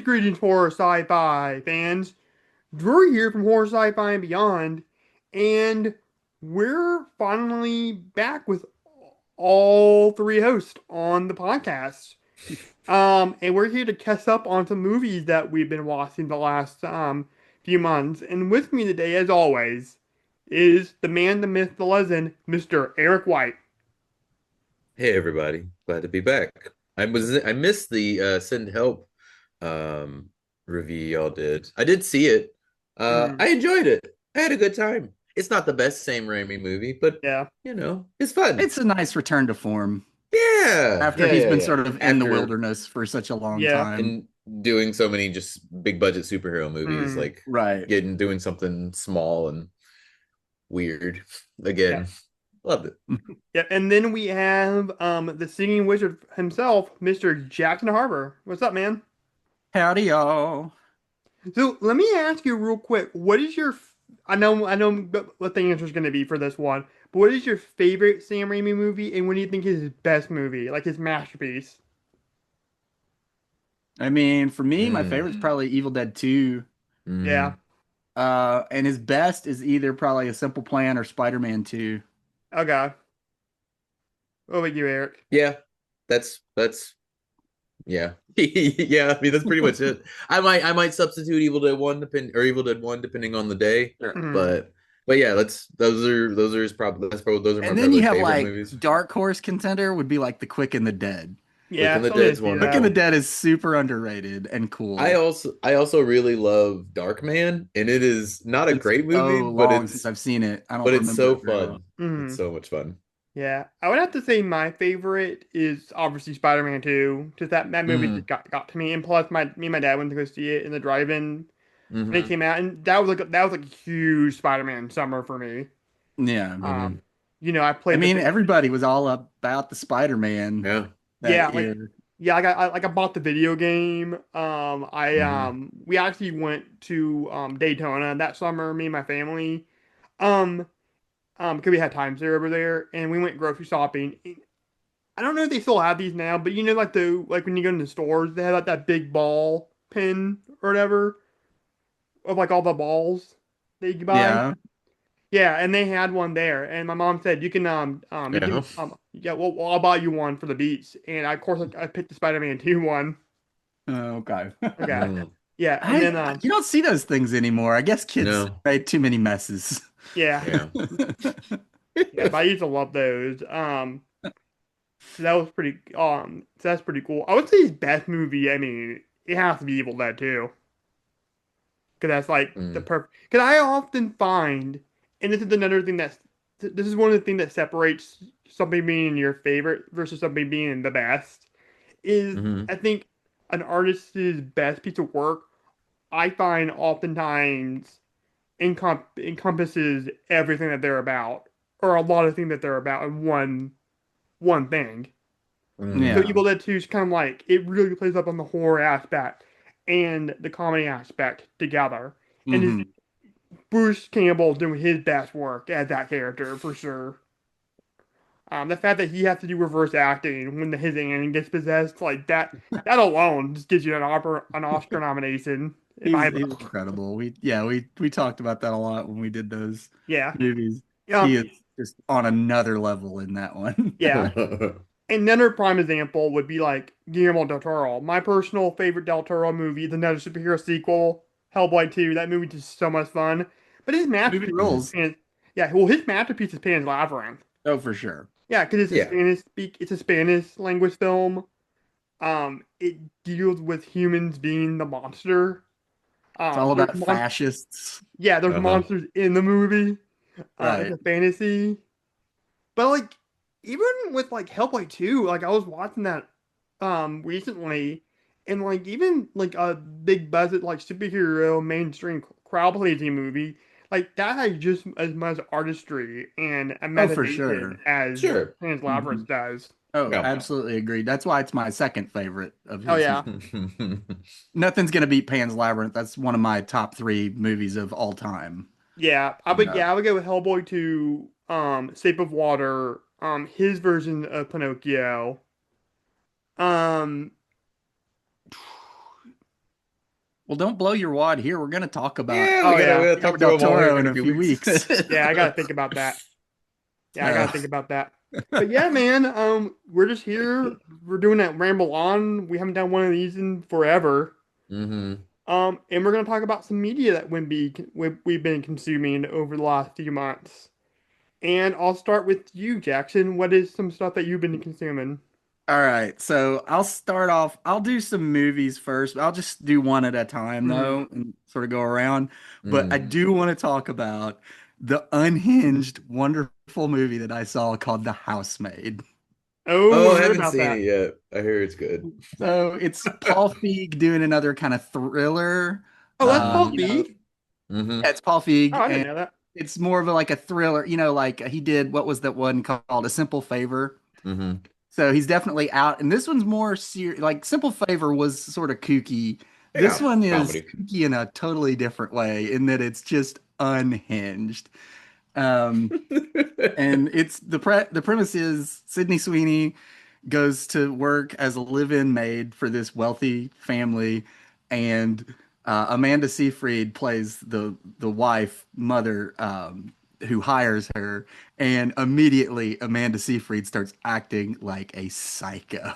Greetings, horror sci-fi fans. Drew here from Horror Sci-Fi and Beyond, and we're finally back with all three hosts on the podcast. And we're here to catch up on some movies that we've been watching the last few months. And with me today, as always, is the man, the myth, the legend, Mr. Eric White. Hey everybody, glad to be back. I missed the Send Help um review y'all did. I did see it. Mm, I enjoyed it. I had a good time. It's not the best Sam Raimi movie, but yeah, it's fun. It's a nice return to form Yeah. after Yeah, he's yeah, been yeah. sort of in the After wilderness for such a long yeah. time. in doing so many just big budget superhero movies, Mm, like Right. doing something small and weird yeah. again. Loved it. Yeah, and then we have the singing wizard himself, Mr. Jackson Harbor. What's up, man? Howdy, y'all. So let me ask you real quick. What is your I know what the answer is going to be for this one, but what is your favorite Sam Raimi movie, and what do you think is his best movie, like his masterpiece? I mean, for me, my Mm, favorite's probably Evil Dead 2. Yeah. mm. And his best is either probably A Simple Plan or Spider-Man 2. Okay. What about you, Eric? Yeah, that's yeah. Yeah, I mean that's pretty much it. I might substitute Evil Dead 1 depending on the day, Sure. Mhm. but yeah, those are my And then you probably have favorite like movies. dark horse contender would be like The Quick and the Dead. Quick Yeah, and the some didn't Dead's see Quick and that. the wonderful. Dead is super underrated and I cool. also I also really love Dark Man, and it is not a It's great movie, so long since I've seen it. I don't but it's remember so it very well. fun. It's Mhm. so much fun. Yeah, I would have to say my favorite is obviously Spider-Man 2. Just that movie just Mm, got to me, and plus me and my dad went to go see it in the drive-in when it hmm came out, and that was like a huge Spider-Man summer for me. Yeah. hmm Um, I I played the mean, bit. everybody was all about the Spider-Man Yeah. Yeah, that year. I bought the video game. hmm We actually went to Daytona that summer, me and my family. Um, because we had times there over there, and we went grocery shopping. I don't know if they still have these now, but like when you go into stores, they have like that big ball pin or whatever of like all the balls that you can buy. Yeah. Yeah, and they had one there, and my mom said you Yeah. can yeah, well I'll buy you one for the beach, and of course I picked the Spider-Man 2 one. Okay. Okay, Mm, yeah, and I then you don't see those things anymore. I guess kids no. made too many messes. yeah, Yeah. yeah, but I used to love those. So that was so that's pretty cool. I would say his best movie. I mean, it has to be Evil Dead 2, because that's like the Mm, perfect. Because I often find, and this is another thing this is one of the things that separates something being your favorite versus something being the best. Is hmm I think an artist's best piece of work I find oftentimes encompasses everything that they're about, or a lot of things that they're about in one thing. So mm, Yeah. Evil Dead 2 is kind of like it really plays up on the horror aspect and the comedy aspect together. And is hmm Bruce Campbell doing his best work as that character for sure. The fact that he has to do reverse acting when his aunt gets possessed, like that alone just gives you an Oscar nomination. If I He's incredible. We talked about that a lot when we did those Yeah, movies. um, He is just on another level in that one. yeah. mm. Another prime example would be like Guillermo del Toro. My personal favorite del Toro movie is another superhero sequel, Hellboy 2. That movie is just so much fun. But his Movie masterpiece is rules. yeah, well, his masterpiece is Pan's Labyrinth. Oh, for sure. Yeah, because Yeah. it's a Spanish language film. It deals with humans being the monster. It's all There's about mon fascists. Yeah, there's Uh-huh. monsters in the movie. It's Right. a fantasy. But like even with like Hellboy 2, like I was watching that recently, and like even like a big budget like superhero mainstream crowd pleasing movie, like that has just as much artistry and Oh, for imagination sure. as Sure. Pan's hmm Labyrinth does. Oh, Yeah. absolutely agreed. That's why it's my second favorite of Oh his. yeah. Nothing's gonna beat Pan's Labyrinth. That's one of my top three movies of all time. Yeah. I would go with Hellboy 2, Shape of Water, his version of Pinocchio. Um Well, don't blow your wad here. We're going to talk about Yeah, Oh we yeah, gotta Guillermo talk to del them all here Toro in in a a few few weeks. weeks. yeah. I gotta think about that. Yeah, I Uh, gotta think about that. But yeah, man, we're just here. We're doing that ramble on. We haven't done one of these in forever. Hmm. And we're gonna talk about some media that we've been consuming over the last few months. And I'll start with you, Jackson. What is some stuff that you've been consuming? all right. So I'll start off. I'll do some movies first. I'll just do one at a time, Hmm. though, and sort of go around. But I Mm. do want to talk about the unhinged, wonderful movie that I saw called The Housemaid. Oh, Oh, I I heard haven't about seen that. it yet. I hear it's good. So it's Paul Feig doing another kind of thriller. Oh, that's Paul Hmm. You know, Feig. yeah, Hmm. it's Paul Oh, Feig, I didn't and know that. it's more of a, like a thriller. Like he did, what was that one called? A Simple Favor. Hmm. So he's definitely out. And this one's more serious. Like Simple Favor was sort of kooky. This Yeah, one is comedy. kooky in a totally different way, in that it's just unhinged. Um, and it's the premise is Sydney Sweeney goes to work as a live-in maid for this wealthy family, and Amanda Seyfried plays the wife, mother, who hires her, and immediately Amanda Seyfried starts acting like a psycho.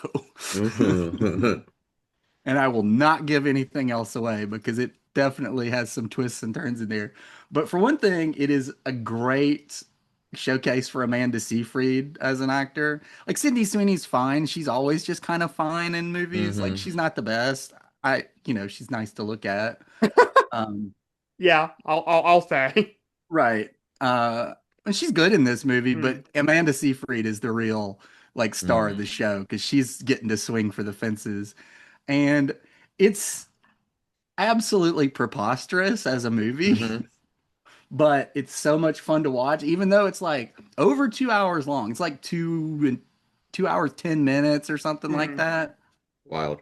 Mhm. And I will not give anything else away because it definitely has some twists and turns in there. But for one thing, it is a great showcase for Amanda Seyfried as an actor. Like Sydney Sweeney's fine. She's always just kind of fine in movies. Like Hmm. she's not the best. She's nice to look at. Um, Yeah, I'll say. right. And she's good in this movie, Hmm. but Amanda Seyfried is the real like star of the Hmm. show because she's getting to swing for the fences. And it's absolutely preposterous as a movie, Hmm. but it's so much fun to watch, even though it's like over 2 hours long. It's like 2 hours, 10 minutes or something like Hmm. that. Wild.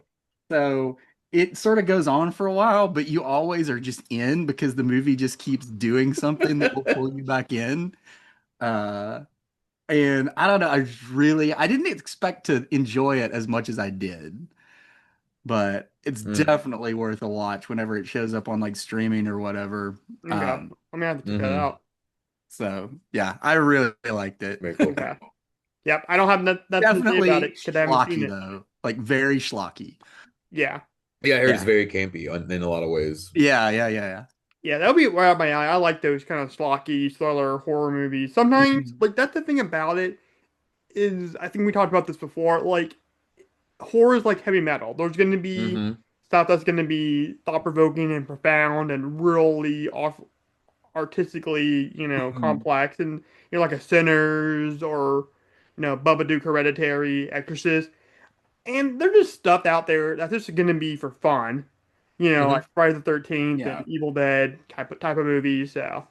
So it sort of goes on for a while, but you always are just in because the movie just keeps doing something that will pull you back in. Uh, and I don't know, I didn't expect to enjoy it as much as I did, but it's Mm. definitely worth a watch whenever it shows up on like streaming or whatever. Okay, I'm Um, gonna have to check that Hmm. out. so yeah, I really liked it. Very cool. Okay. Yep, I don't have nothing to say about Definitely it because I haven't seen schlocky it. though, like very schlocky. Yeah. Yeah, I heard it's Yeah, very campy in a lot of ways. yeah. Yeah, that'll be right up my alley. I like those kind of schlocky thriller horror movies. Sometimes, Mhm. like that's the thing about it is I think we talked about this before. Like horror is like heavy metal. There's going to be Hmm. stuff that's going to be thought provoking and profound and really off artistically, Mhm. complex. And like a Sinners or Babadook Hereditary, Exorcist, and they're just stuff out there that's just going to be for fun. Hmm. Like Friday the 13th and Yeah. Evil Dead type of movies. So.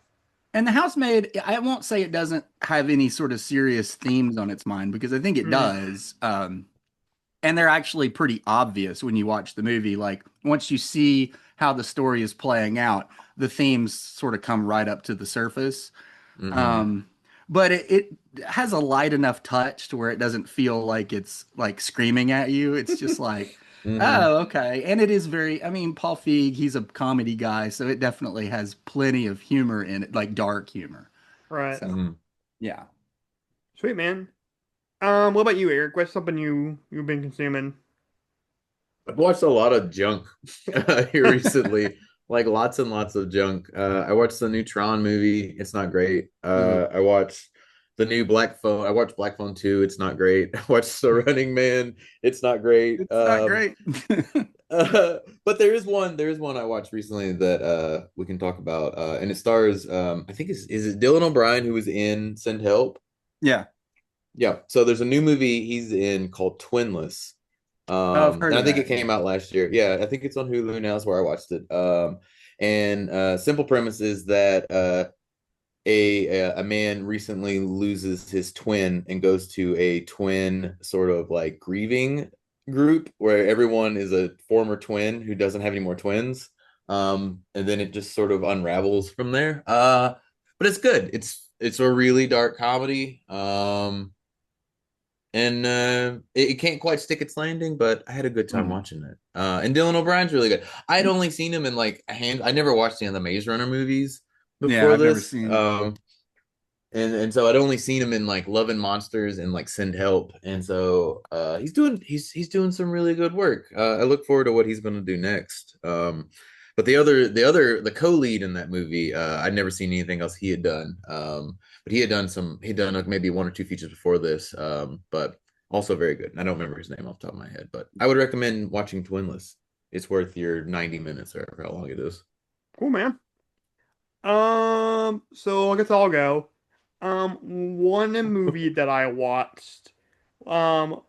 And The Housemaid, I won't say it doesn't have any sort of serious themes on its mind because I think it Mm, does. And they're actually pretty obvious when you watch the movie. Like once you see how the story is playing out, the themes sort of come right up to the surface. Hmm. Um, but it has a light enough touch to where it doesn't feel like it's like screaming at you. It's just like, Hmm. oh, okay. And it is very, I mean, Paul Feig, he's a comedy guy, so it definitely has plenty of humor in it, like dark humor. right. So, Hmm. yeah. Sweet, man. What about you, Eric? What's something you've been consuming? I've watched a lot of junk here recently, like lots and lots of junk. I watched the new Tron movie. It's not great. Ooh, I watched the new Black Phone. I watched Black Phone 2. It's not great. I watched The Running Man. It's not great. it's not great. But there is one I watched recently that we can talk about. And it stars I think is it Dylan O'Brien who was in Send Help? Yeah. Yeah. So there's a new movie he's in called Twinless. Oh, I've heard And I of think it that. Yeah. came out last year. Yeah, I think it's on Hulu now. Is where I watched it. And simple premise is that a man recently loses his twin and goes to a twin sort of like grieving group where everyone is a former twin who doesn't have any more twins. And then it just sort of unravels from there. But it's good. It's a really dark comedy. And and it can't quite stick its landing, but I had a good time Mm. watching it. And Dylan O'Brien's really good. I'd only seen him in like a hand. I never watched any of the Maze Runner movies Yeah, before I've never this. seen. And so I'd only seen him in like Love and Monsters and like Send Help, and so he's doing some really good work. I look forward to what he's going to do next. But the co-lead in that movie, I'd never seen anything else he had done. But he'd done like maybe one or two features before this. But also very good. I don't remember his name off the top of my head, but I would recommend watching Twinless. It's worth your 90 minutes or how long it is. Cool, man. So I guess I'll go. One movie that I watched, um,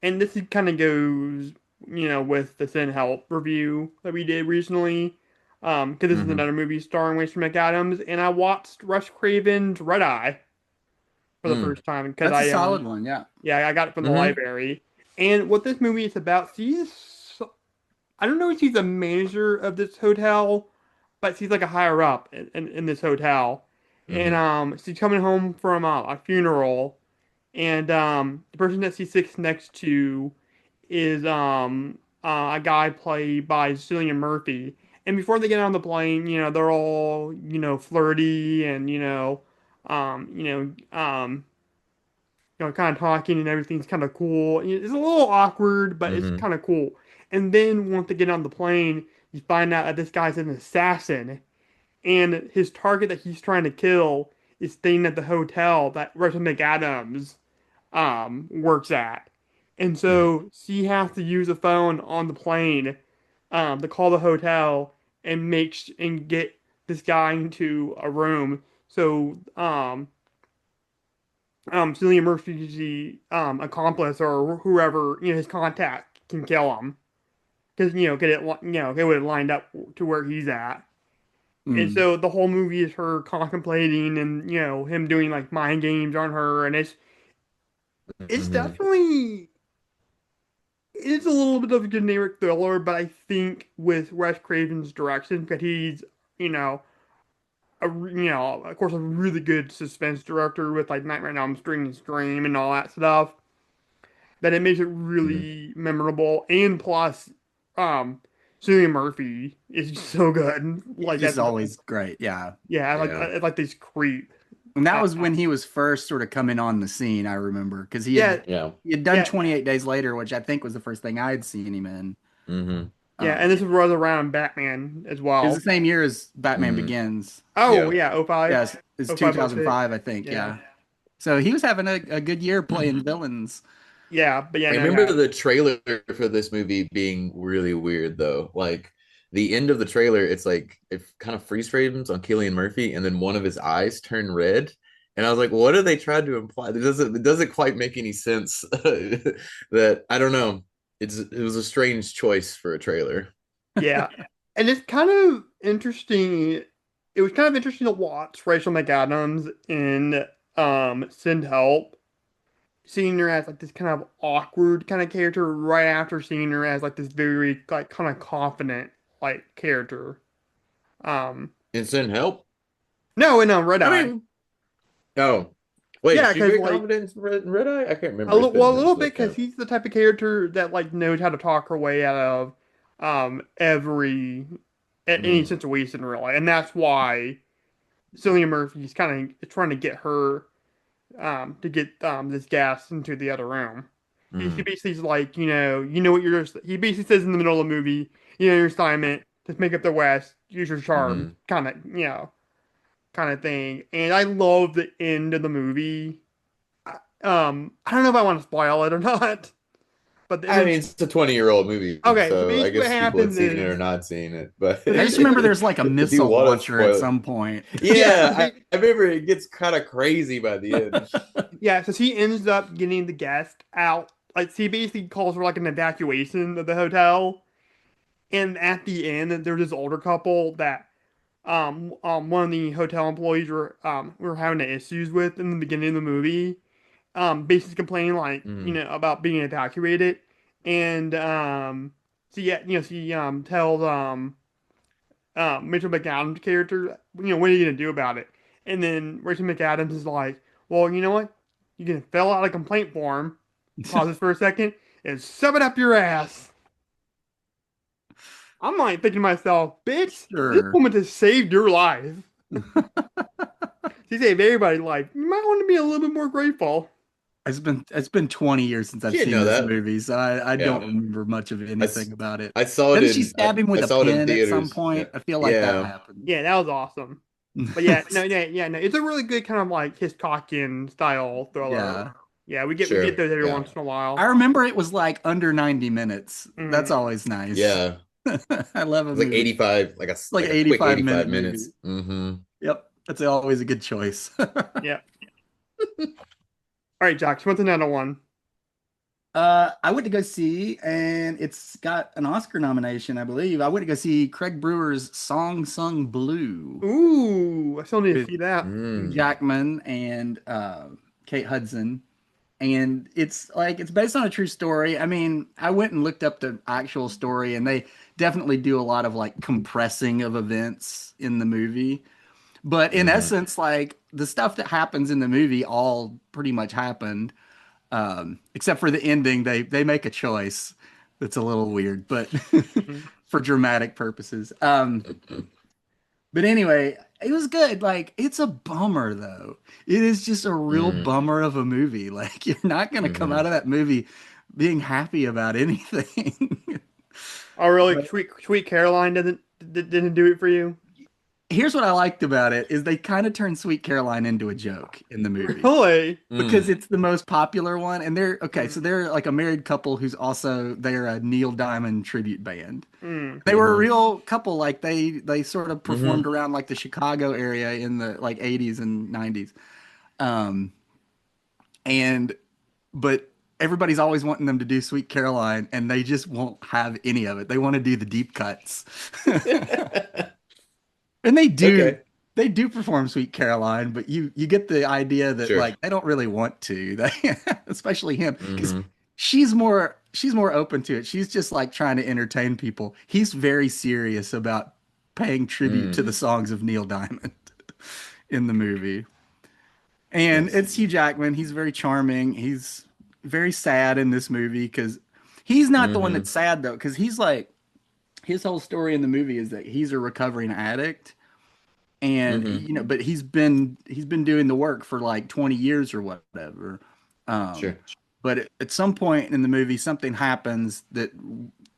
and this kind of goes, with the Sin Help review that we did recently. Because this is Mm-hmm. another movie starring Rachel McAdams, and I watched Russ Craven's Red Eye for the Mm. first time because That's a solid one. Yeah. yeah, I got it from the Mm-hmm. library. And what this movie is about, I don't know if she's a manager of this hotel, but she's like a higher up in this hotel. And Mm-hmm. she's coming home from a funeral, and the person that she sits next to is a guy played by Cillian Murphy. And before they get on the plane, they're all, flirty and, um, you kind of talking and everything's kind of cool. It's a little awkward, but it's Mm-hmm. kind of cool. And then once they get on the plane, you find out that this guy's an assassin, and his target that he's trying to kill is staying at the hotel that Rachel McAdams works at. And Mm-hmm. so she has to use a phone on the plane to call the hotel and and get this guy into a room. So Cillian Murphy's accomplice or whoever, his contact can kill him because get it lined up to where he's at. And Mm. so the whole movie is her contemplating and him doing like mind games on her, and it's Mm-hmm. definitely it's a little bit of a generic thriller, but I think with Wes Craven's direction, because he's you know of course a really good suspense director with like Nightmare on Elm Street and Scream and all that stuff, that it makes it Mm-hmm. really memorable. And plus, um, Cillian Murphy is so good. He's Like just as always great. Yeah. yeah, Yeah. like this creep. And that Uh, was when he was first sort of coming on the scene, I remember, because yeah, Yeah. he had done yeah, 28 Days Later, which I think was the first thing I had seen him in. Mm-hmm. yeah. Um, And this was around Batman as it was the well. same year as Batman Mm-hmm. Begins. Oh Yeah. yeah, oh 05, Yes, it's oh 05, oh 06. 2005, I think. Yeah, Yeah. So he was having a good year playing villains. yeah, but yeah, I no, remember yeah, the trailer for this movie being really weird though. Like the end of the trailer, it's like it kind of freeze frames on Cillian Murphy, and then one of his eyes turn red. And I was like, what are they trying to imply? It doesn't quite make any sense. That I don't know. It was a strange choice for a trailer. yeah. And it's kind of interesting. It was kind of interesting to watch Rachel McAdams in Send Help, seeing her as like this kind of awkward kind of character right after seeing her as like this very like kind of confident like character. Um, And send help. no, in Red I Eye. mean, oh, wait, is Yeah, she because very like confident in Red Eye? I can't remember. It's well, been a a minute little since bit I've kind because he's the type of character that like knows how to talk her way out of every any of. situation really, and that's why Cillian Murphy's kind of trying to get her to get this gas into the other room. He Mm-hmm. basically is like, what he basically says in the middle of the movie, your assignment, just make up the West, use your charm, Mm-hmm. kind of thing. And I love the end of the movie. I don't know if I want to spoil it or not, but the end I of, mean, it's a 20-year-old movie, okay, so so I basically what guess people had happens seen it or is, not seen it. But so I just basically, remember there's like a if you missile want to launcher at spoil it, some point. yeah, yeah, I remember it gets kind of crazy by the end. yeah, so she ends up getting the guest out. Like, she basically calls for like an evacuation of the hotel. And at the end, there's this older couple that one of the hotel employees were having issues with in the beginning of the movie. Basically complaining like, Mm, about being evacuated. And so yeah, she tells Rachel McAdams' character, what are you gonna do about it? And then Rachel McAdams is like, well, you know what? You can fill out a complaint form pause this for a second, and shove it up your ass. I'm like thinking to myself, bitch, this Sure. woman just saved your life. She saved everybody's life. You might want to be a little bit more grateful. It's been 20 years since I've You didn't seen know this that. movie, so I Yeah. don't remember much of I, s- anything about it. I saw it Doesn't she in stab him with I a saw it in pen at some theaters. point? I feel like that Yeah. happens. Yeah, that was awesome. But yeah, no, yeah, yeah, no, it's a really good kind of like Hitchcockian style thriller. Yeah. Yeah, we get Sure. those every Yeah. once in a I while. remember it was like under 90 minutes. That's Mm, always nice. Yeah. I love a It's like movie. 85, It's like like an a quick 85-minute 85 movie. minutes. Mm-hmm. Yep. That's always a good choice. yeah. All right, Jack, what's another one? I went to go see, and it's got an Oscar nomination, I believe. I went to go see Craig Brewer's Song Sung Blue Ooh, I still need to with see that. Hugh Mm. Jackman and Kate Hudson. And it's based on a true story. I mean, I went and looked up the actual story, and they definitely do a lot of like compressing of events in the movie. But in Mm-hmm. essence, like the stuff that happens in the movie all pretty much happened. Except for the ending, they make a choice that's a little weird, but Mm, for dramatic purposes. But anyway, it was good. Like, it's a bummer though. It is just a real Mm. bummer of a movie. Like, you're not gonna come Mm-hmm. out of that movie being happy about anything. Oh, really? But Sweet Caroline didn't do it for you? here's what I liked about it is they kind of turned Sweet Caroline into a joke in the movie. Really? Because Mm. it's the most popular one, and they're okay, so Mm, they're like a married couple who's also they're a Neil Diamond tribute band. mm, They were a Mm-hmm. real couple, like they sort of performed Mm-hmm. around like the Chicago area in the like 80s and 90s. Um and but everybody's always wanting them to do Sweet Caroline, and they just won't have any of it. They want to do the deep cuts. And Okay. they do perform Sweet Caroline, but you get the idea that Sure. like they don't really want to. They, especially him, because Mm-hmm. she's more open to it. She's just like trying to entertain people. He's very serious about paying tribute to Mm. the songs of Neil Diamond in the movie. And Nice. it's Hugh Jackman. He's very charming. He's very sad in this movie because he's not the one Mm-hmm. that's sad though, because he's like his whole story in the movie is that he's a recovering addict, and Mm-hmm. but he's been doing the work for like 20 years or whatever. um Sure. but at some point in the movie something happens that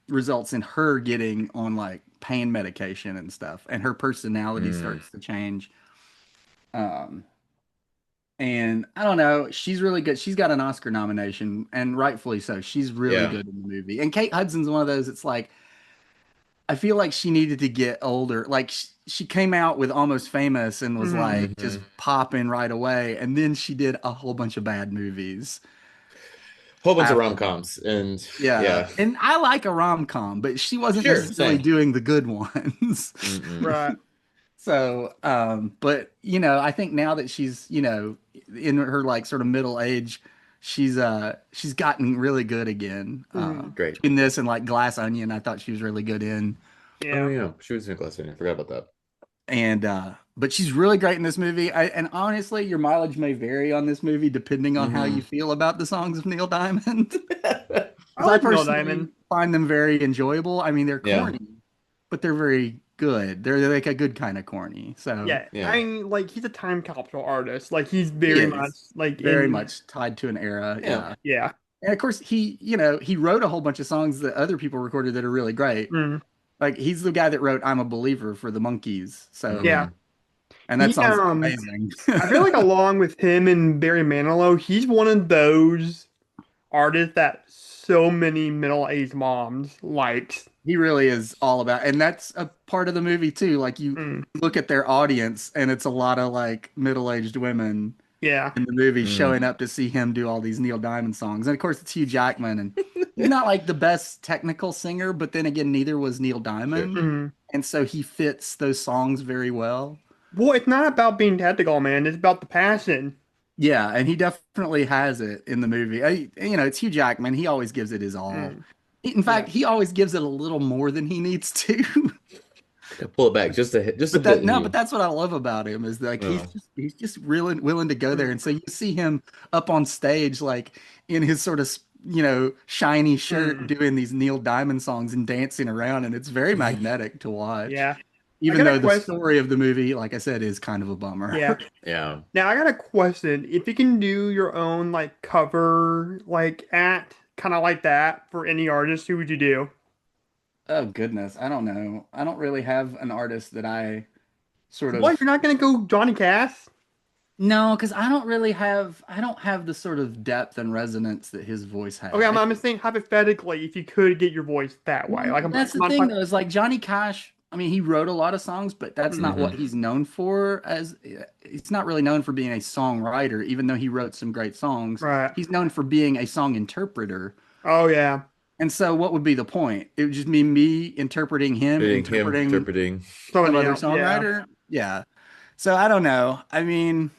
results in her getting on like pain medication and stuff, and her personality Mm. starts to change. um and I don't know, she's really good. She's got an Oscar nomination, and rightfully so. She's really Yeah. good in the movie, and Kate Hudson's one of those. It's like I feel like she needed to get older. Like she came out with Almost Famous and was mm. like just Mm-hmm. popping right away, and then she did a whole bunch of bad movies Whole bunch of after. rom-coms and Yeah, yeah. and I like a rom-com, but she wasn't Sure. necessarily Same. doing the good ones. Mm-mm. Right. So, but I think now that she's, in her like sort of middle age, she's gotten really good again. Mm, Great. In this and like Glass Onion, I thought she was really good in. Oh yeah. yeah. She was in Glass Onion. I forgot about that. And but she's really great in this movie. And honestly, your mileage may vary on this movie depending on how Mm-hmm. you feel about the songs of Neil Diamond. I Because I like Neil personally Diamond. find them very enjoyable. I mean, they're Yeah. corny, but they're very good. They're like a good kind of corny. So Yeah, I Yeah. mean, like he's a time capsule artist. Like he's he very much is like very in. much tied to an era. Yeah. Yeah. Yeah. And of course, he wrote a whole bunch of songs that other people recorded that are really great. Mm, Like he's the guy that wrote "I'm a Believer" for the Monkees. So, yeah. Mm-hmm. and that He song's amazing. I feel like along with him and Barry Manilow, he's one of those artists that so many middle-aged moms likes. He really is all about, and that's a part of the movie too. Like you Mm, look at their audience, and it's a lot of like middle-aged women yeah. in the movie Mm. showing up to see him do all these Neil Diamond songs. And of course, it's Hugh Jackman, and he's not like the best technical singer, but then again, neither was Neil Sure. Diamond, Mm. and so he fits those songs very well. Well, it's not about being technical, man. It's about the passion. Yeah, and he definitely has it in the movie. It's Hugh Jackman. He always gives it his all. Mm, In fact, yeah. he always gives it a little more than he needs to. Pull it back just a But bit that in no, but you. that's what I love about him is like Oh. he's just really willing to go there. Mm, And so you see him up on stage like in his sort of shiny shirt Hmm. doing these Neil Diamond songs and dancing around, and it's very magnetic to watch. Yeah. I Even got a though the question. story of the movie, like I said, is kind of a bummer. Yeah. Yeah. Now I got a question. If you can do your own like cover like act kind of like that for any artist, who would you do? Oh goodness, I don't know. I don't really have an artist that I sort What? of You're not gonna go Johnny Cash? no, because I don't have the sort of depth and resonance that his voice Okay, has. I'm just saying hypothetically, if you could get your voice that way, like That's I'm the not thing talking. though, is like Johnny Cash, I mean, he wrote a lot of songs, but that's not Mhm. what Hmm. he's known for he's not really known for being a songwriter, even though he wrote some great songs. Right. He's known for being a song interpreter. Oh yeah. And so what would be the point? It would just be me interpreting him, Hitting him interpreting interpreting. some Somebody other else. Yeah. songwriter. Yeah. So I don't know. I mean,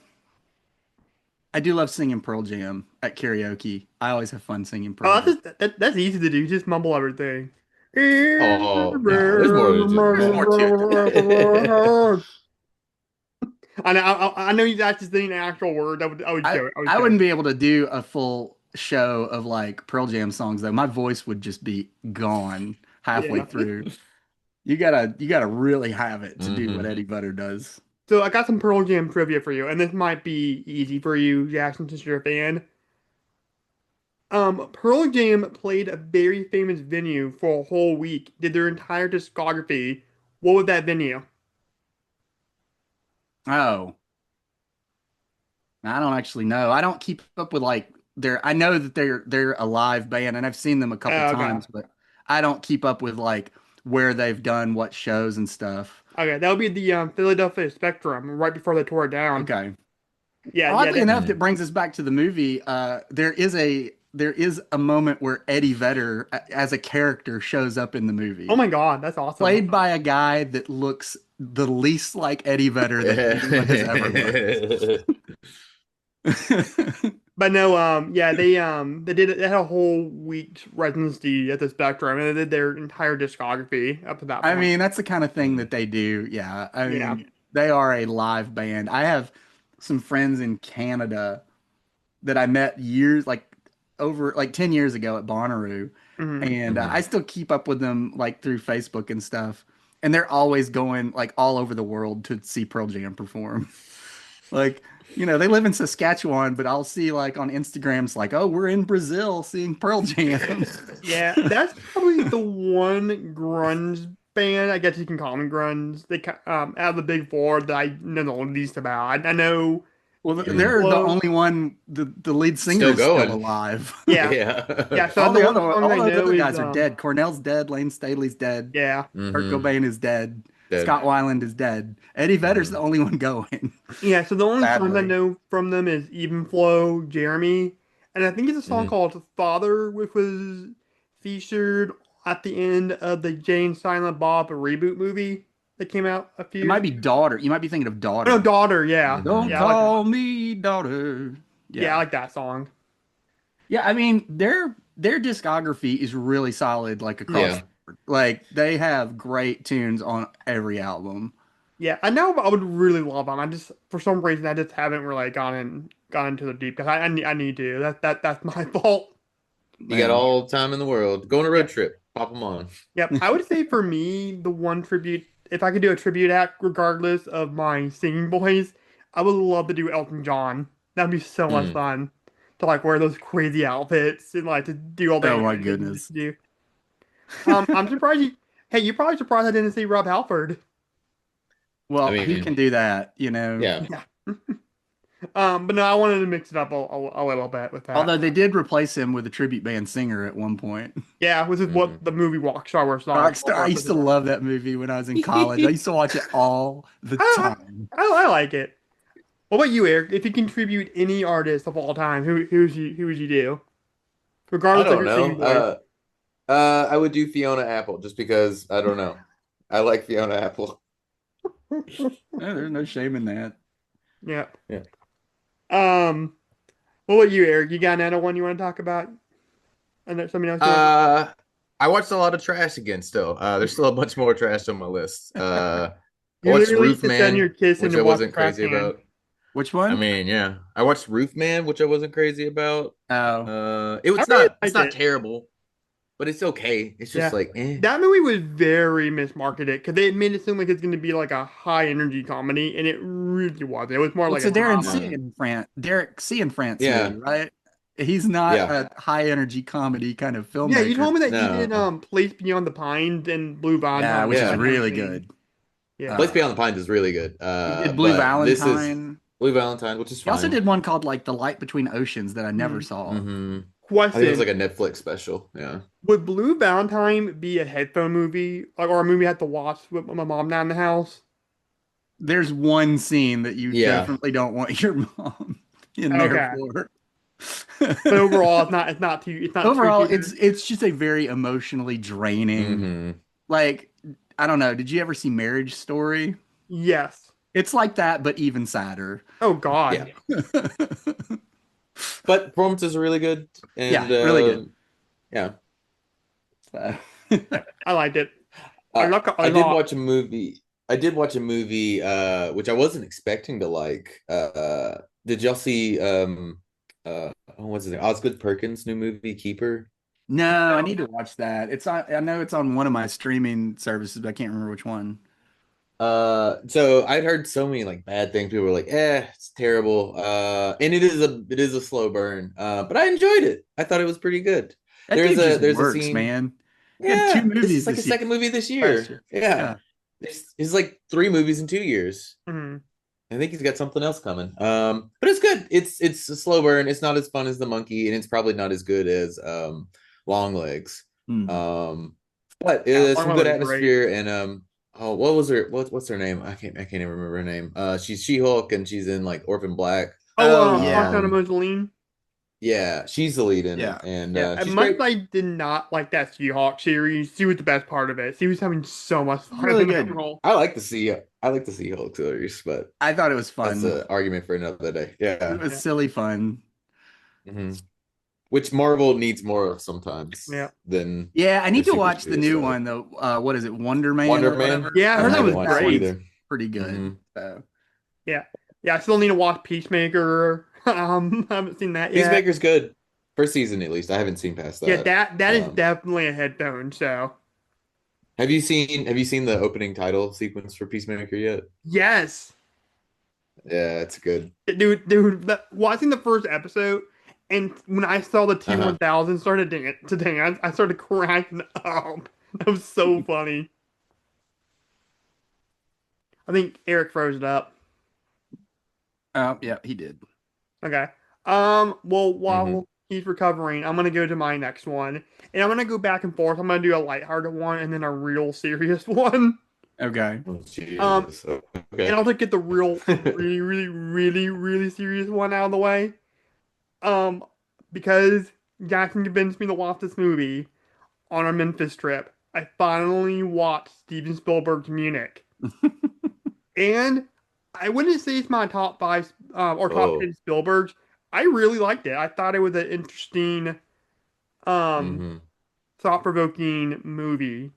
I do love singing Pearl Jam at karaoke. I always have fun singing Pearl Oh, Jam. that's easy to do. Just mumble everything. Oh no, there's more to There's more to it. it. I know you guys just saying an actual word. I would I joke. I would I joke. wouldn't be able to do a full show of like Pearl Jam songs though. My voice would just be gone halfway Yeah. through. You gotta really have it to do what Hmm. Eddie Vedder does. So I got some Pearl Jam trivia for you, and this might be easy for you, Jackson, since you're a fan. Pearl Jam played a very famous venue for a whole week, did their entire discography. What was that venue? Oh, I don't actually know. I don't keep up with like their. I know that they're a live band, and I've seen them a couple Oh, okay. times, but I don't keep up with like where they've done what shows and stuff. Okay, that would be the Philadelphia Spectrum right before they tore it down. Okay. Yeah, yeah, Oddly that, enough, that brings us back to the movie. There is a moment where Eddie Vedder as a character shows up in the oh movie, my God, that's awesome. played by a guy that looks the least like Eddie Vedder that anyone has ever looked. But no, yeah, they had a whole week's residency at the Spectrum, and they did their entire discography up to that I point. mean, that's the kind of thing that they do. Yeah. I Yeah. mean, they are a live band. I have some friends in Canada that I met years, like over like 10 years ago at Bonnaroo. Hmm. And I still keep up with them like through Facebook and stuff. And they're always going like all over the world to see Pearl Jam perform. Like, they live in Saskatchewan, but I'll see like on Instagrams, like, oh, we're in Brazil seeing Pearl Jam. Yeah, that's probably the one grunge band, I guess you can call them grunge. Out of the big four that I know the least about. I know Well, Even they're the Flow. only one, the lead singer Still is still going. alive. Yeah, Yeah. yeah. So the only songs All I those know other is guys are dead. Cornell's dead. Lane Staley's dead. yeah. Kurt Hmm. Cobain is dead. Dead. Scott Weiland is dead. Eddie Vedder's the Hmm. only one going, Yeah, so the only songs I sadly. know from them is Even Flow, Jeremy, and I think it's a song Hmm. called Father, which was featured at the end of the Jane Silent Bob reboot movie that came out a few It years might ago. be Daughter. You might be thinking of Oh, no, Daughter. Daughter, yeah. Don't Hmm. Yeah, I like that. call me daughter. Yeah, I Yeah. like that song. Yeah, I mean, their discography is really solid, like across Yeah. the Yeah. board. Like they have great tunes on every album. Yeah, I know I would really love them. I just, for some reason, I just haven't really gone into the deep because I need to. That's my fault. You got Yeah. all the time in the world. Go on a road Yep. trip. Pop them on. Yep. I would say for me, the one tribute, if I could do a tribute act regardless of my singing voice, I would love to do Elton John. That'd be so much Mm. fun to like wear those crazy outfits and like to do all the Oh my animated things you goodness. do. I'm surprised you. Hey, you're probably surprised I didn't see Rob Halford. I Well, he mean, can do that. yeah. Yeah. But no, I wanted to mix it up a little bit with that. Although they did replace him with a tribute band singer at one point. Yeah, which is Hmm. what the movie Rockstar was on. Rockstar. I used to love that movie when I was in college. I used to watch it all the I, time. I like it. What about you, Eric? If you contribute any artist of all time, who would you do? I Regardless of don't your know. singing voice. I would do Fiona Apple just because I don't know. I like Fiona Apple. There's no shame in that. Yeah. Yeah. Um, what about you, Eric? You got another one you want to talk about? And there's something else you want to Uh, I watched a lot of trash again still. There's still a bunch more trash on my list. I You watched literally Roof sit down your Man, kiss which and I watch wasn't Trash crazy Can. about. Which I one? mean, yeah, I watched Roof Man, which I wasn't crazy about. Oh, I It's really not liked it. terrible, but it's okay. It's just Yeah. like, eh. That movie was very mismarketed because they made it seem like it's going to be like a high energy comedy, and it really wasn't. It was more well, like it's a a No. Derek C. and France movie, Yeah, right? He's not yeah, a high energy comedy kind of Yeah, you filmmaker. told me that he did no, Place Beyond the Pines and Blue Yeah, Valentine, which which is I yeah. haven't really seen. good. Yeah. Place Uh, Beyond the Pines is really good. he did Blue But this is Valentine. Blue Valentine, which is He also fine. did one called like The Light Between Oceans that I never Hmm. saw. Hmm. I think it was Question: like a Netflix special. Yeah. would Blue Valentine be a headphone movie, like, or a movie I have to watch with my mom down in the house? There's one scene that you Yeah. definitely don't want your mom in there Okay, for. but overall, it's not Overall, too. it's just a very emotionally draining. Hmm. Like, I don't know. Did you ever see Marriage Story? Yes. It's like that, but even sadder. Oh Yeah. God. But performances are really good, Yeah, and really good. yeah. So, I liked it. I like it a I did lot. watch a movie. I did watch a movie, which I wasn't expecting to like. Did y'all see what's his name? Osgood Perkins' new movie, Keeper? no, I need to watch that. It's on. I know it's on one of my streaming services, but I can't remember which one. So I'd heard so many like bad things. People were like, it's terrible. And it is a slow burn. But I enjoyed it. I thought it was pretty good. That dude just There's a works, scene. man. He had two Yeah, this movies is like this his year, second movie this last year. year. Yeah. Yeah. It's like three movies in 2 years. Mhm. I think he's got something else coming. But it's good. It's a slow burn. It's not as fun as the monkey, and it's probably not as good as Long Legs. Hmm. But Yeah, there's some Longmire good was great. atmosphere and oh, what was her what's her name? I can't even remember her name. She's She-Hulk and she's in like Orphan Black. Oh, Oh Lockdown yeah, of Um, Moseline. yeah, she's the lead in it, yeah. and Yeah, as she's much great. as I did not like that Seahawk series, she was the best part of it. She was having so much It's fun really in that good. role. I like the She-Hulk series, but I thought it was that's fun. an argument for another day. It Yeah. was Yeah, silly fun. Hmm. Which Marvel needs more of sometimes yeah, than Yeah, I their need to watch the superhero new stuff. one though. What is it, Wonder Man Wonder or Man, whatever? yeah. I I heard that I heard was haven't that watched that it great. one's either. pretty good. Hmm. So Yeah, yeah. I still need to watch Peacemaker. I haven't seen that yet. Peacemaker's good. First season at least. I haven't seen past Yeah, that. that is definitely a headphone. So Have you seen the opening title sequence for Peacemaker yet? yes, Yeah, it's good. dude. Watching the first episode, and when I saw the Uh-huh. T-1000 started to dance, I started cracking up. That was so funny. I think Eric froze it up. yeah, he did. Okay. Well, Hmm. while he's recovering, I'm gonna go to my next one, and I'm gonna go back and forth. I'm gonna do a lighthearted one and then a real serious one. Okay. Oh, Um, Jesus. and Okay. I'll just get the really, really, really, really serious one out of the way. Um, because Jackson convinced me to watch this movie on our Memphis trip. I finally watched Steven Spielberg's Munich, and I wouldn't say it's my top five or top Oh. 10 Spielberg's. I really liked it. I thought it was an interesting, um, Hmm. thought-provoking movie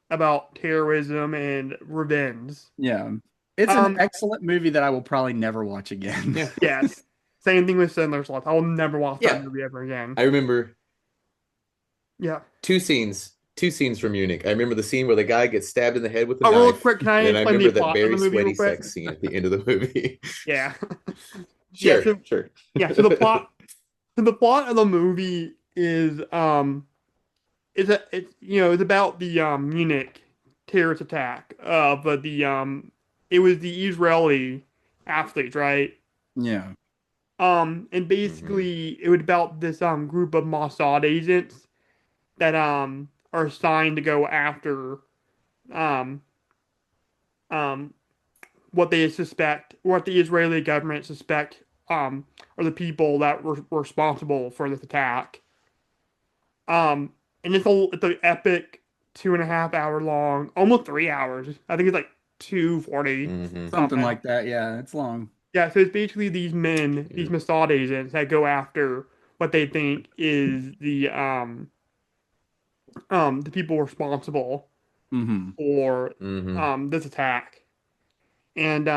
about terrorism and revenge. Yeah. It's an Um, excellent movie that I will probably never watch again. Yeah. yes. Same thing with Schindler's List. I will never watch that Yeah. movie ever again. I remember Yeah. two scenes from Munich. I remember the scene where the guy gets stabbed in the head with a Oh, real knife, quick, can I and then I explain the remember that plot of very the movie real sweaty quick? sex scene at the end of the movie. Yeah. Yeah, Sure, sure. so the plot of the movie is it's about the Munich terrorist attack. But it was the Israeli athletes, right? Yeah. And Hmm. basically it was about this group of Mossad agents that are assigned to go after um um what they suspect, what the Israeli government suspect are the people that were responsible for this attack. And it's an epic 2.5 hour long, almost 3 hours. I think it's like 2:40 Hmm. Something somehow. like that. Yeah, it's long. Yeah, so it's basically these men, these Yeah. Mossad agents that go after what they think is the people responsible Hmm. for Hmm. this attack. And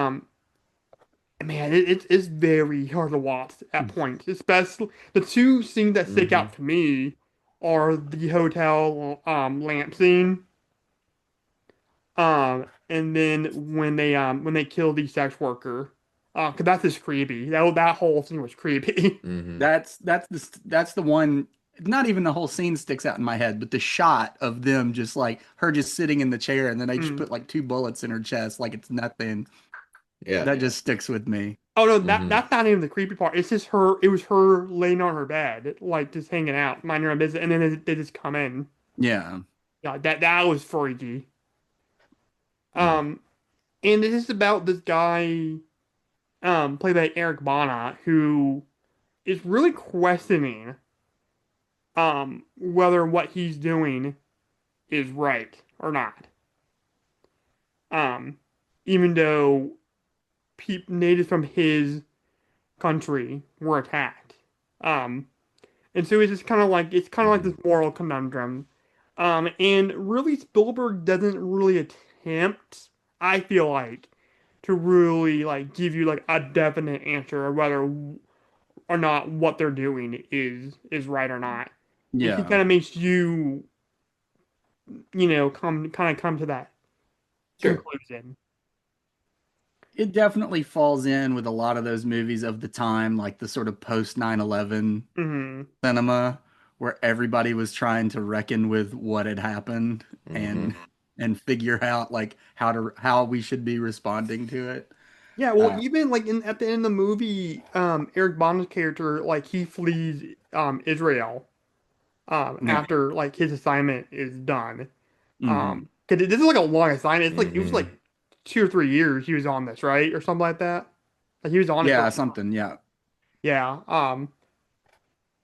man, it's very hard to watch at points. Especially the two scenes that stick Hmm. out to me are the hotel lamp scene, and then when they kill the sex worker, 'cause that's just creepy. That whole scene was creepy. Hmm. That's the one. Not even the whole scene sticks out in my head, but the shot of them just like her just sitting in the chair, and then they just Mm. put like two bullets in her chest, like it's nothing. Yeah. That just sticks with me. Oh no, Hmm. that's not even the creepy part. It's just her. It was her laying on her bed, like just hanging out, minding her own business, and then they just come in. Yeah. Yeah, that was freaky. Hmm. Um, and it is about this guy, played by Eric Bana, who is really questioning, whether what he's doing is right or not. Um, even though natives from his country were attacked. Um, and so it's kind of like Hmm. this moral conundrum. And really Spielberg doesn't really attempt, I feel like, to really like give you like a definite answer of whether or not what they're doing is right or not. He Yeah. kind of makes you, come to that Sure. conclusion. It definitely falls in with a lot of those movies of the time, like the sort of post 9/11 Hmm. cinema, where everybody was trying to reckon with what had happened Hmm. and and figure out like how we should be responding to it. Yeah, well, Uh, even like in at the end of the movie, Eric Bana's character, like he flees Israel yeah. after like his assignment is done. Hmm. 'Cause this is like a long assignment. It's like it was like Hmm. 2 or 3 years he was on this, right? Or something like that. Like he was on it for Yeah, something. Yeah. yeah.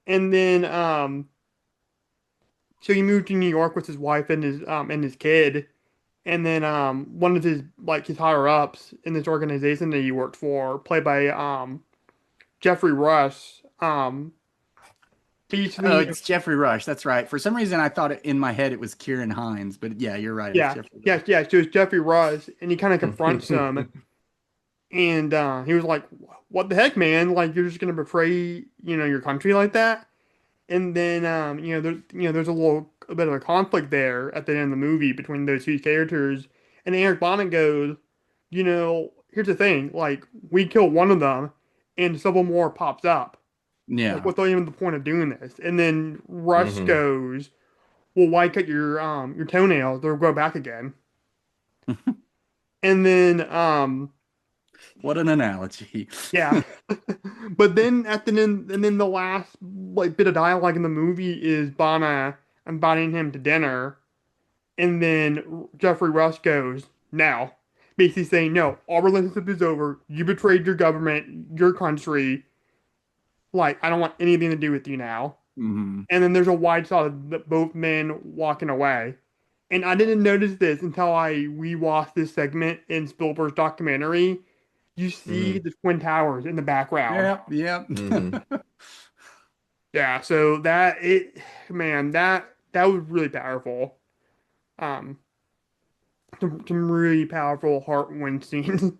And then so he moved to New York with his wife and his kid. And then one of his like his higher ups in this organization that he worked for, played by Jeffrey Rush, Oh, basically it's Jeffrey Rush. That's right. For some reason, I thought in my head it was Kieran Hines, but yeah, you're right. It's yeah, Jeffrey yeah, Rush. yeah. So it's Jeffrey Rush, and he kind of confronts him, Hmm. and he was like, "What the heck, man? Like you're just gonna betray, your country like that?" And then there's a bit of a conflict there at the end of the movie between those two characters, and Eric Bana goes, here's the thing, like we kill one of them, and several more pops up. Like, Yeah. what's even the point of doing this? And then Rush Hmm. goes, "Well, why cut your toenails? They'll grow back again." And then What an analogy. yeah, but then at the end, and then the last like bit of dialogue in the movie is Bana inviting him to dinner, and then Jeffrey Rush goes, "Now," basically saying, "No, our relationship is over. You betrayed your government, your country. Like, I don't want anything to do with you now." Hmm. And then there's a wide shot of both men walking away. And I didn't notice this until I rewatched this segment in Spielberg's documentary. You see Hmm. the Twin Towers in the background. Yep. Yep. Hmm. Yeah, so man, that was really powerful. Um, some really powerful, heart-wrenching,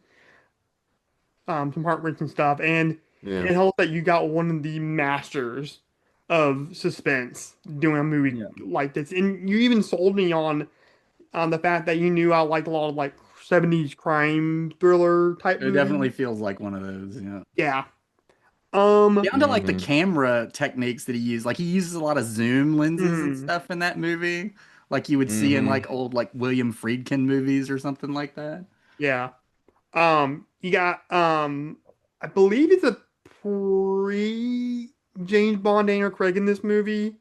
some heart-wrenching stuff, and Yeah. it helps that you got one of the masters of suspense doing a movie Yeah. like this, and you even sold me on the fact that you knew I liked a lot of like 70s crime thriller type It definitely movies. feels like one of those. Yeah. Yeah. Um, Down to like the Hmm. camera techniques that he used. Like he uses a lot of zoom lenses and mhm, stuff in that movie, like you would see in Hmm. like old like William Friedkin movies or something like that. yeah. You got I believe it's a pre James Bond Daniel Craig in this movie.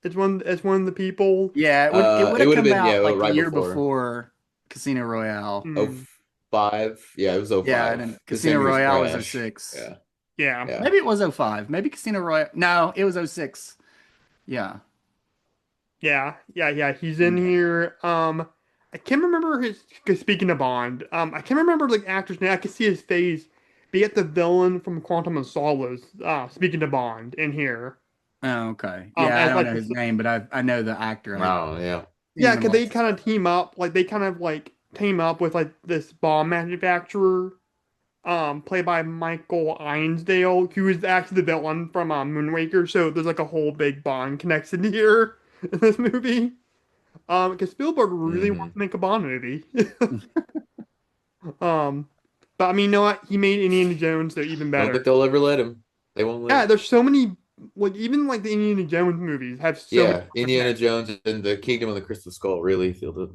It's one of the people. Yeah, it would It have would have come been, out yeah, like the right year before. before Casino Royale. Oh Mm, five. Yeah, it was oh Yeah, and five. then The Casino same year as Royale was oh Crash. 06. Yeah. yeah. Yeah. Maybe it was oh 05. Maybe Casino Royale. No, it was oh 06. Yeah. Yeah. Yeah, yeah. He's in Yeah. here. I can't remember his 'cause speaking of Bond. I can't remember the actor's name. I can see his face. But yet the villain from Quantum of Solace, speaking to Bond in here. Oh, okay. Yeah, I As don't like know his name, but I know the actor. I've Oh, yeah. yeah, seen him in because they lots of kind of stuff. team up. Like they kind of like team up with like this bomb manufacturer. played by Michael Ainsdale, who is actually the villain from Moonraker. So there's like a whole big Bond connection here in this movie. Because Spielberg really Hmm. wants to make a Bond movie. Um, but I mean, you know what? He made Indiana Jones, so even I don't think better. they'll ever let him. They won't let Yeah, him. there's so many, like even like the Indiana Jones movies have so many Yeah, Indiana connections. Jones and the Kingdom of the Crystal Skull really feel it.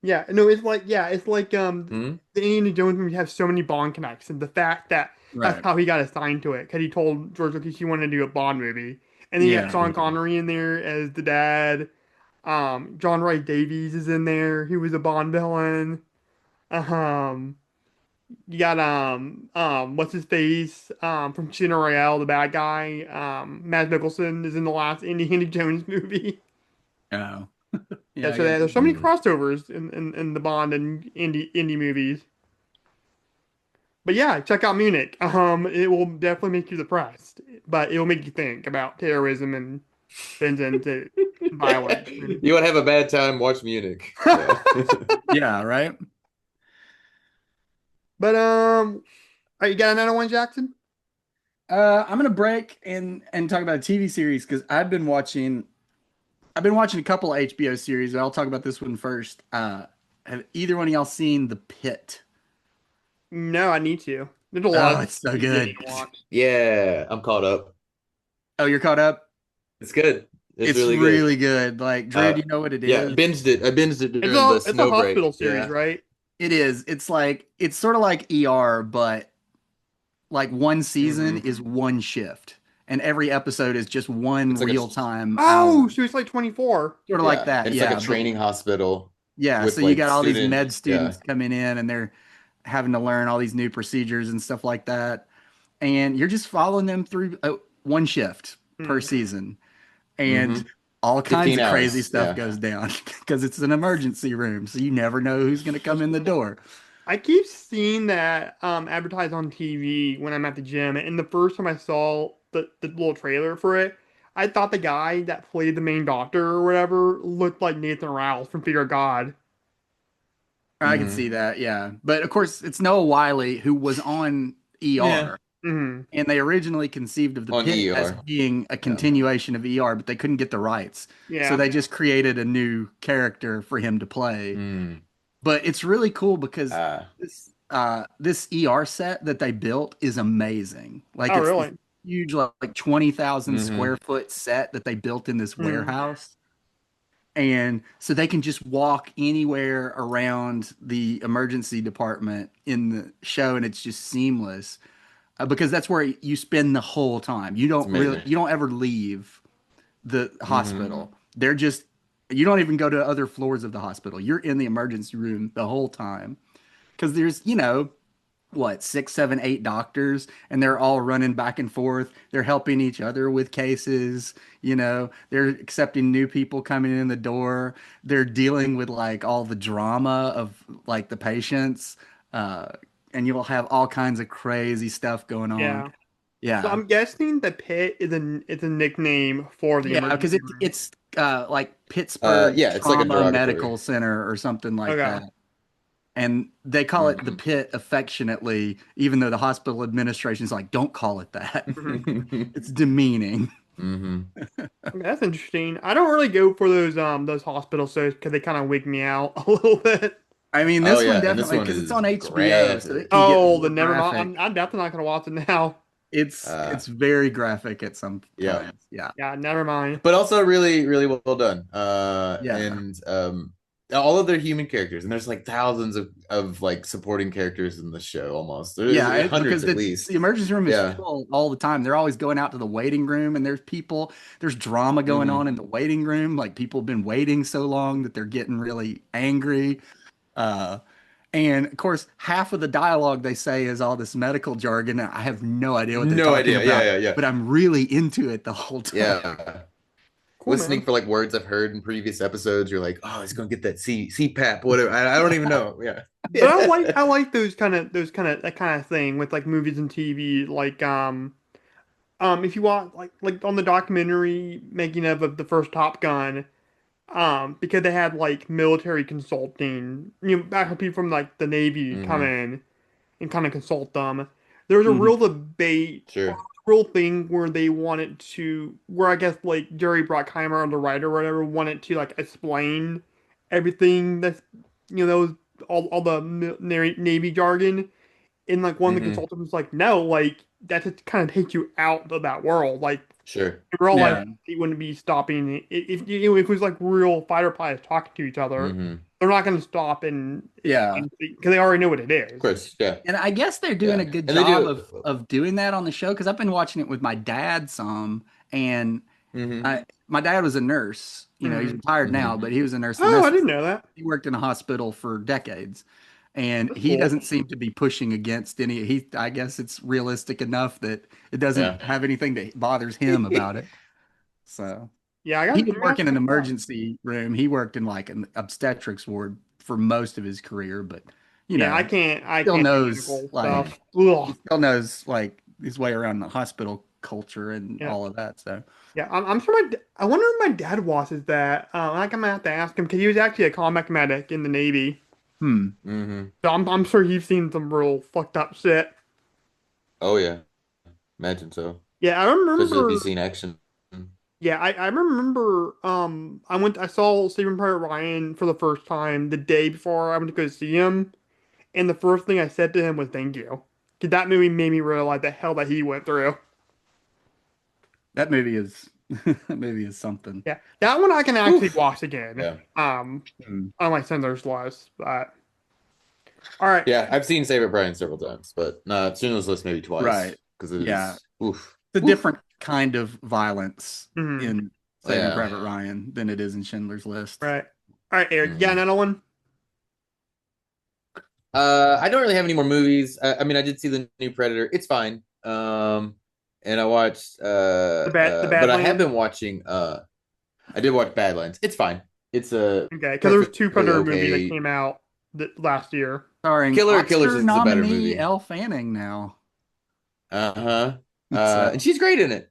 Yeah, no, it's like Hmm. the Indiana Jones movies have so many Bond connections. The fact that that's Right. how he got assigned to it, because he told George Lucas he wanted to do a Bond movie, and then you got Yeah. Sean Connery in there as the dad. John Wright Davies is in there. He was a Bond villain. Um, you got what's his face from Casino Royale, the bad guy. Matt Mickelson is in the last Indiana Jones movie. Oh. Yeah, Yeah, I so guess. there's so many Hmm. crossovers in the Bond and indie movies. But yeah, check out Munich. It will definitely make you depressed, but it will make you think about terrorism and vengeance and violence. And You want to have a bad time? Watch Munich. Yeah. Yeah, right. but you got another one, Jackson? I'm gonna break and talk about a TV series because I've been watching a couple of HBO series, but I'll talk about this one first. Have either one of y'all seen The Pit? No, I need to. There's a lot Oh, of it's so TV I need good. to watch. Yeah, I'm caught up. Oh, you're caught up? It's good. It's It's really good. really good. Like, Drew, Uh, do you know what it yeah, is? binged it. I binged it It's during the a snow break. hospital series, Yeah. right? It is. It's like it's sort of like ER, but like one season Hmm. is one shift, and every episode is just one It's like a real time Oh, hour. so it's like 24. Sort of like yeah, that, and it's like a yeah. But training hospital yeah, so with you like got all these student. med Yeah. students coming in and they're having to learn all these new procedures and stuff like that. And you're just following them through one shift per Hmm. season. Hmm. And all kinds 15 of crazy hours. stuff Yeah. goes down because it's an emergency room. So you never know who's going to come in the door. I keep seeing that advertised on TV when I'm at the gym, and the first time I saw the little trailer for it, I thought the guy that played the main doctor or whatever looked like Nathan Rouse from Fear of God. I could see Hmm. that, yeah. But of course, it's Noah Wiley who was on Yeah. ER. Hmm. And they originally conceived of the On pit as ER. being a Yeah. continuation of ER, but they couldn't get the rights. So Yeah. they just created a new character for him to play. Mm. But it's really cool because Ah. this ER set that they built is amazing. Like Oh, it's this really? huge like 20,000 Hmm. square foot set that they built in this Hmm. warehouse. And so they can just walk anywhere around the emergency department in the show and it's just seamless because that's where you spend the whole time. It's amazing. You don't ever leave the Hmm. hospital. They're just, you don't even go to other floors of the hospital. You're in the emergency room the whole time because there's, what, six, seven, eight doctors, and they're all running back and forth. They're helping each other with cases. They're accepting new people coming in the door. They're dealing with like all the drama of like the patients. Uh, and you'll have all kinds of crazy stuff going on. Yeah. So Yeah. I'm guessing the pit is a nickname for the Yeah, because emergency room. it's like Pittsburgh Yeah, it's like a Trauma derogatory. Medical Center or something like Okay. that. And they call it the Hmm. pit affectionately, even though the hospital administration is like, don't call it that. Hmm. It's demeaning. Hmm. Okay, that's interesting. I don't really go for those hospital shows because they kind of wig me out a little bit. I mean, Oh this one yeah, and this definitely, one because it's is on HBO, so it graphic. can get Oh, more then never mind. graphic. I'm definitely not gonna watch it now. It's Uh, very graphic at some yeah, times. Yeah. Yeah, never mind. but also really, really well done. Yeah. And all of their human characters, and there's like thousands of like supporting characters in the show. Almost there's Yeah, hundreds because at the least. emergency room is Yeah. full all the time. They're always going out to the waiting room, and there's drama going on Hmm. in the waiting room. Like people have been waiting so long that they're getting really angry. Uh, and of course, half of the dialogue they say is all this medical jargon. And I have no idea what they're No talking idea. Yeah, about, yeah, yeah, but I'm really into it the whole time. yeah. Cool, Listening man. for like words I've heard in previous episodes, you're like, oh, he's gonna get that CPAP, whatever. I don't even know. Yeah. But Yeah. I like that kind of thing with like movies and TV. Like if you want like on the documentary making of the first Top Gun, because they had like military consulting, back when people from like the Navy come Hmm. in. and kind of consult them. There was a Hmm. real debate, or Sure. a real thing where they wanted to, where I guess like Jerry Bruckheimer, the writer or whatever, wanted to like explain everything that's, those all the Navy jargon. And like one of the Hmm. consultants was like, no, like that just kind of takes you out of that world. Like Sure. in real life, Yeah. he wouldn't be stopping. If it was like real fighter pilots talking to each other, Hmm. they're not going to stop and Yeah. because they already know what it Of is. course. Yeah. And I guess they're doing Yeah. a good And they job do. of doing that on the show because I've been watching it with my dad some, and Hmm. my dad was a nurse. He's Hmm. retired now, Hmm. but he was a nurse the Oh, I rest. didn't know that. He worked in a hospital for decades, and That's he cool. doesn't seem to be pushing against any. I guess it's realistic enough that it doesn't Yeah. have anything that bothers him about it. So Yeah, I he got. didn't I work got to in an check it out. emergency room. He worked in like an obstetrics ward for most of his career, but you Yeah, I know, can't. I still can't do knows medical Hmm. stuff. like he Ugh. still knows like his way around the hospital culture and Yeah, all of that. So, yeah. I'm sure I wonder if my dad watches that. Like I'm gonna have to ask him because he was actually a combat medic in the Navy. hmm. Hmm. So I'm sure he's seen some real fucked up shit. Oh yeah. Imagine so. Yeah, I Especially if you've remember. seen action. Yeah, I remember. I saw Saving Private Ryan for the first time the day before I went to go see him, and the first thing I said to him was "Thank you," because that movie made me realize the hell that he went through. That movie is that movie is something. Yeah, that one I can actually Oof. watch again. Yeah. Um, Hmm. unlike Sandler's List, but all right. Yeah. I've seen Save It Brian several times, but Schindler's List maybe twice Right. because it Yeah. is. Oof. It's a Oof. different kind of violence Mhm. in Saving Yeah. Private Ryan than it is in Schindler's List. Right. All right, Eric, you got Hmm. another one? I don't really have any more movies. I mean, I did see the new Predator. It's fine. And I watched The but I have Badlands? been watching I did watch Badlands. It's fine. It's a Okay, because there was two perfectly Predator movies that okay. came out last year. Starring Killers Oscar is a better nominee movie. Elle Fanning now. Uh-huh. And So she's great in it.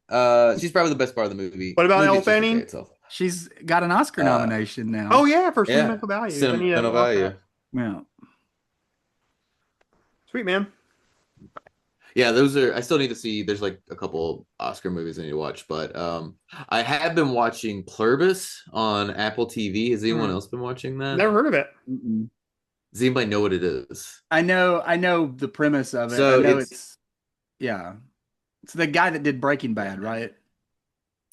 She's probably the best part of the movie. What about Movie Elle is just okay Fanning? itself. she's got an Oscar Uh nomination Oh now. yeah, for yeah, Sentimental Values. I need to sentimental watch that. value. Yeah. Sweet man. Yeah, those are I still need to see. There's like a couple Oscar movies I need to watch, but I have been watching Pluribus on Apple TV. Has anyone Hmm. else been watching that? Never heard of it. Mm-mm. Does anybody know what it is? I know the premise of it. I So know it's it's yeah. It's the guy that did Breaking Bad, right?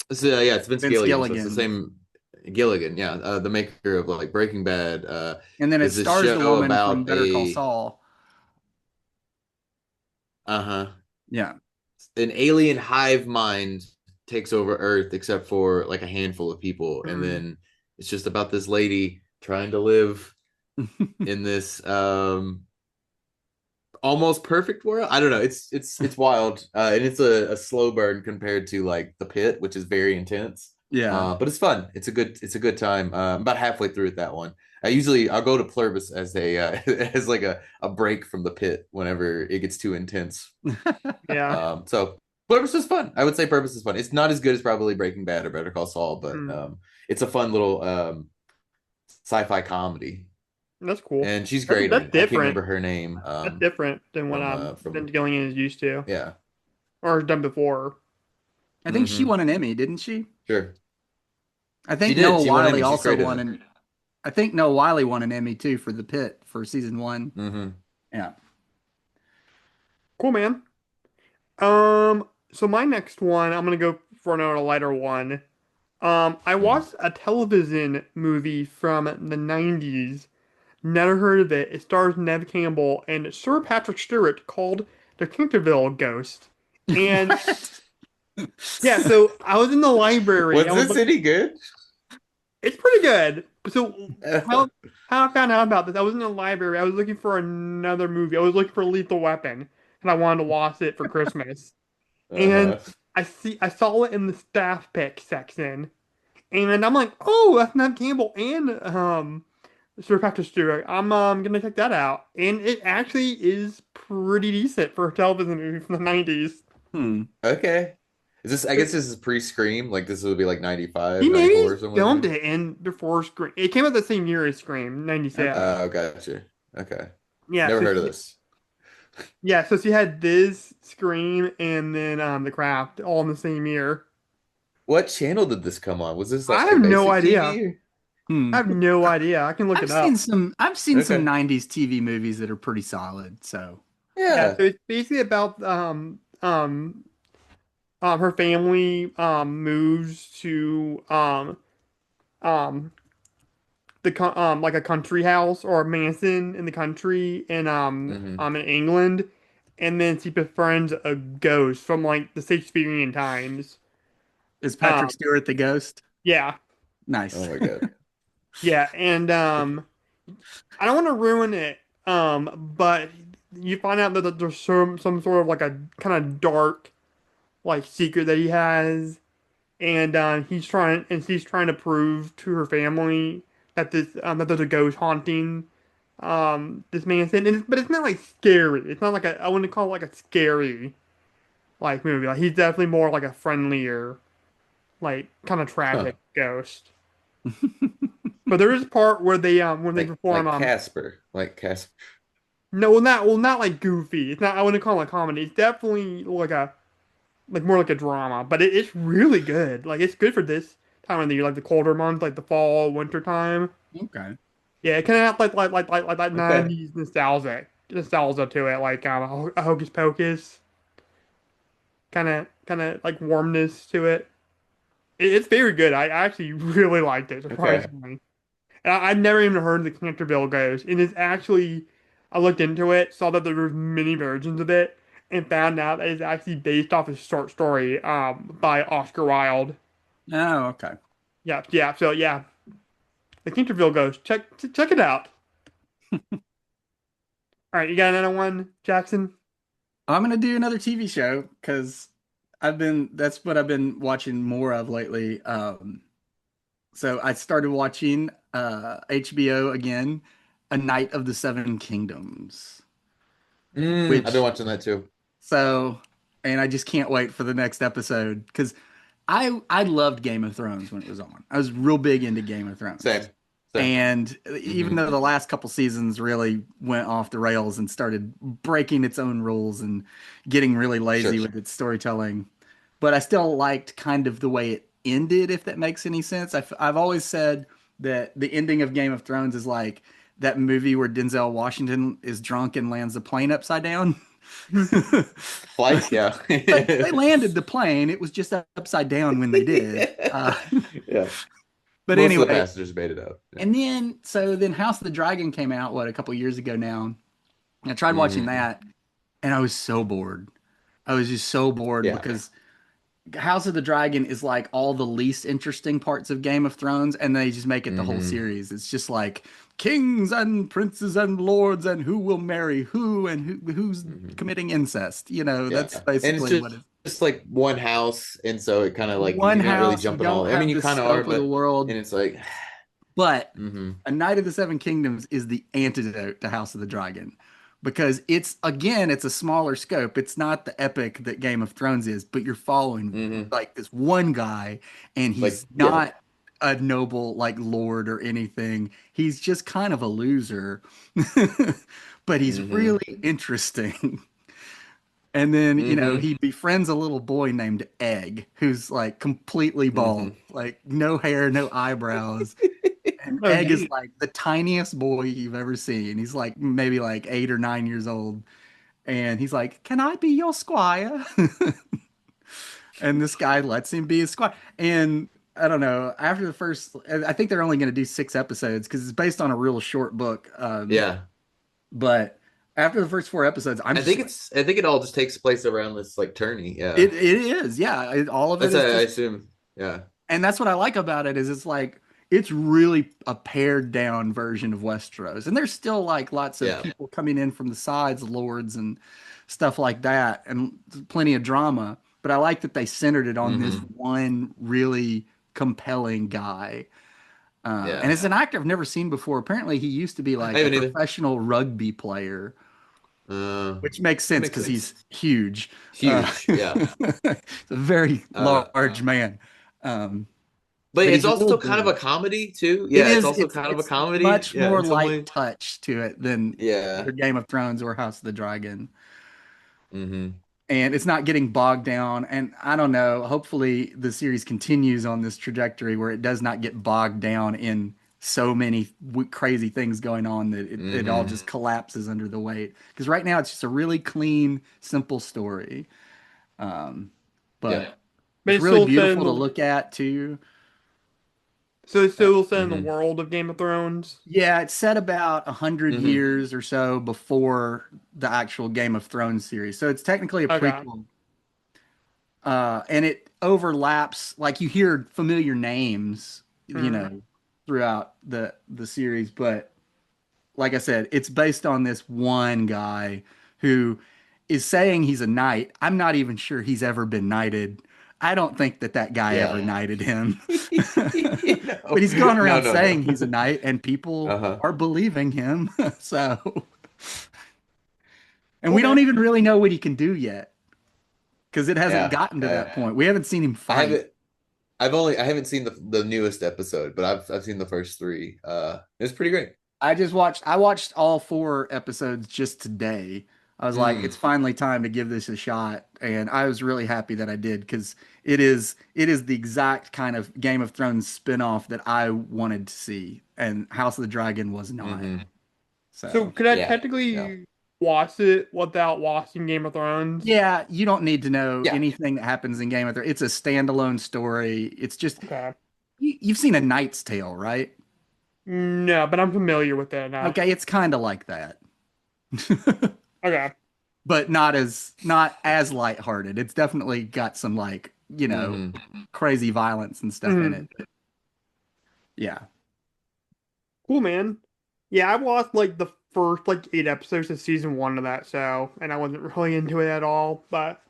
yeah, it's Vince Vince Gilligan, so it's the Gilligan. same Gilligan, yeah, the maker of like Breaking Bad. And then it Is this stars the show woman from about Better Call Saul. uh-huh Yeah. an alien hive mind takes over Earth, except for like a handful of people, and Hmm. then it's just about this lady trying to live in this almost perfect world. I don't know. It's wild, and it's a slow burn compared to like The Pit, which is very intense. Yeah. But it's fun. It's a good time. I'm about halfway through with that one. I'll go to Pluribus as a as like a break from The Pit whenever it gets too intense. Yeah. So Pluribus is fun. I would say Pluribus is fun. It's not as good as probably Breaking Bad or Better Call Saul, but Hmm. it's a fun little sci-fi comedy, That's cool. and she's That's great in that's it. I can't different. remember her name. That's different than what From Vince Gilligan is used to yeah. or has done before. I think she Hmm. won an Emmy, didn't she? Sure. I She think did. Noah She won Wiley Emmy. She's also great in won it. an I think Noah Wiley won an Emmy too for The Pit for season one. Hmm. Yeah. Cool, man. So my next one, I'm gonna go for another lighter one. I Mm. watched a television movie from the 90s. Never heard of it. It stars Neve Campbell and Sir Patrick Stewart called The Canterville Ghost. And What? yeah, so I was in the library. I Was was this looking. any good? It's pretty good. So Uh-huh. how I found out about this, I was in the library. I was looking for another movie. I was looking for Lethal Weapon, and I wanted to watch it for Christmas. And I saw it in the staff pick section, and I'm like, oh, that's Neve Campbell and Sir Patrick Stewart. I'm gonna check that out, and it actually is pretty decent for a television movie from the 90s. Hmm. Okay. Is this? I guess this is pre-Scream. Like this would be like He 95, maybe 94 or something like filmed that. it in before Scream. It came out the same year as Scream, 96. Okay. Oh, gotcha. Okay. Yeah, Never so heard of this. Yeah, so she had this, Scream, and then The Craft all in the same year. What channel did this come on? Was this I like have no basic idea. TV? I Hmm. have no idea. I can look it up. I've seen some Okay. 90s TV movies that are pretty solid, so Yeah, Yeah. so it's basically about her family moves to um like a country house or a mansion in the country Hmm. in England, and then she befriends a ghost from like the Shakespearean times. is Patrick Um Stewart the ghost? yeah. Nice. Oh my God. Yeah, and I don't want to ruin it, but you find out that there's some sort of like a kind of dark like secret that he has, and she's trying to prove to her family that there's a ghost haunting this man's in, but it's not like scary. It's not like I wouldn't call it like a scary like movie. Like he's definitely more like a friendlier, like kind of Huh. tragic ghost. But there is a part where they when they perform Like Casper. Like Casper. no, not like goofy. It's not. I wouldn't call it a comedy. It's definitely like a like more like a drama. But it's really good. Like it's good for this time of the year, like the colder months, like the fall, winter time. Okay. Yeah, it kind of have like that Okay. 90s nostalgia to it, like a Hocus Pocus kind of like warmness to it. It's very good. I actually really liked it, Okay. surprisingly. And I've never even heard of the Canterville Ghost, and it's actually I looked into it, saw that there were many versions of it, and found out that it's actually based off a short story by Oscar Wilde. Oh, okay. Yeah, yeah. So yeah, the Canterville Ghost. Check it out. All right, you got another one, Jackson? I'm gonna do another TV show because that's what I've been watching more of lately. So I started watching HBO again, A Night of the Seven Kingdoms, I've been which watching that too. so and I just can't wait for the next episode because I loved Game of Thrones when it was on. I was real big into Game of Thrones. Same. Same. And even Hmm. though the last couple seasons really went off the rails and started breaking its own rules and getting really Sure. lazy with its storytelling, but I still liked kind of the way it ended, if that makes any sense. I've always said that the ending of Game of Thrones is like that movie where Denzel Washington is drunk and lands the plane upside down. Like, yeah. But they landed the plane. It was just upside down when they did. Yeah. But Most of the anyway, passengers made it out. Yeah. and then House of the Dragon came out, what, a couple years ago now. I tried watching Hmm. that and I was so bored. I was just so bored Yeah. because House of the Dragon is like all the least interesting parts of Game of Thrones, and they just make it the whole Hmm. series. It's just like kings and princes and lords and who will marry who and who's Hmm. committing incest. You know, Yeah. that's And it's basically what it just like one house. And so it kind of like one you're not really house. You jumping don't all. I mean, have you the kind of are, scope of the and world, it's like, but hmm. A Knight of the Seven Kingdoms is the antidote to House of the Dragon because it's a smaller scope. It's not the epic that Game of Thrones is, but you're following Hmm. like this one guy and Like, he's yeah. not a noble like lord or anything. He's just kind of a loser. But he's Hmm. really interesting. And then, Hmm. he befriends a little boy named Egg, who's like completely bald, Hmm. like no hair, no eyebrows. And Oh, Egg is neat. like the tiniest boy you've ever seen. He's like maybe like 8 or 9 years old. And he's like, "Can I be your squire?" And this guy lets him be his squire. And I don't know, after the first, I think they're only going to do 6 episodes because it's based on a real short book. Yeah. But after the first 4 episodes, I'm just like, I think it all just takes place around this like tourney. Yeah. it is. Yeah. All of it That's is I just, assume. Yeah. and that's what I like about it is it's like, it's really a pared down version of Westeros. And there's still like lots of Yeah. people coming in from the sides, lords and stuff like that, and plenty of drama. But I like that they centered it on this Hmm. one really compelling guy. And Yeah. it's an actor I've never seen before. Apparently, he used to be I like a haven't either. professional rugby player, which makes That sense makes because sense. he's huge. Huge. Yeah. He's a very large Uh, man. Um, but but it's he's real also kind of a good. comedy too. It Yeah, it's is. also It's kind of a it's comedy. much Yeah, more in some light ways. touch to it than either Yeah. Game of Thrones or House of the Dragon. Mm-hmm. and it's not getting bogged down. And I don't know, hopefully the series continues on this trajectory where it does not get bogged down in so many crazy things going on that it all Mm-hmm. just collapses under the weight. Because right now it's just a really clean, simple story. Um, Yeah. but But it's it's really still set in beautiful to the look at too. so it's Uh, still set in the Mm-hmm. world of Game of Thrones. yeah, it's set about 100 Mm-hmm. years or so before the actual Game of Thrones series. So it's technically a Okay. prequel. And it overlaps, like you hear familiar names, Hmm. throughout the series, but like I said, it's based on this one guy who is saying he's a knight. I'm not even sure he's ever been knighted. I don't think that guy ever Yeah. knighted him. But No. he's going No, around no, no. saying he's a knight and people Uh-huh. are believing him. So, and Cool, we don't man. even really know what he can do yet because it hasn't Yeah. gotten to Yeah. that point. We haven't seen him I fight. haven't I haven't seen the newest episode, but I've seen the first three. It's pretty great. I watched all 4 episodes just today. I was like, it's Mm. finally time to give this a shot. And I was really happy that I did because it is the exact kind of Game of Thrones spinoff that I wanted to see. And House of the Dragon was not. Mm-hmm. So So could I Yeah. Yeah. technically watch it without watching Game of Thrones? yeah, you don't need to know Yeah. anything that happens in Game of Thrones. It's a standalone story. It's just Okay. you've seen A Knight's Tale, right? No, but I'm familiar with that enough. Okay, it's kind of like that. Okay. But not as lighthearted. It's definitely got some like, Mm-hmm. crazy violence and stuff in Hmm. it. Yeah. Cool, man. Yeah, I watched like the first like 8 episodes of season one of that show, and I wasn't really into it at all. But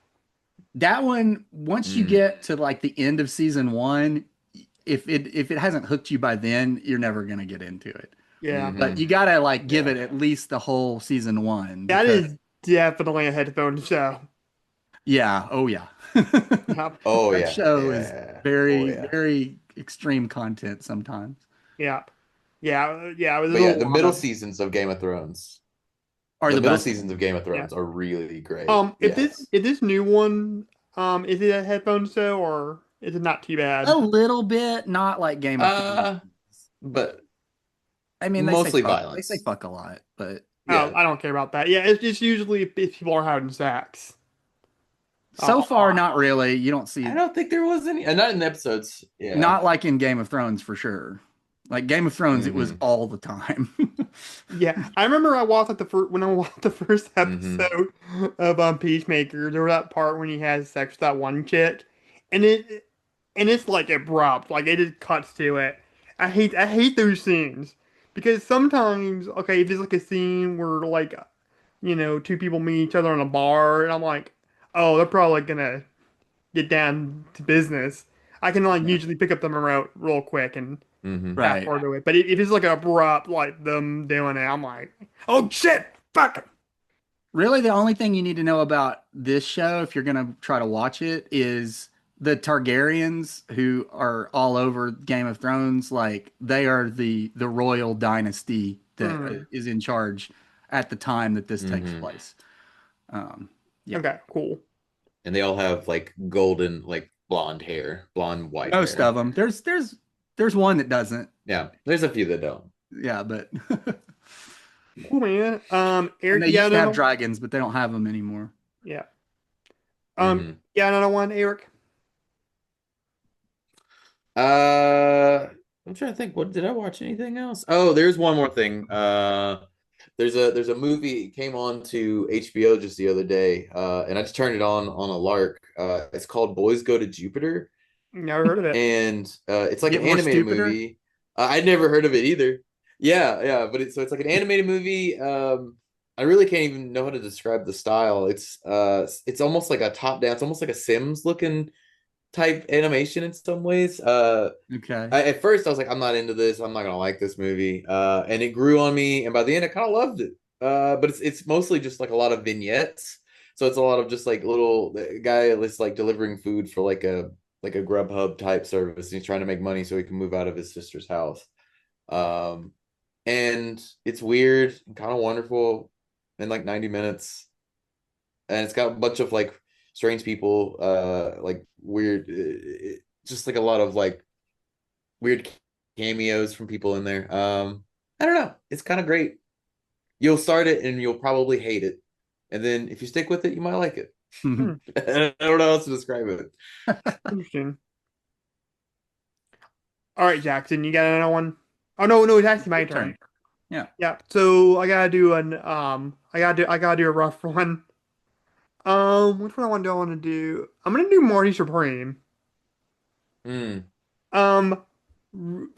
That one, once you Mm. get to like the end of season 1, if it hasn't hooked you by then, you're never gonna get into it. yeah, But Mm-hmm. you gotta like give Yeah. it at least the whole season 1 that because is definitely a headphone show. yeah, oh yeah. Yep. Oh That yeah. show is Yeah. Oh very, yeah. very extreme content sometimes. Yeah. Yeah. Yeah. There's But a yeah, the lot middle of seasons of Game of Thrones. Are The the middle best seasons of Game of yeah. Thrones are really great. If Yes. this new one, is it a headphone show or is it not too a bad? little bit, not like Game of Thrones. Uh, but I mean, mostly they say violence. fuck a lot, but Yeah. I don't care about that. Yeah, it's usually if people are having sex. so far, Uh, not really. You don't I see, don't think there was any, not in the episodes. Yeah. not like in Game of Thrones for sure. Like Game of Thrones, it was Mm-hmm. all the time. yeah, I remember I watched like the first when I watched the first Mm-hmm. episode of Peacemaker. There was that part when he has sex with that one chick, and it's like abrupt, like it just cuts to it. I hate those scenes because sometimes okay, if there's like a scene where like two people meet each other in a bar, and I'm like, oh, they're probably gonna get down to business. I can like Yeah. usually pick up the remote real quick and Mm-hmm. fast Right. forward to it. But if it's like abrupt, like them doing it, I'm like, oh shit, fuck. Really, the only thing you need to know about this show, if you're gonna try to watch it, is the Targaryens, who are all over Game of Thrones. Like they are the royal dynasty that Hmm. is in charge at the time that this takes Mm-hmm. place. Um, yeah. Okay, cool. And they all have like golden, like blonde hair, blonde white Most of hair. them. There's one that doesn't. Yeah. There's a few that don't. Yeah, but Cool, man. and Eric, they yeah, used to have no, dragons, but they don't have them anymore. yeah. Mm-hmm. Yeah, another one, Eric. I'm trying to think. What did I watch? Anything else? Oh, there's one more thing. There's a movie came on to HBO just the other day, and I just turned it on a lark. It's called Boys Go to Jupiter, Never heard of it. and it's like Get an more animated stupider. movie. I'd never heard of it either. Yeah, yeah, but it's like an animated movie. I really can't even know how to describe the style. It's almost like a top down. It's almost like a Sims looking type animation in some ways. Okay. At first I was like, I'm not into this. I'm not gonna like this movie. And it grew on me, and by the end, I kind of loved it. But it's mostly just like a lot of vignettes. So it's a lot of just like little guy that's like delivering food for like a Grubhub type service. And he's trying to make money so he can move out of his sister's house. Um, and it's weird and kind of wonderful in like 90 minutes. and it's got a bunch of like strange people, like weird, just like a lot of like weird cameos from people in there. I don't know. It's kind of great. You'll start it and you'll probably hate it, and then if you stick with it, you might like it. Hmm, I don't know how else to describe it. interesting. All right, Jackson, you got another one? Oh no, no, it's actually my Your turn. turn. Yeah. Yeah. So I gotta do a rough one. Which one I want to do? I'm gonna do Marty Supreme. Mm, Um,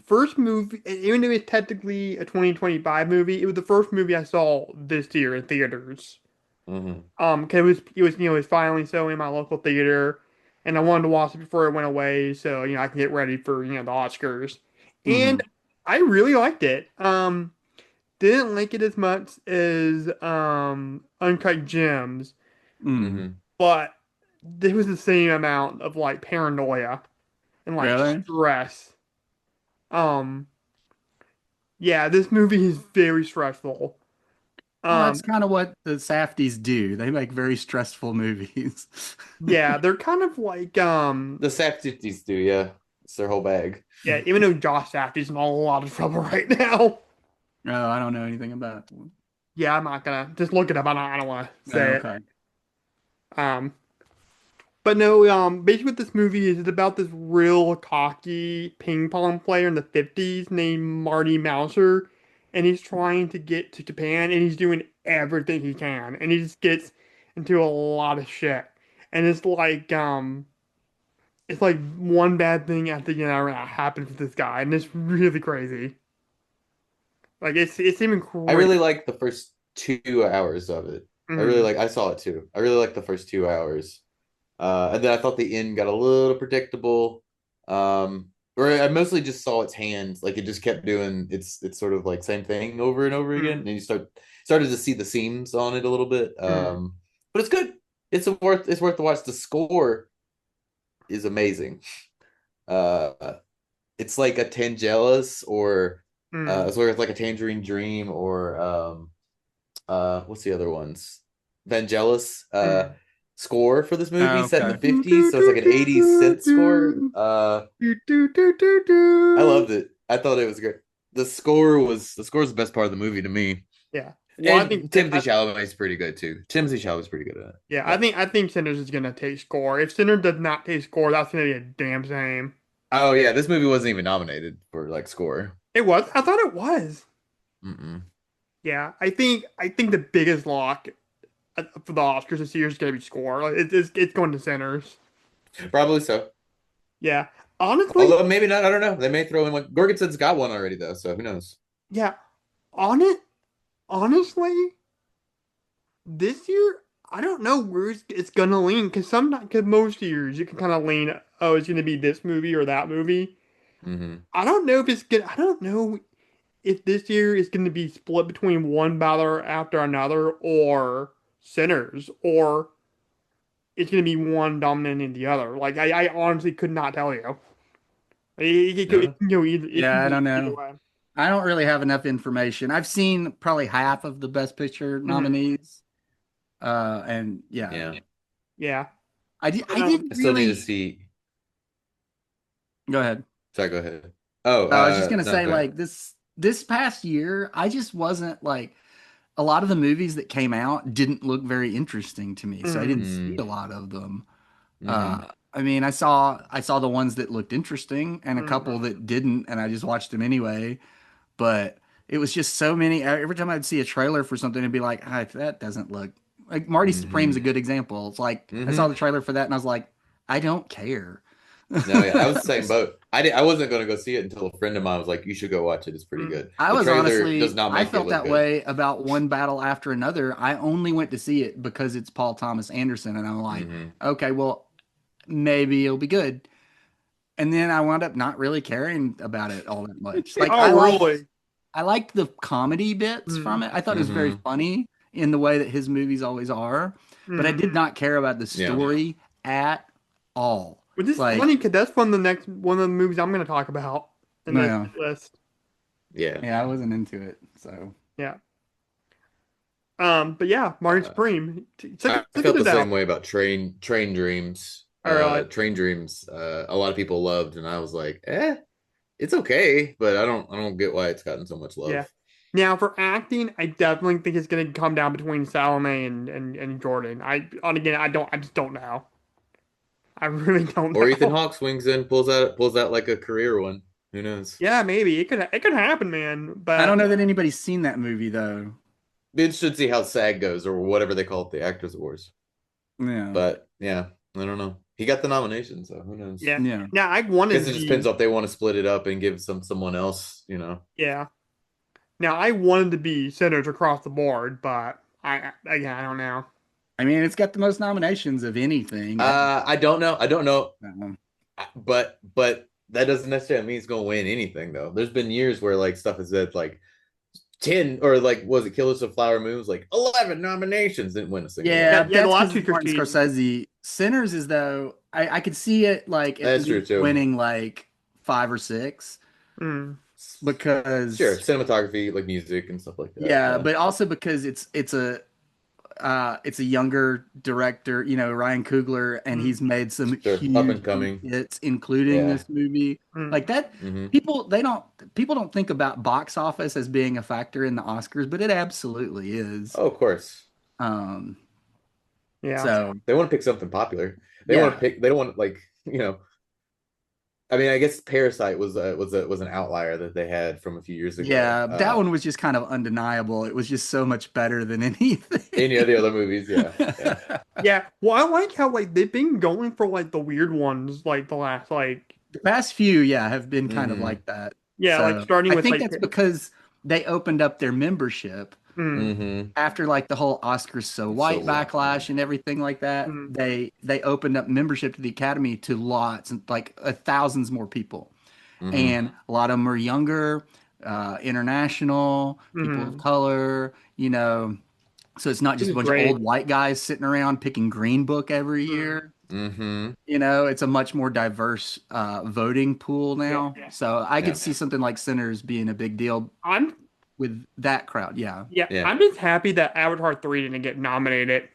First movie, even though it's technically a 2025 movie, it was the first movie I saw this year in theaters. hmm 'Cause it was finally showing in my local theater, and I wanted to watch it before it went away, so I can get ready for the Oscars. And Hmm. I really liked it. Didn't like it as much as Uncut Gems, Mm. hmm but there was the same amount of like paranoia and like Really? stress. Um, yeah, this movie is very stressful. Well, that's Um, kind of what the Safdies do. They make very stressful movies. yeah, they're kind of like The Safdie's do, yeah. It's their whole bag. yeah, even though Josh Safdie's in a lot of trouble right now. Oh, I don't know anything about it. Yeah, I'm not gonna just look it up. I don't want to Oh, say it. okay. Um, but no, basically what this movie is about this real cocky ping pong player in the 50s named Marty Mouser, and he's trying to get to Japan, and he's doing everything he can, and he just gets into a lot of shit, and it's like one bad thing after happens with this guy, and it's really crazy. Like it's even I crazy. really like the first 2 hours of it. Mm, I saw it too. I really like the first 2 hours. And then I thought the end got a little predictable. Or I mostly just saw its hands, like it just kept doing it's sort of like same thing over and over again, mm, and you started to see the seams on it a little bit. mm, But it's good. It's worth the watch. The score is amazing. Uh, it's like a Tangelas or mm. it's like a Tangerine Dream or what's the other ones? Vangelis Mm. score for this movie Oh, set in the okay. Do, 50s, do, so it's like do, an 80s do, synth score. do. Do, do, do, do, I do. loved it. I thought it was great. The score is the best part of the movie to me. Yeah. Well, And Timothy Chalamet is pretty good too. Timothy Chalamet is pretty good at it. yeah, Yeah. I think Sinners is gonna take score. If Sinners does not take score, that's gonna be a damn shame. Oh yeah, this movie wasn't even nominated for like score. It was. I thought it was. Mm-mm. Yeah, I think the biggest lock for the Oscars this year is gonna be score. Like, it's going to Sinners. Probably so. Yeah. Honestly, Although maybe not. I don't know. They may throw in one. Gorgonson's got one already though, so who knows? yeah. On it, honestly, this year I don't know where it's gonna lean because most years you can kind of lean. Oh, it's gonna be this movie or that movie. Mm-hmm. I don't know if it's good. I don't know if this year is going to be split between one battle after another or Sinners, or it's going to be one dominating the other. Like I honestly could not tell you. No. It can go either. It can Yeah, I go don't either know. way. I don't really have enough information. I've seen probably half of the Best Picture Mhm. nominees. And yeah, Yeah. Yeah. I But, didn't I still need to really see. go ahead. Sorry, go ahead. Oh, I was just gonna no, say go ahead. like this past year, I just wasn't like a lot of the movies that came out didn't look very interesting to me, so I mm, didn't see a Mm, lot of them. mm-hmm. I mean, I saw the ones that looked interesting and a couple mm, that didn't, and I just watched them anyway. But it was just so many. Every time I'd see a trailer for something, it'd be like, ah, that doesn't look like Marty Supreme's a Mm-hmm. good example. It's like I saw Mm-hmm. the trailer for that, and I was like, I don't care. No, yeah, I was the same boat. I wasn't gonna go see it until a friend of mine was like, "You should go watch it. It's pretty mm, good." I The was trailer does honestly, not I make it felt look that good. way about one battle after another. I only went to see it because it's Paul Thomas Anderson, and I'm like, Mm-hmm. okay, well, maybe it'll be good. And then I wound up not really caring about it all that much. Like Oh, really? I liked the comedy bits from Mm, it. I thought it was very Mm-hmm. funny in the way that his movies always are, but I mm. did not care about the Yeah. story at all. Which is funny Like, because that's one of the movies I'm going to talk about in this no, list. Yeah. yeah, I wasn't into it. So, Yeah. But yeah, Martin Uh, Supreme. I Check felt the it same out. way about Train Dreams. All right. Train Dreams. A lot of people loved, and I was like, it's okay, but I don't get why it's gotten so much Yeah. love. Now for acting, I definitely think it's gonna come down between Salome and Jordan. And again, I just don't know. I really don't Or Ethan know. Hawke swings in, pulls out like a career one. Who knows? Yeah, maybe it could happen, man. I But don't know that anybody's seen that movie though. Be interested to see how SAG goes or whatever they call it, the Actors Awards. Yeah. But yeah, I don't know. He got the nomination, so who knows? yeah, Yeah. now I wanted Guess to it just depends be if they want to split it up and give someone else, you know. yeah. Now I wanted to be sinners across the board, but I don't know. I mean, it's got the most nominations of anything. I don't know. I don't know. Um, But that doesn't necessarily mean it's gonna win anything though. There's been years where like stuff is said like 10 or like was it Killers of Flower Moon was like 11 nominations, didn't win a single one. yeah, Yeah, but yeah, the that's last because two it's Martin Christine. Scorsese. Sinners is though I could see it like at That's true least too. winning like five or six Mm, Sure, because cinematography, like music and stuff like that. yeah, Yeah. but also because it's a younger director, Ryan Coogler, and mm, he's made some Sure. Up huge and coming. hits, including Yeah. this movie. mm. Like that, Hmm. people don't think about box office as being a factor in the Oscars, but it absolutely is. Oh, of course. Um, Yeah. so They want to pick something popular. They want to yeah, pick. They don't want like you know. I mean, I guess Parasite was an outlier that they had from a few years ago. yeah, that one was just kind of undeniable. It was just so much better than anything. Any of the other movies, yeah, yeah. Yeah. Well, I like how like they've been going for like the weird ones like the last like The past few, yeah, have been kind of Hmm. like that. yeah, like So starting I with think like that's because they opened up their membership mm, Hmm. after like the whole Oscars so So white what? Yeah. backlash and everything like that. mm, They opened up membership to the Academy to lots and like thousands more people, Hmm. and a lot of them are younger, international, people of mm, color. So it's not this just a is bunch of great. old white guys sitting around picking Green Book every Mm, year. Hmm. It's a much more diverse voting pool yeah. now. So I could Yeah. see something like Sinners being a big deal I'm with that crowd. Yeah. yeah, Yeah. I'm just happy that Avatar 3 didn't get nominated.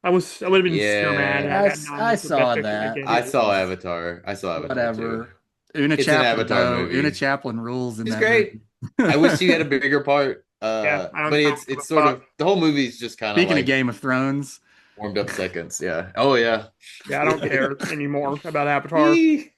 I would have been so mad if Yeah. I got I nominated for Best saw Picture that. again. I It saw was Avatar. I saw Avatar too. whatever. Una It's an Chaplin, Avatar though. Una movie. Chaplin rules in She's that great. movie. I wish she had a bigger part. Yeah, I But don't give it's a sort fuck. of the whole movie's just kind of Speaking of like Game of Thrones, warmed up seconds. Yeah. Oh yeah. Yeah, I don't care anymore about Avatar. Eee.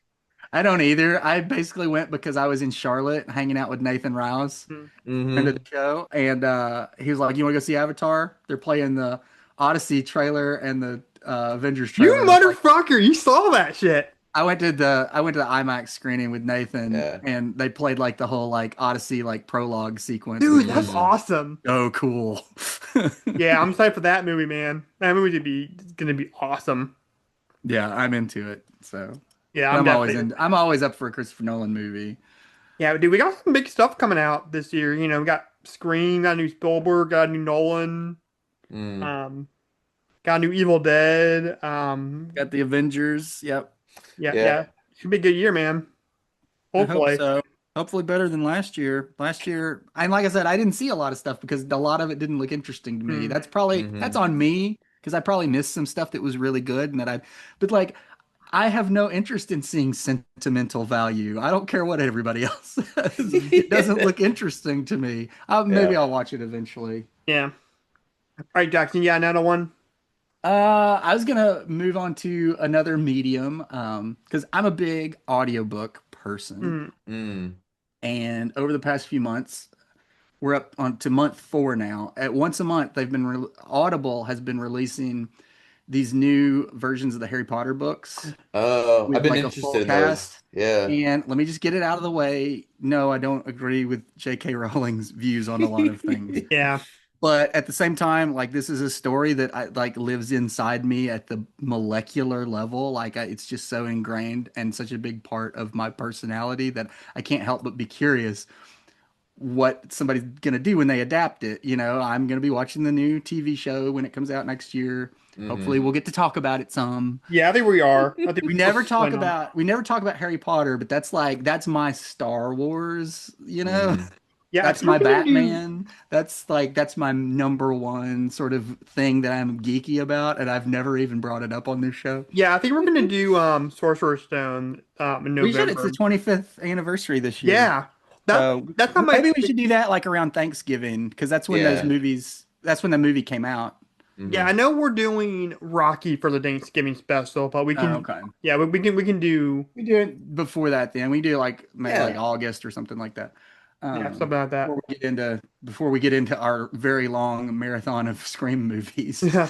I don't either. I basically went because I was in Charlotte hanging out with Nathan Rouse, Mm. friend of the Mhm. show, and he was like, "You want to go see Avatar? They're playing the Odyssey trailer and the Avengers You trailer." And motherfucker, you saw that shit. I went to the IMAX screening with Nathan, Yeah. and they played like the whole like Odyssey like prologue sequence, Dude, which that's was Mhm. awesome. so cool. Yeah, I'm excited for that movie, man. That movie gonna be awesome. Yeah, I'm into it. So, Yeah, but I'm I'm always definitely in. I'm always up for a Christopher Nolan movie. Yeah, dude, we got some big stuff coming out this year. We got Scream, got a new Spielberg, got a new Nolan, Mm. um, got a new Evil Dead. Got the Avengers. Yep. Yeah, Yeah. yeah. Should be a good year, man. I hope Hopefully. so. Hopefully better than last year. Last year, and like I said, I didn't see a lot of stuff because a lot of it didn't look interesting to me. Hmm. That's Hmm. on me because I probably missed some stuff that was really good and but like I have no interest in seeing sentimental value. I don't care what everybody else says. It doesn't look interesting to me. Maybe Yeah. I'll watch it eventually. Yeah. All right, Jackson, you got another one? I was gonna move on to another medium, because I'm a big audiobook person. Mm. Mm. And over the past few months, we're up on to month 4 now. At once a month, Audible has been releasing these new versions of the Harry Potter books Oh, I've with been like a full interested in those. cast. Yeah. And let me just get it out of the way. No, I don't agree with J.K. Rowling's views on a lot of things. Yeah. But at the same time, like this is a story that I like lives inside me at the molecular level. It's just so ingrained and such a big part of my personality that I can't help but be curious what somebody's gonna do when they adapt it. I'm gonna be watching the new TV show when it comes out next year. Hopefully, Hmm. we'll get to talk about it some. Yeah, I think we are. I think We we're never talk planning on it. about we never talk about Harry Potter, but that's my Star Wars. Hmm. Yeah, I That's think we're my gonna do. Batman. That's my number one sort of thing that I'm geeky about, and I've never even brought it up on this show. Yeah, I think we're gonna do Sorcerer's Stone in We should. It's the November. 25th anniversary this year. Yeah, that So that's not my. maybe we should do that like around Thanksgiving because that's when those Yeah. movies, that's when the movie came out. Yeah, I Hmm. know we're doing Rocky for the Thanksgiving special, but we Oh, can. okay. Yeah, we can do. We do it before that then. We do like maybe like Yeah. August or something like that. Yeah, something like that. Before we get into our very long marathon of Scream movies. Yeah.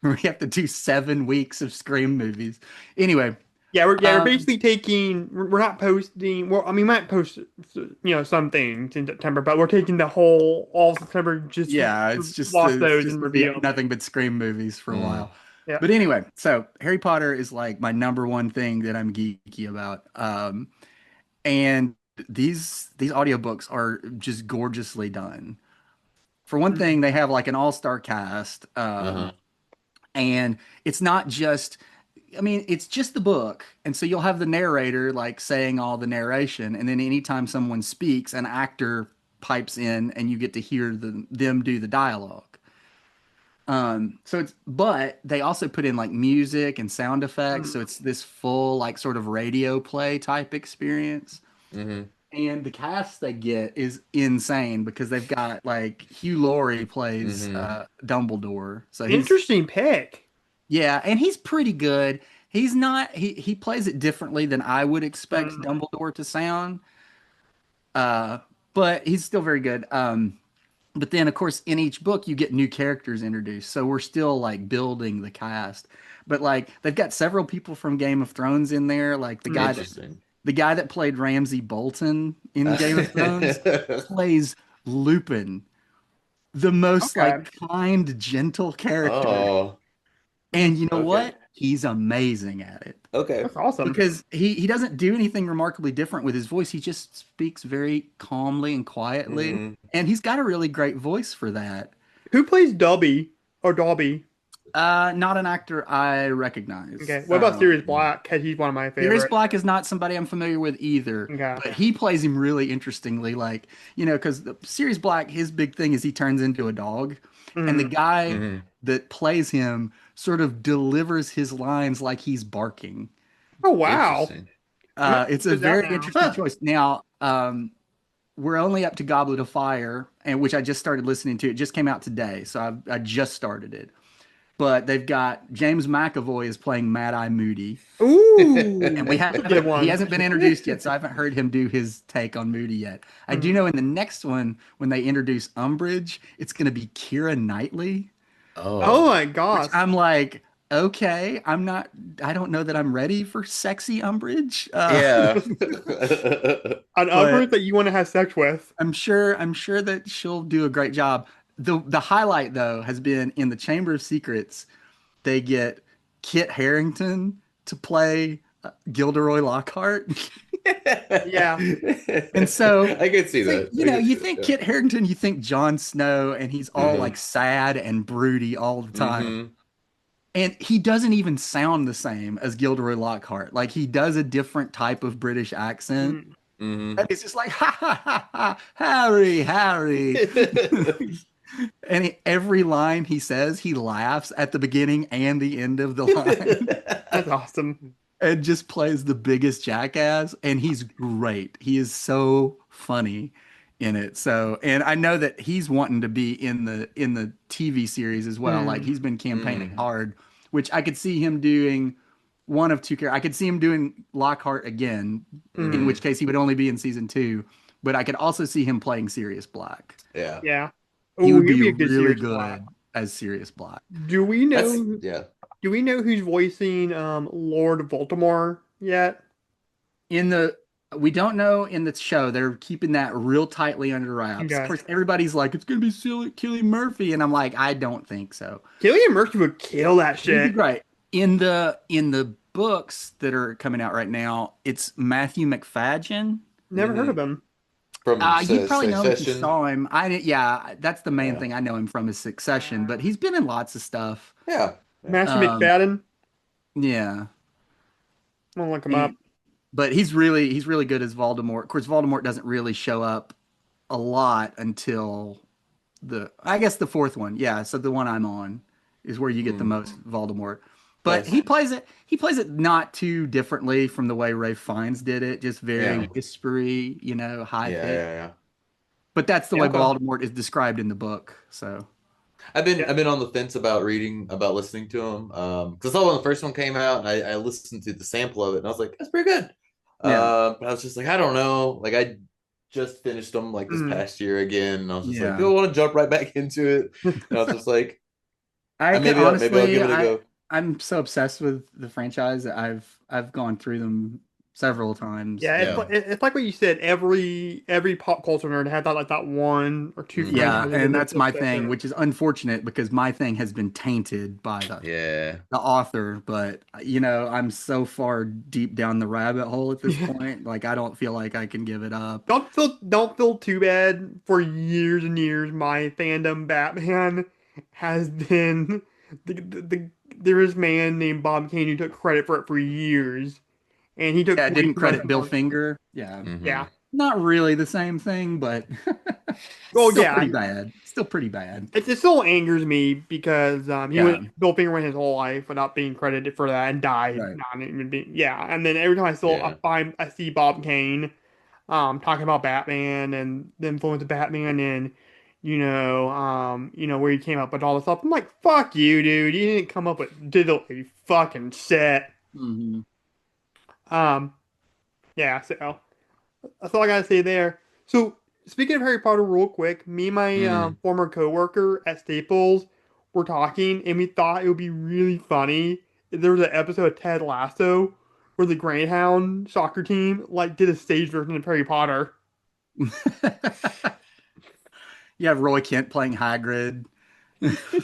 We have to do 7 weeks of Scream movies. Anyway, Yeah, we're um, basically taking. We're not posting. Well, I mean, we might post some things in September, but we're taking the whole all of September just to yeah, watch it's those just and gonna be review them. nothing but Scream movies for a Mm. while. Yeah. But anyway, so Harry Potter is like my number one thing that I'm geeky about. And these audiobooks are just gorgeously done. For one thing, they have like an all-star cast. Uh-huh. And it's not just, I mean, it's just the book. And so you'll have the narrator like saying all the narration. And then anytime someone speaks, an actor pipes in and you get to hear them do the dialogue. So it's, but they also put in like music and sound effects. So Mm. it's this full, like, sort of radio play type experience. Hmm. And the cast they get is insane because they've got like Hugh Laurie plays Hmm. Dumbledore. So he's, Interesting pick. yeah, and he's pretty good. He's not he plays it differently than I would expect Mm. Dumbledore to sound. Uh, but he's still very good. But then of course in each book you get new characters introduced. So we're still like building the cast. But like they've got several people from Game of Thrones in there, like Mm. Interesting. the guy that played Ramsay Bolton in Game of Thrones plays Lupin, the most Okay. like kind, gentle character. Oh, And you know okay. what? He's amazing at it Okay. That's awesome. because he doesn't do anything remarkably different with his voice. He just speaks very calmly and quietly, Hmm. and he's got a really great voice for that. Who plays Dobby or Dobby? Not an actor I recognize. Okay. What about Sirius Black? 'Cause he's one of my Sirius favorites. Black is not somebody I'm familiar with either, Okay. but he plays him really interestingly. Like, because Sirius Black, his big thing is he turns into a dog, and the Mm. guy Hmm. that plays him sort of delivers his lines like he's barking. Oh wow. Interesting. I'm gonna It's a do that very now. interesting Huh. choice. Now, we're only up to Goblet of Fire, and which I just started listening to. It just came out today, so I just started it. But they've got James McAvoy is playing Mad Eye Moody, and Ooh, that's a good he one. hasn't been introduced yet, so I haven't heard him do his take on Moody yet. I do Mhm. know in the next one when they introduce Umbridge, it's going to be Keira Knightley, Oh Oh. my which gosh. I'm like, okay, I don't know that I'm ready for sexy Umbridge, Yeah. An but upward that you want to have sex with. I'm sure that she'll do a great job. The highlight though has been in the Chamber of Secrets. They get Kit Harington to play Gilderoy Lockhart. Yeah. And so I can see it's like, that. I can you see that. think Yeah. Kit Harington, you think Jon Snow, and he's all like Hmm. sad and broody all the time. Hmm. And he doesn't even sound the same as Gilderoy Lockhart. Like he does a different type of British accent. Mm. Hmm. And it's just like, ha ha ha ha, Harry, Harry. And every line he says, he laughs at the beginning and the end of the line That's awesome. and just plays the biggest jackass. And he's great. He is so funny in it. So, and I know that he's wanting to be in the TV series as well. Like Mm. he's been campaigning Hmm. hard, which I could see him doing one of two characters. I could see him doing Lockhart again, in Mm. which case he would only be in season two. But I could also see him playing Sirius Black. Yeah. Yeah. He Oh, would he'd be be a good really Sirius Black. good as Sirius Black. Do we That's know? yeah. Do we know who's voicing Lord Voldemort yet? In the We don't know in the show. They're keeping that real tightly under wraps. Of Okay. course, everybody's like, it's gonna be silly Killian Murphy, and I'm like, I don't think so. Killian Murphy would kill that He'd be shit. great. In the books that are coming out right now, it's Matthew McFadden. Never heard Hmm. of him. From You'd probably know him if you Succession. saw him. Yeah, that's the main Yeah. thing I know him from is Succession, but he's been in lots of stuff. Yeah. Yeah. Master Um, McFadden. yeah. I'm gonna look him up. And, but he's really good as Voldemort. Of course, Voldemort doesn't really show up a lot until I guess the fourth one. Yeah, so the one I'm on is where you get the Mm, most Voldemort. But nice. he plays it not too differently from the way Ray Fiennes did it, just very Yeah. whispery, high Yeah, pitch. yeah, yeah. But that's the Yeah, way okay. Voldemort is described in the book. So Yeah. I've been on the fence about listening to him. Because I saw when the first one came out, and I listened to the sample of it, and I was like, that's pretty good. yeah, But I was just like, I don't know. Like I just finished them like this Mm. past year again, and I was just like, yeah. do I want to jump right back into it? And I was just like, I can maybe I'll honestly, give it a go. I'm so obsessed with the franchise. that I've gone through them several times. Yeah, Yeah. it's like what you said. Every pop culture nerd had that like that one or two Hmm. Yeah, franchises and that that's they're my obsessed thing, with. which is unfortunate because my thing has been tainted by Yeah. the author, but I'm so far deep down the rabbit hole at this point. Like I don't feel like I can give it up. Don't feel too bad. For years and years, my fandom Batman has been there is a man named Bob Kane who took credit for it for years, and he took Yeah, it way didn't too much credit Bill credit. Finger. Yeah. Yeah. Hmm. Not really the same thing, but Well, still yeah. pretty bad. Still pretty bad. It still angers me because he Yeah, went Bill Finger went his whole life without being credited for that and died right. not even being yeah. And then every time Yeah. I see Bob Kane talking about Batman and the influence of Batman and where he came up with all this stuff. I'm like, fuck you, dude. You didn't come up with diddle a fucking set. Hmm. Um, yeah, so that's all I gotta say there. So speaking of Harry Potter real quick, me and my Mm. former coworker at Staples were talking and we thought it would be really funny if there was an episode of Ted Lasso where the Greyhound soccer team like did a stage version of Harry Potter. You have Roy Kent playing Hagrid.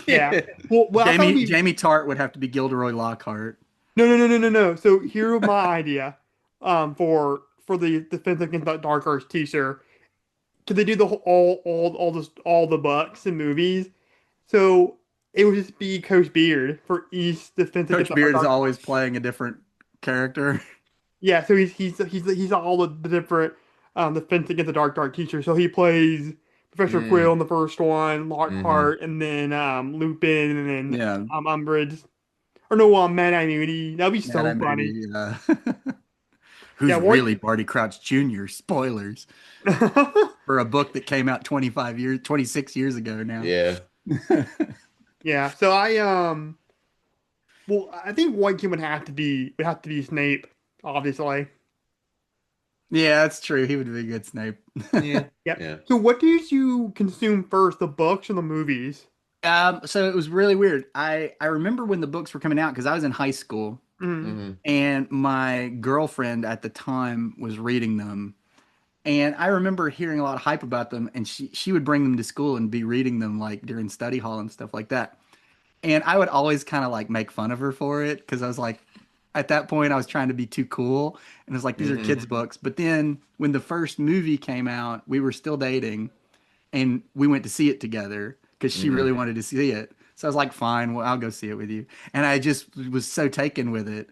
Yeah. Well, I thought it'd be Jamie Tart would have to be Gilderoy Lockhart. no, no, no, no, no, no. So here's my idea, for the Defense Against the Dark Arts teaser. Could they do the whole, all the books and movies? So it would just be Coach Beard for each Defense Against Coach the Beard is Dark. always playing a different character. Yeah. So he's all the different Defense Against the Dark teacher. So he plays Professor Quill Mm. in the first one, Hmm. Lockhart, and then Lupin, and then Yeah, Umbridge. Or no, Mad Eye Moody. That'd be Mad so Eye funny. Moody. Yeah, Who's what? really Barty Crouch Jr.? Spoilers for a book that came out 26 years ago now. Yeah. Yeah, so I think White Kid would have to be Snape, obviously. Yeah, that's true. He would be a good Snape. Yeah. Yeah. Yeah. So what did you consume first, the books or the movies? So it was really weird. I remember when the books were coming out because I was in high school Mm. Hmm. and my girlfriend at the time was reading them. And I remember hearing a lot of hype about them, and she would bring them to school and be reading them like during study hall and stuff like that. And I would always kind of like make fun of her for it because I was like, at that point, I was trying to be too cool, and it's like these are Hmm. kids' books. But then when the first movie came out, we were still dating, and we went to see it together because she Hmm. really wanted to see it. So I was like, fine, well, I'll go see it with you. And I just was so taken with it.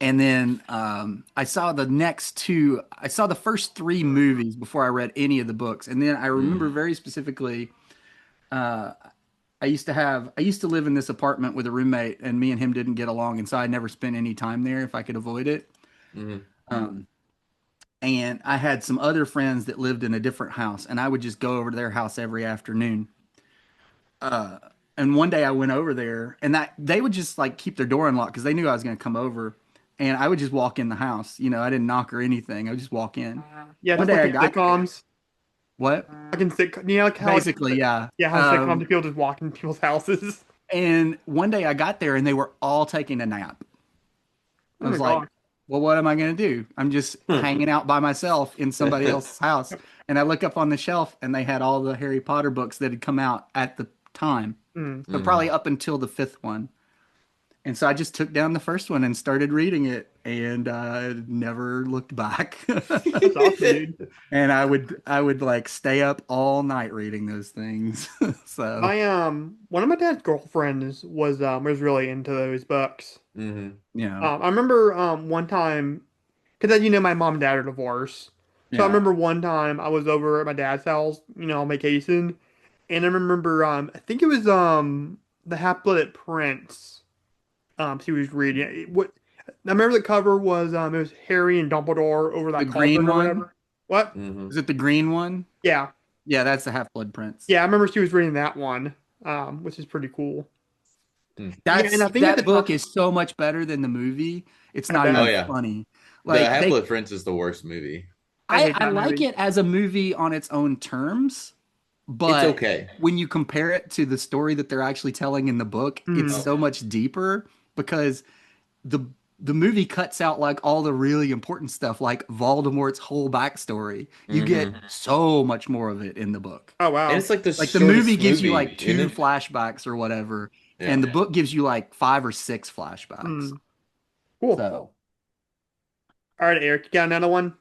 And then I saw I saw the first three movies before I read any of the books. And then I remember Mm. very specifically, uh, I used to live in this apartment with a roommate, and me and him didn't get along. And so I never spent any time there if I could avoid it. Hmm. Um, and I had some other friends that lived in a different house, and I would just go over to their house every afternoon. Uh, and one day I went over there, and that they would just like keep their door unlocked because they knew I was going to come over. And I would just walk in the house. I didn't knock or anything. I would just walk in. Yeah, One just day like I in got there. sitcoms. What? Like in like how Basically, yeah. yeah, how sitcoms people just walk in people's houses. And one day I got there, and they were all taking a nap. Oh I my was like, God. well, what am I going to do? I'm just hanging out by myself in somebody else's house. And I look up on the shelf, and they had all the Harry Potter books that had come out at the time. Mm. So Hmm. probably up until the fifth one. And so I just took down the first one and started reading it and never looked back. That's awesome, dude. And I would like stay up all night reading those things. So My one of my dad's girlfriends was really into those books. Hmm. yeah. I remember one time because as you know my mom and dad are divorced. So I Yeah. remember one time I was over at my dad's house, on vacation, and I remember I think it was the Half-Blooded Prince. She was reading what I remember the cover was it was Harry and Dumbledore over The that green cauldron or one? whatever. What? Hmm. Is it the green one? Yeah. Yeah, that's the Half-Blood Prince. Yeah, I remember she was reading that one, which is pretty cool. Yeah, and That's I think at the that time book is so much better than the movie. It's I not Oh even bet. yeah, funny. the Like Half-Blood Prince is the worst movie. I hate I that like movie. it as a movie on its own terms, It's but okay. when you compare it to the story that they're actually telling in the book, it's Mm. Oh so much deeper because the the movie cuts out like all the really important stuff, like Voldemort's whole backstory. You yeah. get so much more of it in the book. Oh And wow. it's like the Like the movie shortest gives you movie, like isn't two it? flashbacks or whatever, Yeah. and the book gives you like five or six flashbacks. Mm. Cool. So All right, Eric, you got another one?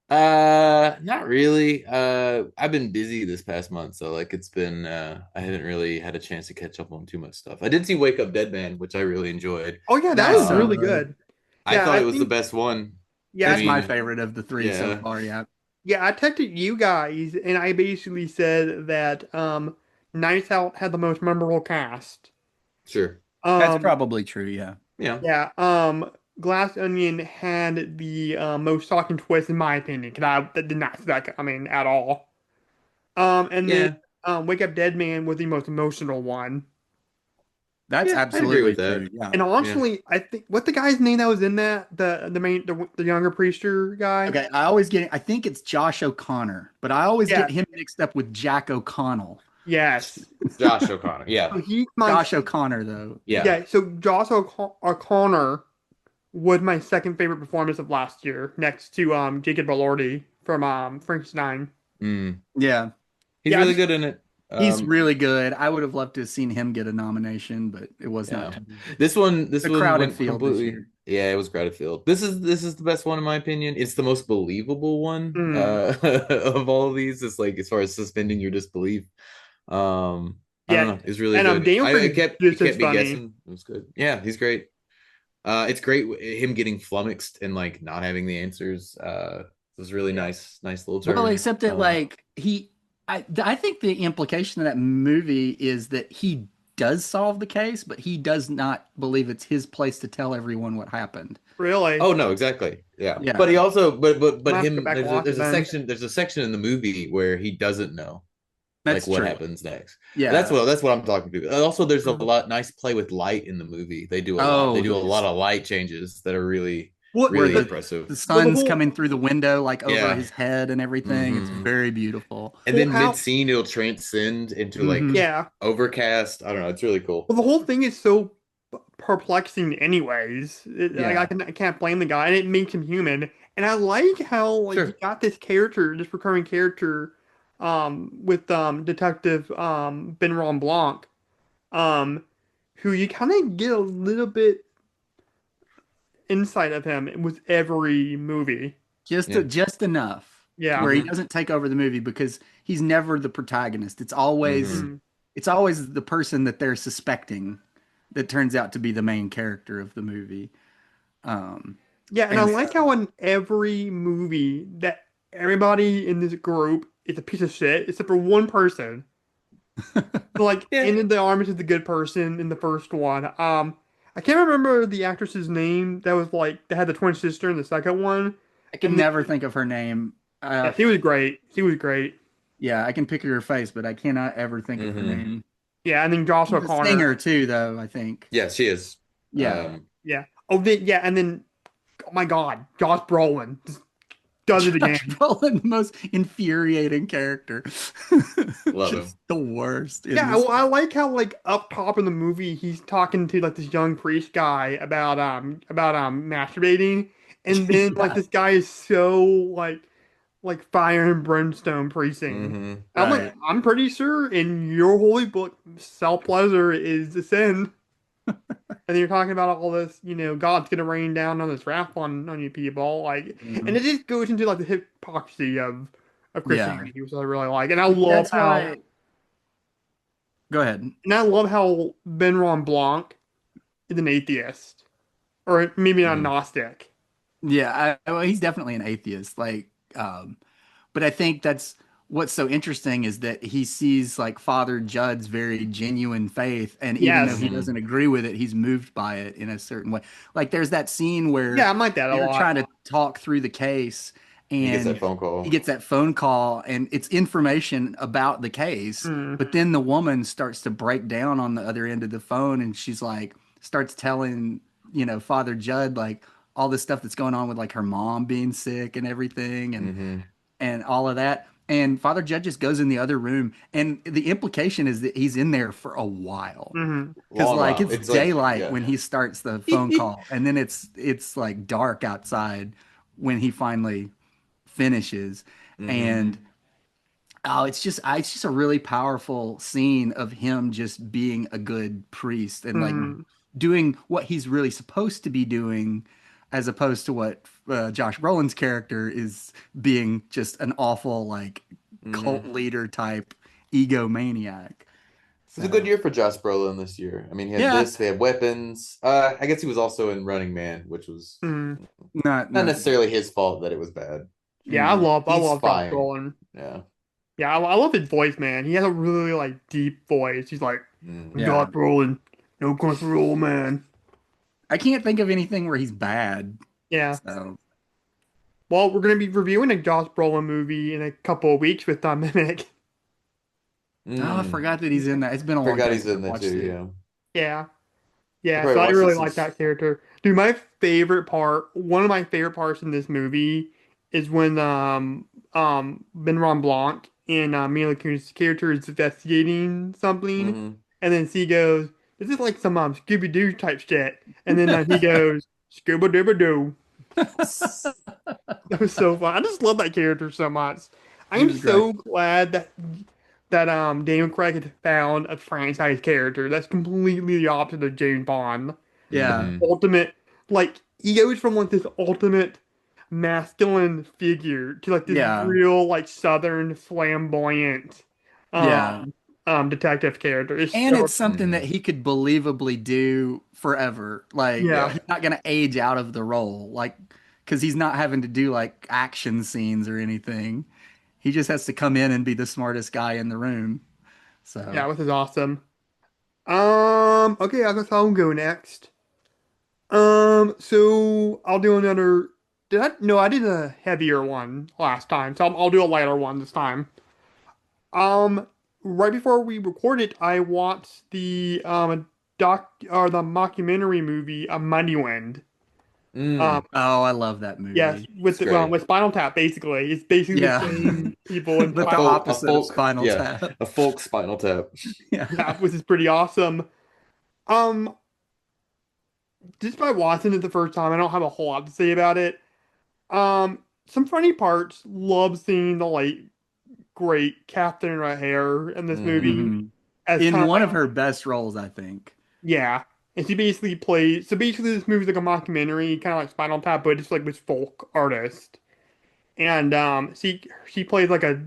Not really. I've been busy this past month, so like it's been I haven't really had a chance to catch up on too much stuff. I did see Wake Up Dead Man, which I really enjoyed. Oh yeah, that that's was so really Um, good. good. I Yeah, thought I it was the think best one. yeah, I I That's my think mean, favorite of the three so yeah, far. Yeah, yeah, I texted you guys and I basically said that Nice Out had the most memorable cast. sure. that's Um probably true. Yeah. Yeah. yeah, Glass Onion had the most shocking twist in my opinion, because I did not see that coming at all. And then Yeah. Wake Up Dead Man was the most emotional one. That's Yeah, I'd agree absolutely with that. true. Yeah. And Yeah. honestly, I think what the guy's name that was in that the younger preacher guy. Okay. I think it's Josh O'Connor, but I always Yeah. get him mixed up with Jack O'Connell. Yes. Josh O'Connor. Yeah. So he's my Josh O'Connor, though. Yeah. yeah. So O'Connor was my second favorite performance of last year, next to Jacob Elordi from Frankenstein. Mm. Yeah. He's Yeah, I really just good in it. He's really good. I would have loved to have seen him get a nomination, but it was not Yeah. to be. This A one crowded went field this completely. year. Yeah, it was crowded field. This is the best one in my opinion. It's the most believable one mm, of all of these. It's like as far as suspending your disbelief. I don't yeah, know. It's really and good. Daniel I Craig kept just it as kept me funny. guessing. It was good. Yeah, he's great. It's great him getting flummoxed and like not having the answers. It was really Yeah. nice little Well, turn. except that like I think the implication of that movie is that he does solve the case, but he does not believe it's his place to tell everyone what happened. Really, Oh no, exactly. Yeah. But Yeah, he also I'm but gonna have to go him back and watch it then. there's a section in the movie where he doesn't know like that's what true. happens next. Yeah. That's what I'm talking to. Also there's a Mm. lot nice play with light in the movie. They do a lot. They Oh, do a lot of light changes that are really What where really the impressive. the well the sun's whole coming through the window like over Yeah. his head and everything. It's Hmm. very beautiful. And well then mid how scene it'll transcend into like Hmm. yeah overcast. I don't know. It's really cool. well the whole thing is so perplexing anyways. Like, Yeah. I can't blame the guy, and it makes him human. And I like how like you Sure. got this character, this recurring character, with Detective Ben Blanc, um, who you kind of get a little bit insight of him with every movie. Yeah. Just enough Yeah. where he Hmm. doesn't take over the movie because he's never the protagonist. Hmm. Mm. It's always the person that they're suspecting that turns out to be the main character of the movie. Um, Yeah, and I and like how in every movie that everybody in this group is a piece of shit except for one person. Like Yeah. in the arms is the good person in the first one. I can't remember the actress's name that was like that had the twin sister in the second one. I can And never think of her name. yeah, she was great. She was great. Yeah, I can picture her face, but I cannot ever think of her Hmm. name. Yeah, and then Josh She's a O'Connor. singer too, though, I think. Yeah, she is. Yeah. Um, Yeah. Oh, yeah, and then oh my God, Josh Brolin just does it Josh again. Brolin, the most infuriating character. love him. Just the worst in Yeah, this. well, I like how like up top in the movie he's talking to like this young priest guy about masturbating, and then like Yeah, this guy is so like fire and brimstone preaching. Hmm. I'm like, right. I'm pretty sure in your holy book, self pleasure is a sin. And then you're talking about all this, God's gonna rain down on this wrath on you people, like, and Mhm. it just goes into like the hypocrisy of Yeah. Christianity, which I really like, and I love That's how, why. Go ahead. and I love how Ben Blanc is an atheist, or maybe not Hmm. Gnostic. Yeah, well, he's definitely an atheist. Like Um, but I think that's what's so interesting is that he sees like Father Judd's very genuine faith, and even though Yes. he Hmm. doesn't agree with it, he's moved by it in a certain way. Like there's that scene where Yeah, I like that a they're lot. trying to talk through the case, He gets that and phone he call. gets that phone call, and it's information about the case. Mm, But then the woman starts to break down on the other end of the phone, and she's like, starts telling, Father Judd like all this stuff that's going on with like her mom being sick and everything, Hmm. and all of that. And Father Judd just goes in the other room, and the implication is that he's in there for a while, hmm because Long like while. it's It's like, daylight yeah. when he starts the phone call, and then it's like dark outside when he finally finishes. Hmm. And oh, it's just a really powerful scene of him just being a good priest and like hmm doing what he's really supposed to be doing, as opposed to what Josh Brolin's character is being just an awful like cult Hmm. leader type egomaniac. It was a good So year for Josh Brolin this year. I mean, he had yeah, this, he had Weapons. I guess he was also in Running Man, which was hmm not not necessarily his fault that it was bad. Yeah, I mm, love I He's love Josh fine. Brolin. Yeah. Yeah, I love his voice, man. He has a really like deep voice. He's like Mm. yeah. Josh Brolin, no country for old man. I can't think of anything where he's bad. Yeah. So Well, we're gonna be reviewing a Josh Brolin movie in a couple of weeks with Mimic. oh, I Mm. forgot that he's in that. It's been a long Forgot time he's since in I've there too. watched it. Yeah. Yeah. I Yeah, so probably I watched it really like since. that character. Dude, my favorite part, one of my favorite parts in this movie is when Benoit Blanc and Mila Kunis' character is investigating something, Hmm. and then she goes, "This is like some Scooby-Doo type shit," and then he goes, "Scooba-Dooba-Doo." That was so fun. I just love that character so much. I He am was great. so glad that Daniel Craig had found a franchise character that's completely the opposite of James Bond. Like Yeah. Hmm. ultimate, like he goes from like this ultimate masculine figure to like this Yeah. real like southern flamboyant Yeah. um detective character. It's And so it's something that Hmm. he could believably do forever. Like yeah. Yeah. he's not gonna age out of the role. Like because he's not having to do like action scenes or anything. He just has to come in and be the smartest guy in the room. So Yeah, this is awesome. Okay, I guess I'll go next. So I'll do another. Did I? No, I did a heavier one last time, so I'll do a lighter one this time. Um, right before we recorded, I watched the doc or the mockumentary movie, A Mighty Wind. Um, Mm. oh, I love that yes, movie. It's great. with Spinal Tap. Basically, it's basically the Yeah. same people in But A the Spinal folk, a Tap. opposite of folk, Spinal yeah, Tap. a folk Spinal Tap. Yeah. Yeah, which is pretty awesome. Um, just by watching it the first time, I don't have a whole lot to say about it. Some funny parts. Love seeing the late great Catherine O'Hare in this Hmm. movie hmm as In kind of one like of her best roles, I think. yeah, and she basically plays. So basically, this movie's like a mockumentary, kind of like Spinal Tap, but it's like this folk artist, and she plays like a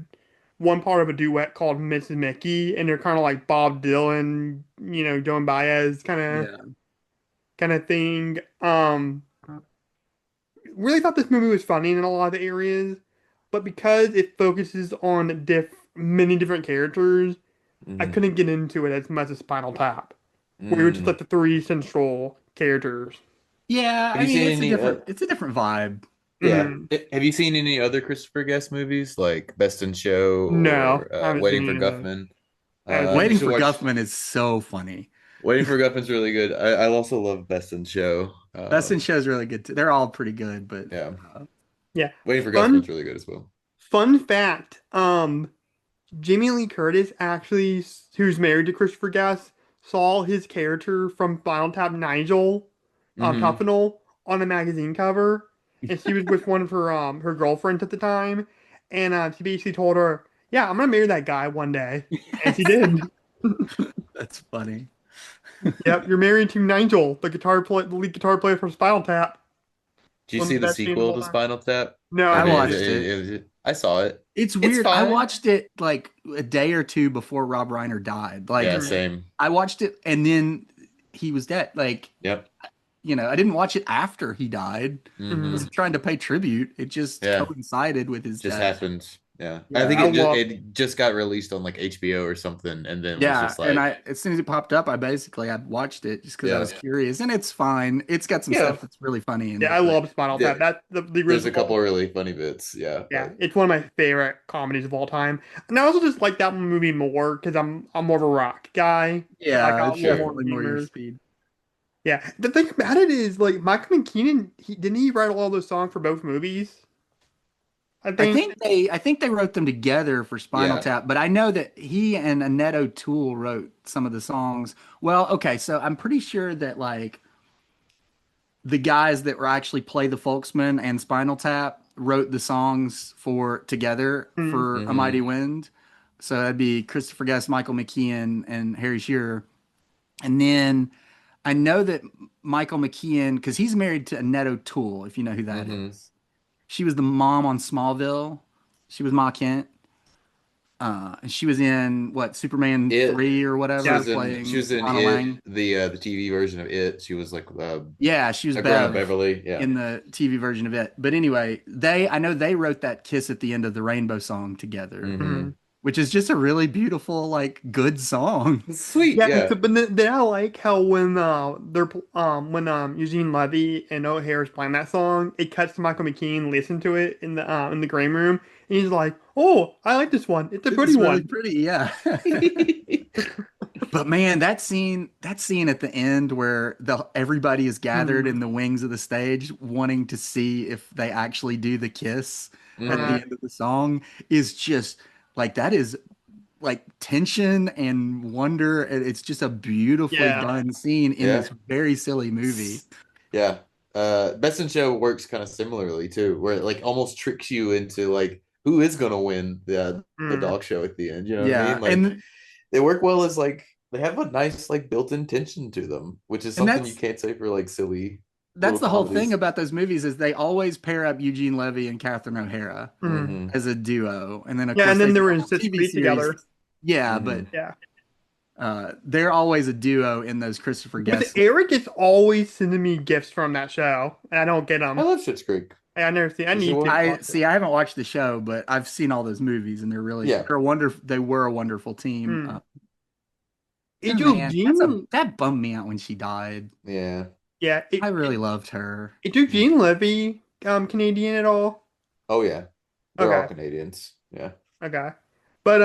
one part of a duet called Mrs. Mickey, and they're kind of like Bob Dylan, Joan Baez Yeah. kind of thing. Really thought this movie was funny in a lot of the areas, but because it focuses on many different characters, I Hmm. couldn't get into it as much as Spinal Tap. We were just Mm. like the three central characters. Yeah, Have I you mean seen it's a any? different vibe. Yeah. Mhm. Have you seen any other Christopher Guest movies like Best in Show No, or I haven't seen Waiting any for of those. Guffman? I haven't seen You Waiting any. should for watch Guffman is so funny. Waiting for Guffman's really good. I also love Best in Show. Best in Show is really good too. They're all pretty good, but Yeah. uh, Yeah. Waiting for Fun Guffman's really good as well. fun fact. Jamie Lee Curtis actually, who's married to Christopher Guest, saw his character from Final Tap Nigel, Hmm. Tufnell on a magazine cover, and she was with one of her girlfriends at the time, and she basically told her, "Yeah, I'm gonna marry that guy one day," and she did. that's funny. Yep, you're married to Nigel, the lead guitar player from Spinal Tap. Did you One of see the the best bands of sequel all to time. Spinal Tap? No, I I I haven't mean, seen it. watched it. I saw it. It's It's weird. I fine. watched it like a day or two before Rob Reiner died. Like Yeah, Mhm. same. I watched it and then he was dead. Like Yep. I didn't watch it after he died. I Hmm. Mhm. wasn't trying to pay tribute. It just Yeah, coincided with his just death. happened. Yeah, I Yeah, think I love. it just got released on like HBO or something, and then was Yeah, just and like, I as soon as it popped up, I watched it just because I yeah, was curious, and it's fine. It's got some Yeah, stuff that's really funny in yeah, it, I but love Spinal yeah, Tap. That the there's a original. couple of really funny bits. Yeah, Yeah, but it's one of my favorite comedies of all time. And I also just like that movie more because I'm more of a rock guy. So I yeah, got a it's little more sure. definitely more your humor. speed. Yeah, the thing about it is like Michael McKean, he didn't he write all those songs for both movies? I think. I think they wrote them together for Spinal Yeah. Tap, but I know that he and Annette O'Toole wrote some of the songs. Well, okay, so I'm pretty sure that like the guys that were actually play the Folksmen and Spinal Tap wrote the songs for together Mm, for A Hmm. Mighty Wind. So that'd be Christopher Guest, Michael McKean, and Harry Shearer. And then I know that Michael McKean, because he's married to Annette O'Toole, if you know who that Hmm. is. She was the mom on Smallville. She was Ma Kent. And she was in what, Superman It 3 or she whatever, yeah. was in she playing was in Lana it Lang. the TV version of it. She was like Yeah, she was Bev Beverly. Yeah. in the TV version of it. But anyway, I know they wrote that Kiss at the End of the Rainbow song together, Mhm. Hmm. which is just a really beautiful, like, good song. Sweet. Yeah, and Yeah. so, but then I like how when Eugene Levy and O'Hare is playing that song, it cuts to Michael McKean listen to it in the green room, and he's like, "Oh, I like this one. It's a pretty It's really one." pretty, yeah. But man, that scene at the end where the everybody is gathered Mm, in the wings of the stage wanting to see if they actually do the kiss at Hmm. the end of the song is just like that is like tension and wonder. It's just a beautifully yeah, done scene in Yeah. this very silly movie. Yeah. Best in Show works kind of similarly too, where it like almost tricks you into like who is gonna win the mm, dog show at the end. You know what I Yeah, mean? Like they work well as like they have a nice like built-in tension to them, which is and something you can't say for like silly that's little the whole thing comedies. about those movies is they always pair up Eugene Levy and Catherine O'Hara mm. Hmm. as a duo, and then of Yeah, course and they then they do were a in whole Schitt's TV Creek series. together. Yeah, but Hmm. Yeah, they're always a duo in those Christopher but Guest. Eric is always sending me gifts from that show, and I don't get I them. love Schitt's Creek. I never see. I You should need to watch. I watch it. see. I haven't watched the show, but I've seen all those movies, and Yeah. They were a wonderful team. Mm. Oh Is man, Eugene? that bummed me out when she died. Yeah. Yeah, I really loved her. is Eugene Levy Canadian at all? Oh yeah. They're all Okay. Canadians. Yeah. Okay. But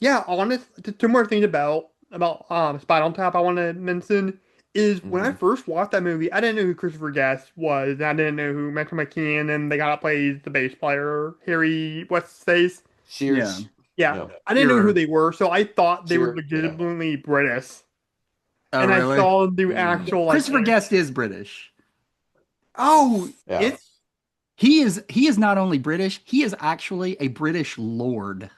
yeah, honest two more things about Spinal Tap I want to mention is when I Hmm. first watched that movie, I didn't know who Christopher Guest was. And I didn't know who Michael McKean and the guy that plays the bass player, Harry what's his face? Yeah, Shears. Yeah. No. I didn't know who Shearer. they were, so I thought they were Shearer. Yeah. legitimately British. Oh And I really? saw the Mm. actual like Christopher Guest is British. oh, Yeah. it's He is not only British, he is actually a British lord.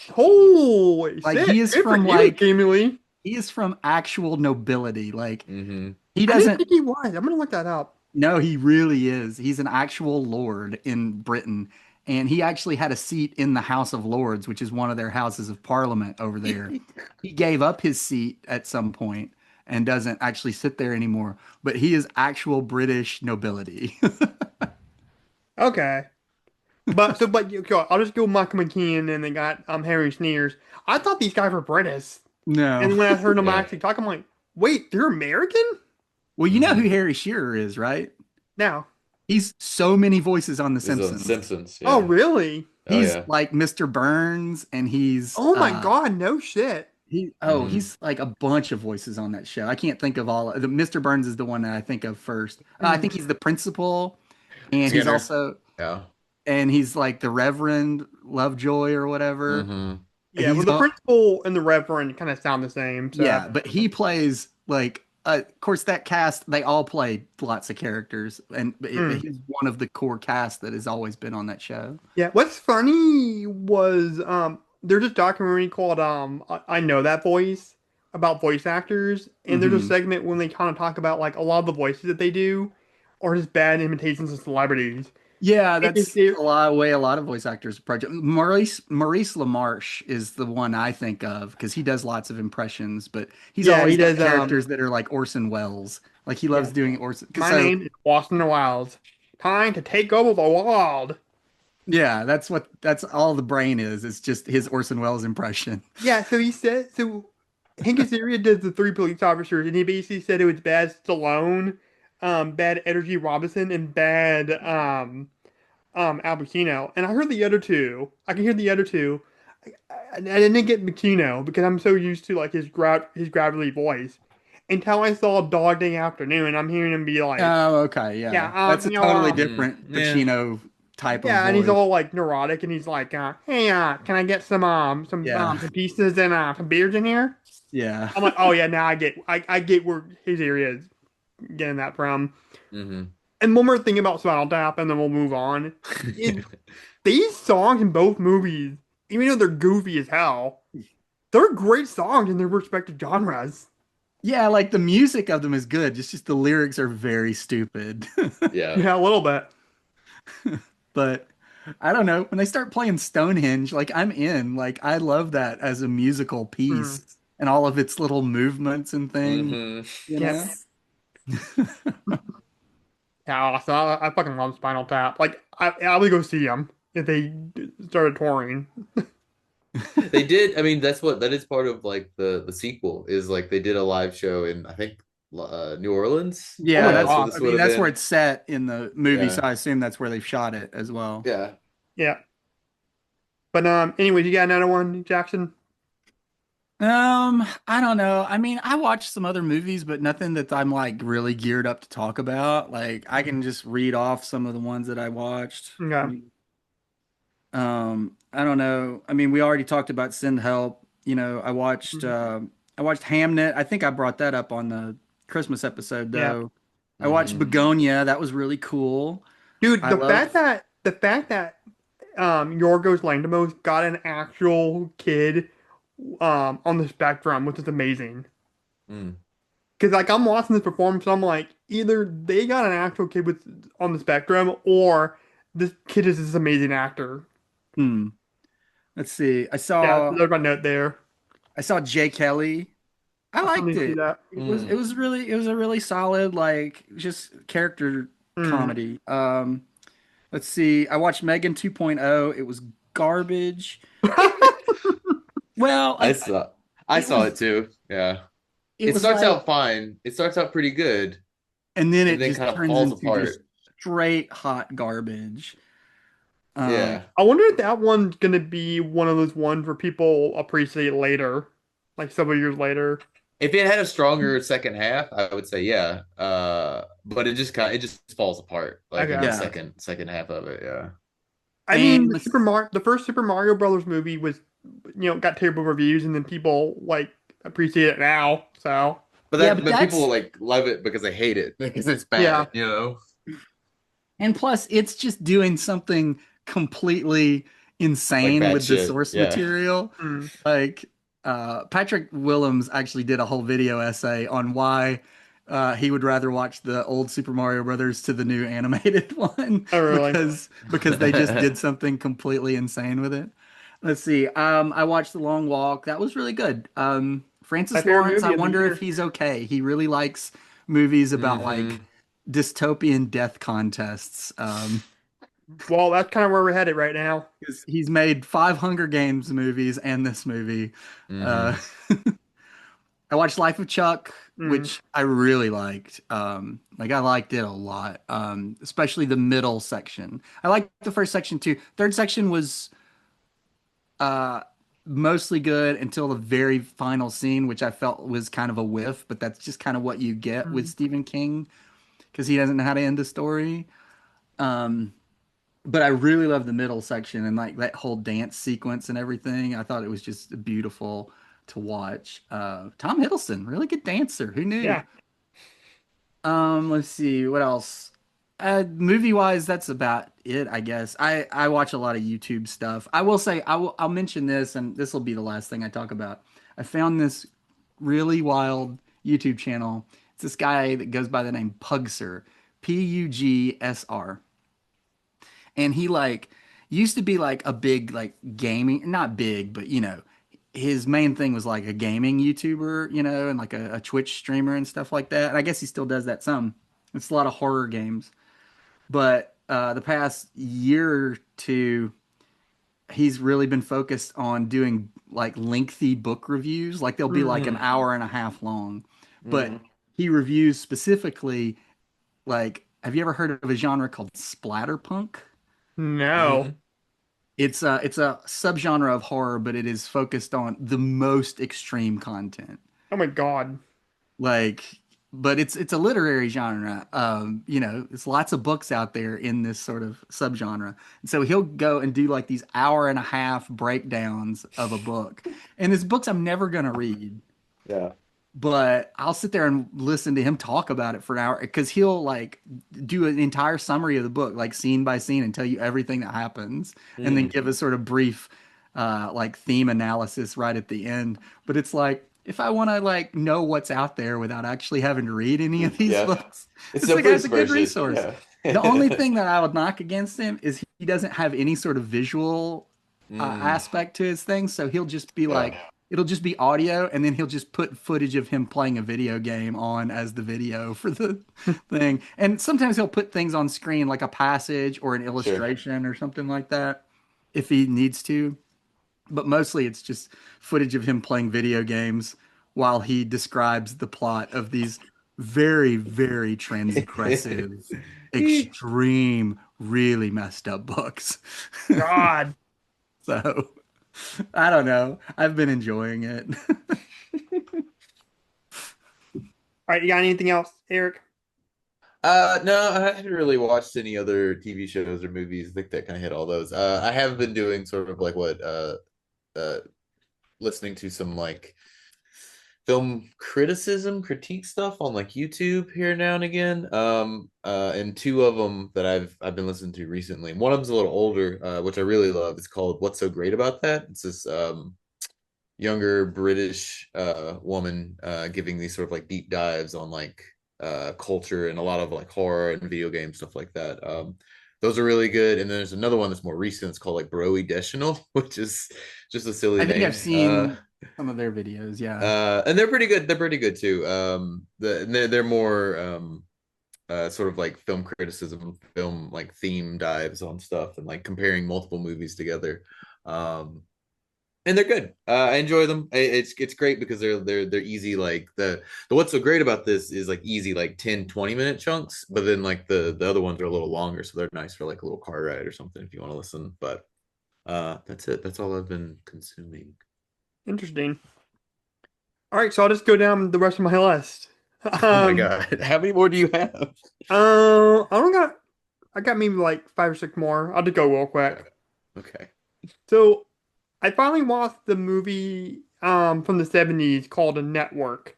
holy Like shit. he is Good for from you, like Kimberly. he is from actual nobility. Like Hmm. he I didn't doesn't think he was. I'm gonna look that up. no, he really is. He's an actual lord in Britain. And he actually had a seat in the House of Lords, which is one of their houses of parliament over there. He gave up his seat at some point and doesn't actually sit there anymore, but he is actual British nobility. Okay. Okay, I'll just go Michael McKean and they got Harry Sneers. I thought these guys were British. No. And when I heard them Yeah. actually talk, I'm like, wait, they're American? Well, you know Hmm. who Harry Shearer is, right? Now. He's so many voices on The Is on Simpsons. Simpsons. Oh, Yeah. really? Oh He's yeah. like Mr. Burns and Oh my God, no shit. Hmm. he's like a bunch of voices on that show. I can't think of all the Mr. Burns is the one that I think of first. I Hmm. think he's the principal and Skinner. Yeah. he's like the Reverend Lovejoy or whatever. Hmm. Yeah, well, He's the all principal and the Reverend kind of sound the same, so Yeah, but he plays like of course that cast they all play lots of characters and but Hmm. he's one of the core cast that has always been on that show. Yeah, what's funny was there's a documentary called I Know That Voice about voice actors, and there's a Hmm. segment when they kind of talk about like a lot of the voices that they do are just bad imitations of celebrities. Yeah, It is that's it, a lot way a lot of voice actors approach it. Maurice LaMarche is the one I think of because he does lots of impressions, but he's yeah, he always done does characters that are like Orson Welles. Like he Yeah. loves doing Orson. My So name is Boston the Wild. Time to take over the world. yeah, that's all the brain is. It's just his Orson Welles impression. Yeah, so he said so Hank Azaria does the three police officers and he basically said it was bad Stallone, bad Energy Robinson, and bad Al Pacino. And I heard the other two. I can hear the other two. I didn't get Pacino because I'm so used to like his gravelly voice. Until I saw Dog Day Afternoon, I'm hearing him be like, Oh, okay, yeah, yeah. That's a totally different Yeah. Pacino type of yeah, and he's voice. all like neurotic, and he's like, hey, can I get Yeah. some pizzas and some beers in here? Yeah. I'm like, oh yeah, now I get where his area is getting that from. Hmm. And one more thing about Spinal Tap, and then we'll move on. Is these songs in both movies, even though they're goofy as hell, they're great songs in their respective genres. Yeah, like the music of them is good. Just the lyrics are very stupid. Yeah. Yeah, a little bit. But I don't know. When they start playing Stonehenge, like I'm in. Like I love that as a musical Mm. piece and all of its little movements and things, Hmm. you Yeah, know? yeah. So I fucking love Spinal Tap. Like I would go see them if they started touring. They did. I mean, that is part of like the sequel is like they did a live show in I think New Orleans. Oh Yeah, my that's That's where God. this I would mean have that's where been. it's set in the movie, so Yeah. I assume that's where they've shot it as well. Yeah. Yeah. But anyways, you got another one, Jackson? I don't know. I mean, I watched some other movies, but nothing that I'm like really geared up to talk about. Like I can just read off some of the ones that I watched. I Okay. mean, I don't know. I mean, we already talked about Send Help. Mhm. I watched Hamnet. I think I brought that up on the Christmas episode Yeah. though. I watched Hmm. Begonia. That was really cool. Dude, I love the fact that Yorgos Lanthimos got an actual kid on the spectrum, which is amazing. Mm. Because like I'm watching this performance, I'm like, either they got an actual kid with on the spectrum, or this kid is this amazing actor. hmm. Let's see. Yeah, so there's my note there. I saw Jay Kelly. I I still liked need to see it. that. Mm. It was a really solid like just character Mm. comedy. Let's see. I watched Megan 2.0. It was garbage. It well, I like saw I it saw was it too. Yeah. it It was starts like out fine. It starts out pretty good and then and it then just kind of turns falls into just apart. straight hot garbage. Um Yeah. I wonder if that one's gonna be one of those ones where people appreciate later, like several years later. If it had a stronger second half, I would say yeah. But it just falls apart like in the Okay. yeah. second half of it. Yeah. I mean, And The first Super Mario Brothers movie was, got terrible reviews, and then people like appreciate it now. So yeah, but But people that's like love it because they hate it because it's yeah, bad, you know. and plus it's just doing something completely Like insane bad with the shit. source Yeah. material. mm, Like Patrick Willems actually did a whole video essay on why he would rather watch the old Super Mario Brothers to the new animated one oh really? because they just did something completely insane with it. Let's see. I watched The Long Walk. That was really good. My Francis favorite Lawrence, I movie of the wonder if year. he's okay. He really likes movies about like Hmm. dystopian death contests. 'Cause that's kind of where we're headed right now. He's made five Hunger Games movies and this movie. Uh, Hmm. I watched Life of Chuck, Mm, which I really liked. Like I liked it a lot, especially the middle section. I liked the first section too. Third section was uh, mostly good until the very final scene, which I felt was kind of a whiff. But that's just kind of what you get with mm. Stephen King because he doesn't know how to end a story. Um, but I really love the middle section and like that whole dance sequence and everything. I thought it was just beautiful to watch. Tom Hiddleston, really good dancer. Who knew? Yeah, Let's see what else. Movie wise, that's about it, I guess. I watch a lot of YouTube stuff. I will say I'll mention this, and this will be the last thing I talk about. I found this really wild YouTube channel. It's this guy that goes by the name Pugsr, Pugsr, and he like used to be like a big like gaming, not big, but his main thing was like a gaming YouTuber, and like a Twitch streamer and stuff like that. And I guess he still does that some. It's a lot of horror games. But the past year or two, he's really been focused on doing like lengthy book reviews. Like they'll be like an Mm, hour and a half long. But mm, he reviews specifically like, have you ever heard of a genre called splatterpunk? No. mm. It's a subgenre of horror, but it is focused on the most extreme content. Oh my God. Like, but it's a literary genre. There's lots of books out there in this sort of subgenre. And so he'll go and do like these hour and a half breakdowns of a book. And his books I'm never gonna read, Yeah. but I'll sit there and listen to him talk about it for an hour because he'll like do an entire summary of the book, like scene by scene, and tell you everything that happens, and then Mm. give a sort of brief, like theme analysis right at the end. But it's like if I want to like know what's out there without actually having to read any of these Yeah. books, It's this the the guy's a abridged good version. resource. Yeah. The only thing that I would knock against him is he doesn't have any sort of visual Mm. aspect to his thing. So he'll just be Yeah. like, it'll just be audio, and then he'll just put footage of him playing a video game on as the video for the thing. And sometimes he'll put things on screen like a passage or an Sure. illustration or something like that if he needs to. But mostly it's just footage of him playing video games while he describes the plot of these very, very transgressive, extreme, really messed up books. God. So I don't know. I've been enjoying it. All right, you got anything else, Eric? No, I haven't really watched any other TV shows or movies. I think that kind of hit all those. I have been doing sort of like what uh listening to some like film criticism, critique stuff on like YouTube here now and again. And two of them that I've been listening to recently. One of them's a little older, which I really love. It's called "What's So Great About That." It's this younger British woman giving these sort of like deep dives on like culture and a lot of like horror and video game stuff like that. Those are really good. And then there's another one that's more recent. It's called like Broy Detional, which is just a silly I think I've name. seen some of their videos. Yeah. And they're pretty good. They're pretty good too. They're more sort of like film criticism, film like theme dives on stuff, and like comparing multiple movies together. Um, and they're good. I enjoy them. It's great because they're easy. Like the what's so great about this is like easy like 10-20 minute chunks, but then like the other ones are a little longer, so they're nice for like a little car ride or something if you want to listen. But that's it. That's all I've been consuming. Interesting. All right, so I'll just go down the rest of my list. Oh my Um, God. How many more do you have? I don't got. I got maybe like five or six more. I'll just go real quick. Okay. So I finally watched the movie from the 70s called A Network.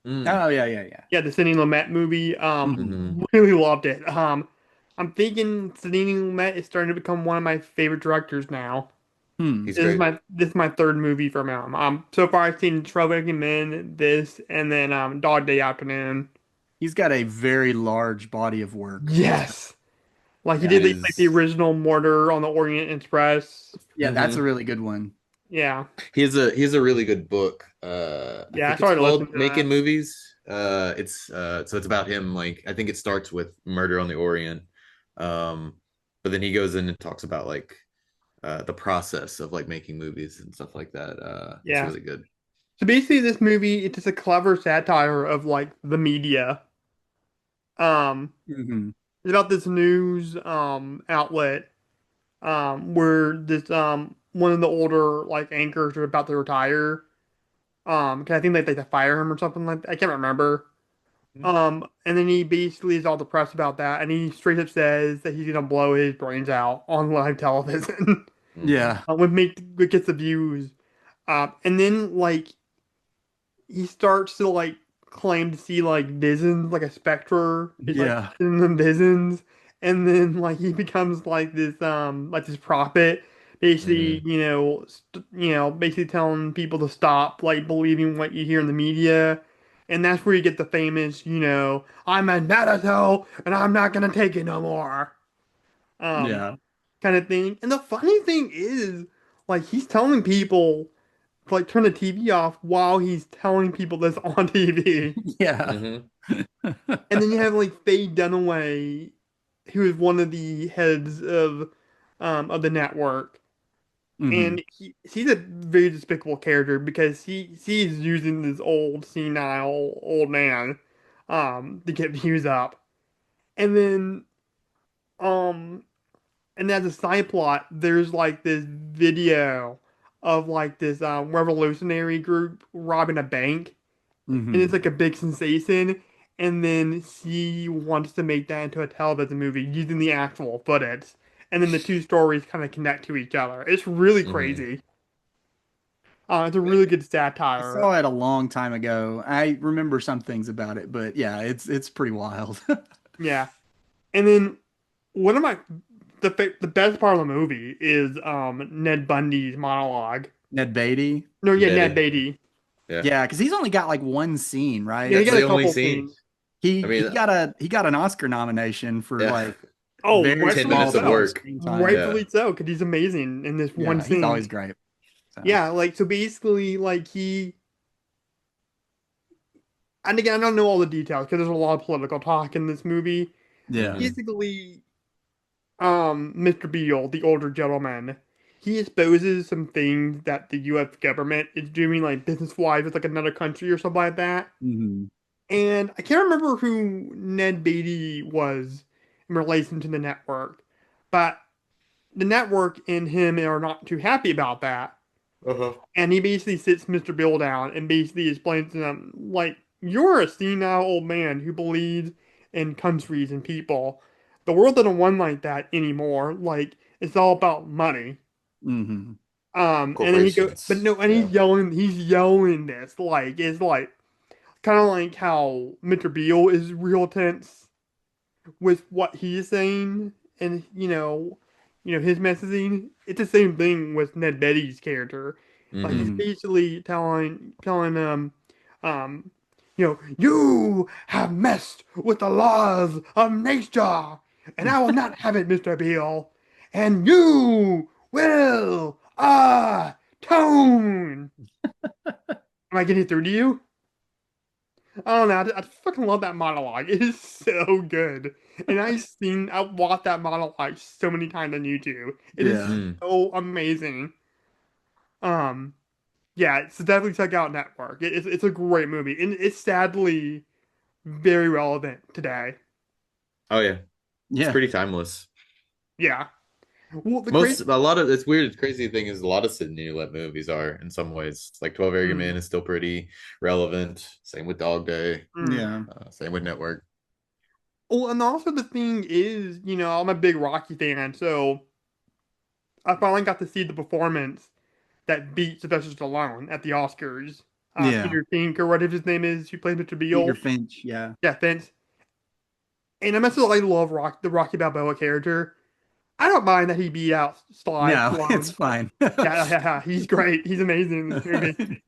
Mm. Oh yeah, yeah, yeah. Yeah, the Sidney Lumet movie. Hmm. Hmm. Really loved it. I'm thinking Sidney Lumet is starting to become one of my favorite directors now. Hmm. He's great. This is my third movie from him. So far I've seen 12 Angry Men, this, and then Dog Day Afternoon. He's got a very large body of work. Yes. Like he Yeah. did He like the is. original Murder on the Orient Express. Yeah, that's a Hmm. really good one. Yeah. He has a really good book. I Yeah, I think it's started listening called to that. Making Movies. It's about him. Like I think it starts with Murder on the Orient, um, but then he goes in and talks about like the process of like making movies and stuff like that. It's Yeah. really good. So basically this movie it's just a clever satire of like the media. Um Hmm. it's about this news outlet where this one of the older like anchors are about to retire. 'Cause I think they fire him or something like that. I can't remember. And then he basically is all depressed about that, and he straight up says that he's gonna blow his brains out on live television, Hmm. Yeah. what gets the views. And then like he starts to like claim to see like visions, like a specter is like Yeah. in the visions, and then like he becomes like this prophet, basically Hmm. basically telling people to stop like believing what you hear in the media, and that's where you get the famous I'm as mad as hell and I'm not gonna take it no more um Yeah. kind of thing. And the funny thing is like he's telling people to like turn the TV off while he's telling people this on TV. Yeah. Hmm. And then you have like Faye Dunaway, who is one of the heads of the network. Hmm. And he's a very despicable character because he's using this old senile old man to get views up. And then um and as a side plot, there's like this video of like this revolutionary group robbing a bank, and it's Hmm. like a big sensation. And then she wants to make that into a television movie using the actual footage, and then the two stories kind of connect to each other. It's really Hmm. crazy. It's a really good I satire. saw it a long time ago. I remember some things about it, but yeah, it's pretty wild. Yeah, and then one of my the best part of the movie is Ned Bundy's monologue. Ned Beatty. No, yeah, Ned Betty. Beatty. Yeah. Yeah, because he's only got like one scene, Yeah, he right? That's got a the only couple scene. scenes. I He mean, got an Oscar nomination for yeah. like Oh, very 10 rightfully small minutes of amount of so. work. screen time. Yeah. Rightfully so, because he's amazing in this one Yeah, he's scene. always great. So Yeah, like so basically, like he, and again, I don't know all the details because there's a lot of political talk in this movie. yeah. Hmm. Basically, Mr. Beale, the older gentleman, he exposes some things that the U.S. government is doing, like business-wise, with like another country or something like that. Hmm. And I can't remember who Ned Beatty was in relation to the network, but the network and him are not too happy about that. Uh-huh. And he basically sits Mr. Bill down and basically explains to them, like, you're a senile old man who believes in countries and people. The world doesn't run like that anymore. Like, it's all about money. Hmm. And then he goes, but Corporations. no, and Yeah. he's yelling this, like, it's like, kind of like how Mr. Beale is real tense with what he's saying and his messaging. It's the same thing with Ned Betty's character. Like he's Hmm. Hmm. basically telling um you have messed with the laws of nature, and I will not have it, Mr. Beale. And you will atone. Am I getting through to you? I don't know. I fucking love that monologue. It is so good. And I've watched that monologue so many times on YouTube. It is Yeah. Mm. so amazing. Um, yeah, so definitely check out Network. It's a great movie, and it's sadly very relevant today. Oh yeah. It's Yeah. pretty timeless. Yeah. Well, the crazy. A lot of it's weird. It's crazy thing is a lot of Sidney Lumet movies are in some ways. Like 12 Angry Men Mm, is still pretty relevant. Same with Dog Day. mm. Yeah. Same with Network. Well, and also the thing is, I'm a big Rocky fan, so I finally got to see the performance that beat Sylvester Stallone at the Oscars. Yeah. Peter Fink or whatever his name is, who plays Mr. Peter Beale. Finch. Yeah. Yeah, Finch. And I must have I love the Rocky Balboa character. I don't mind that he beat out Sly No, it's Stallone. fine. Yeah, he's great. He's amazing in this movie.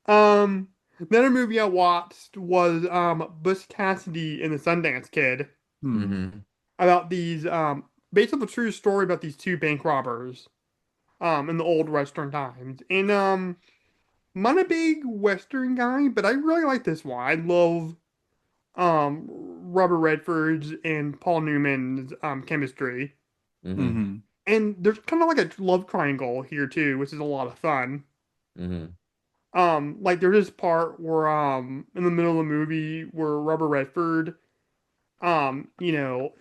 Um, Another movie I watched was Butch Cassidy and the Sundance Kid, Hmm. Hmm. about these based on a true story about these two bank robbers in the old Western times. And I'm not a big Western guy, but I really like this one. I love Robert Redford's and Paul Newman's chemistry. Hmm. Hmm. And there's kind of like a love triangle here too, which is a lot of fun. Hmm. Like there's this part where in the middle of the movie where Robert Redford um, you know,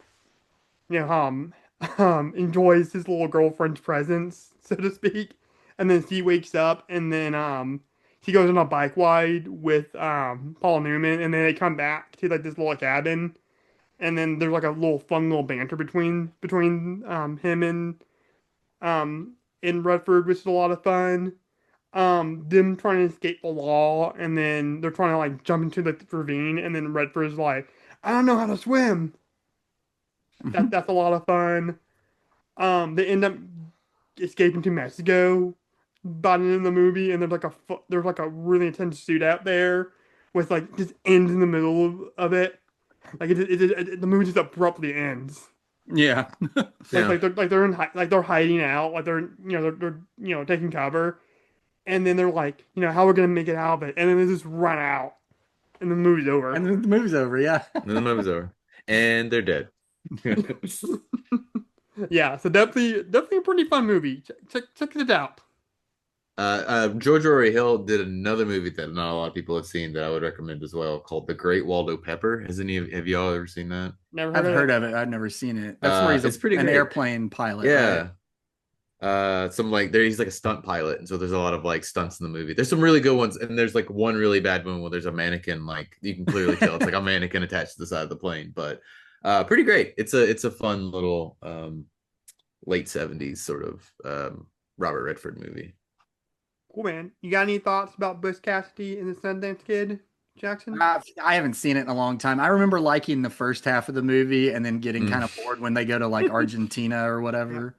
enjoys his little girlfriend's presence, so to speak. And then she wakes up and then he goes on a bike ride with Paul Newman, and then they come back to like this little cabin, and then there's like a little fun little banter between him um and Redford, which is a lot of fun. Them trying to escape the law, and then they're trying to like jump into the ravine, and then Redford's like, I don't know how to swim. That's a lot of fun. They end up escaping to Mexico by the end of the movie, and there's like a really intense shootout there, with like just ends in the middle of it. Like the movie just abruptly ends. Yeah. Like Yeah. they're hiding out, like they're taking cover, and then they're like, how we're gonna make it out of it, and then they just run out, and the movie's over. And then the movie's over. Yeah. And the movie's over. And they're dead. Yeah, so definitely a pretty fun movie. Check it out. George Rory Hill did another movie that not a lot of people have seen that I would recommend as well, called The Great Waldo Pepper. Have y'all ever seen that? Never heard I've of heard it. of it. I've never seen it. That's where he's It's pretty an great. airplane pilot, right? Yeah. Some like there he's like a stunt pilot, and so there's a lot of like stunts in the movie. There's some really good ones, and there's like one really bad one where there's a mannequin, like you can clearly tell it's like a mannequin attached to the side of the plane, but pretty great. It's a fun little late 70s sort of Robert Redford movie. Cool, man. You got any thoughts about Butch Cassidy and the Sundance Kid, Jackson? I haven't seen it in a long time. I remember liking the first half of the movie and then getting Mm. kind of bored when they go to like Argentina or Yeah. whatever.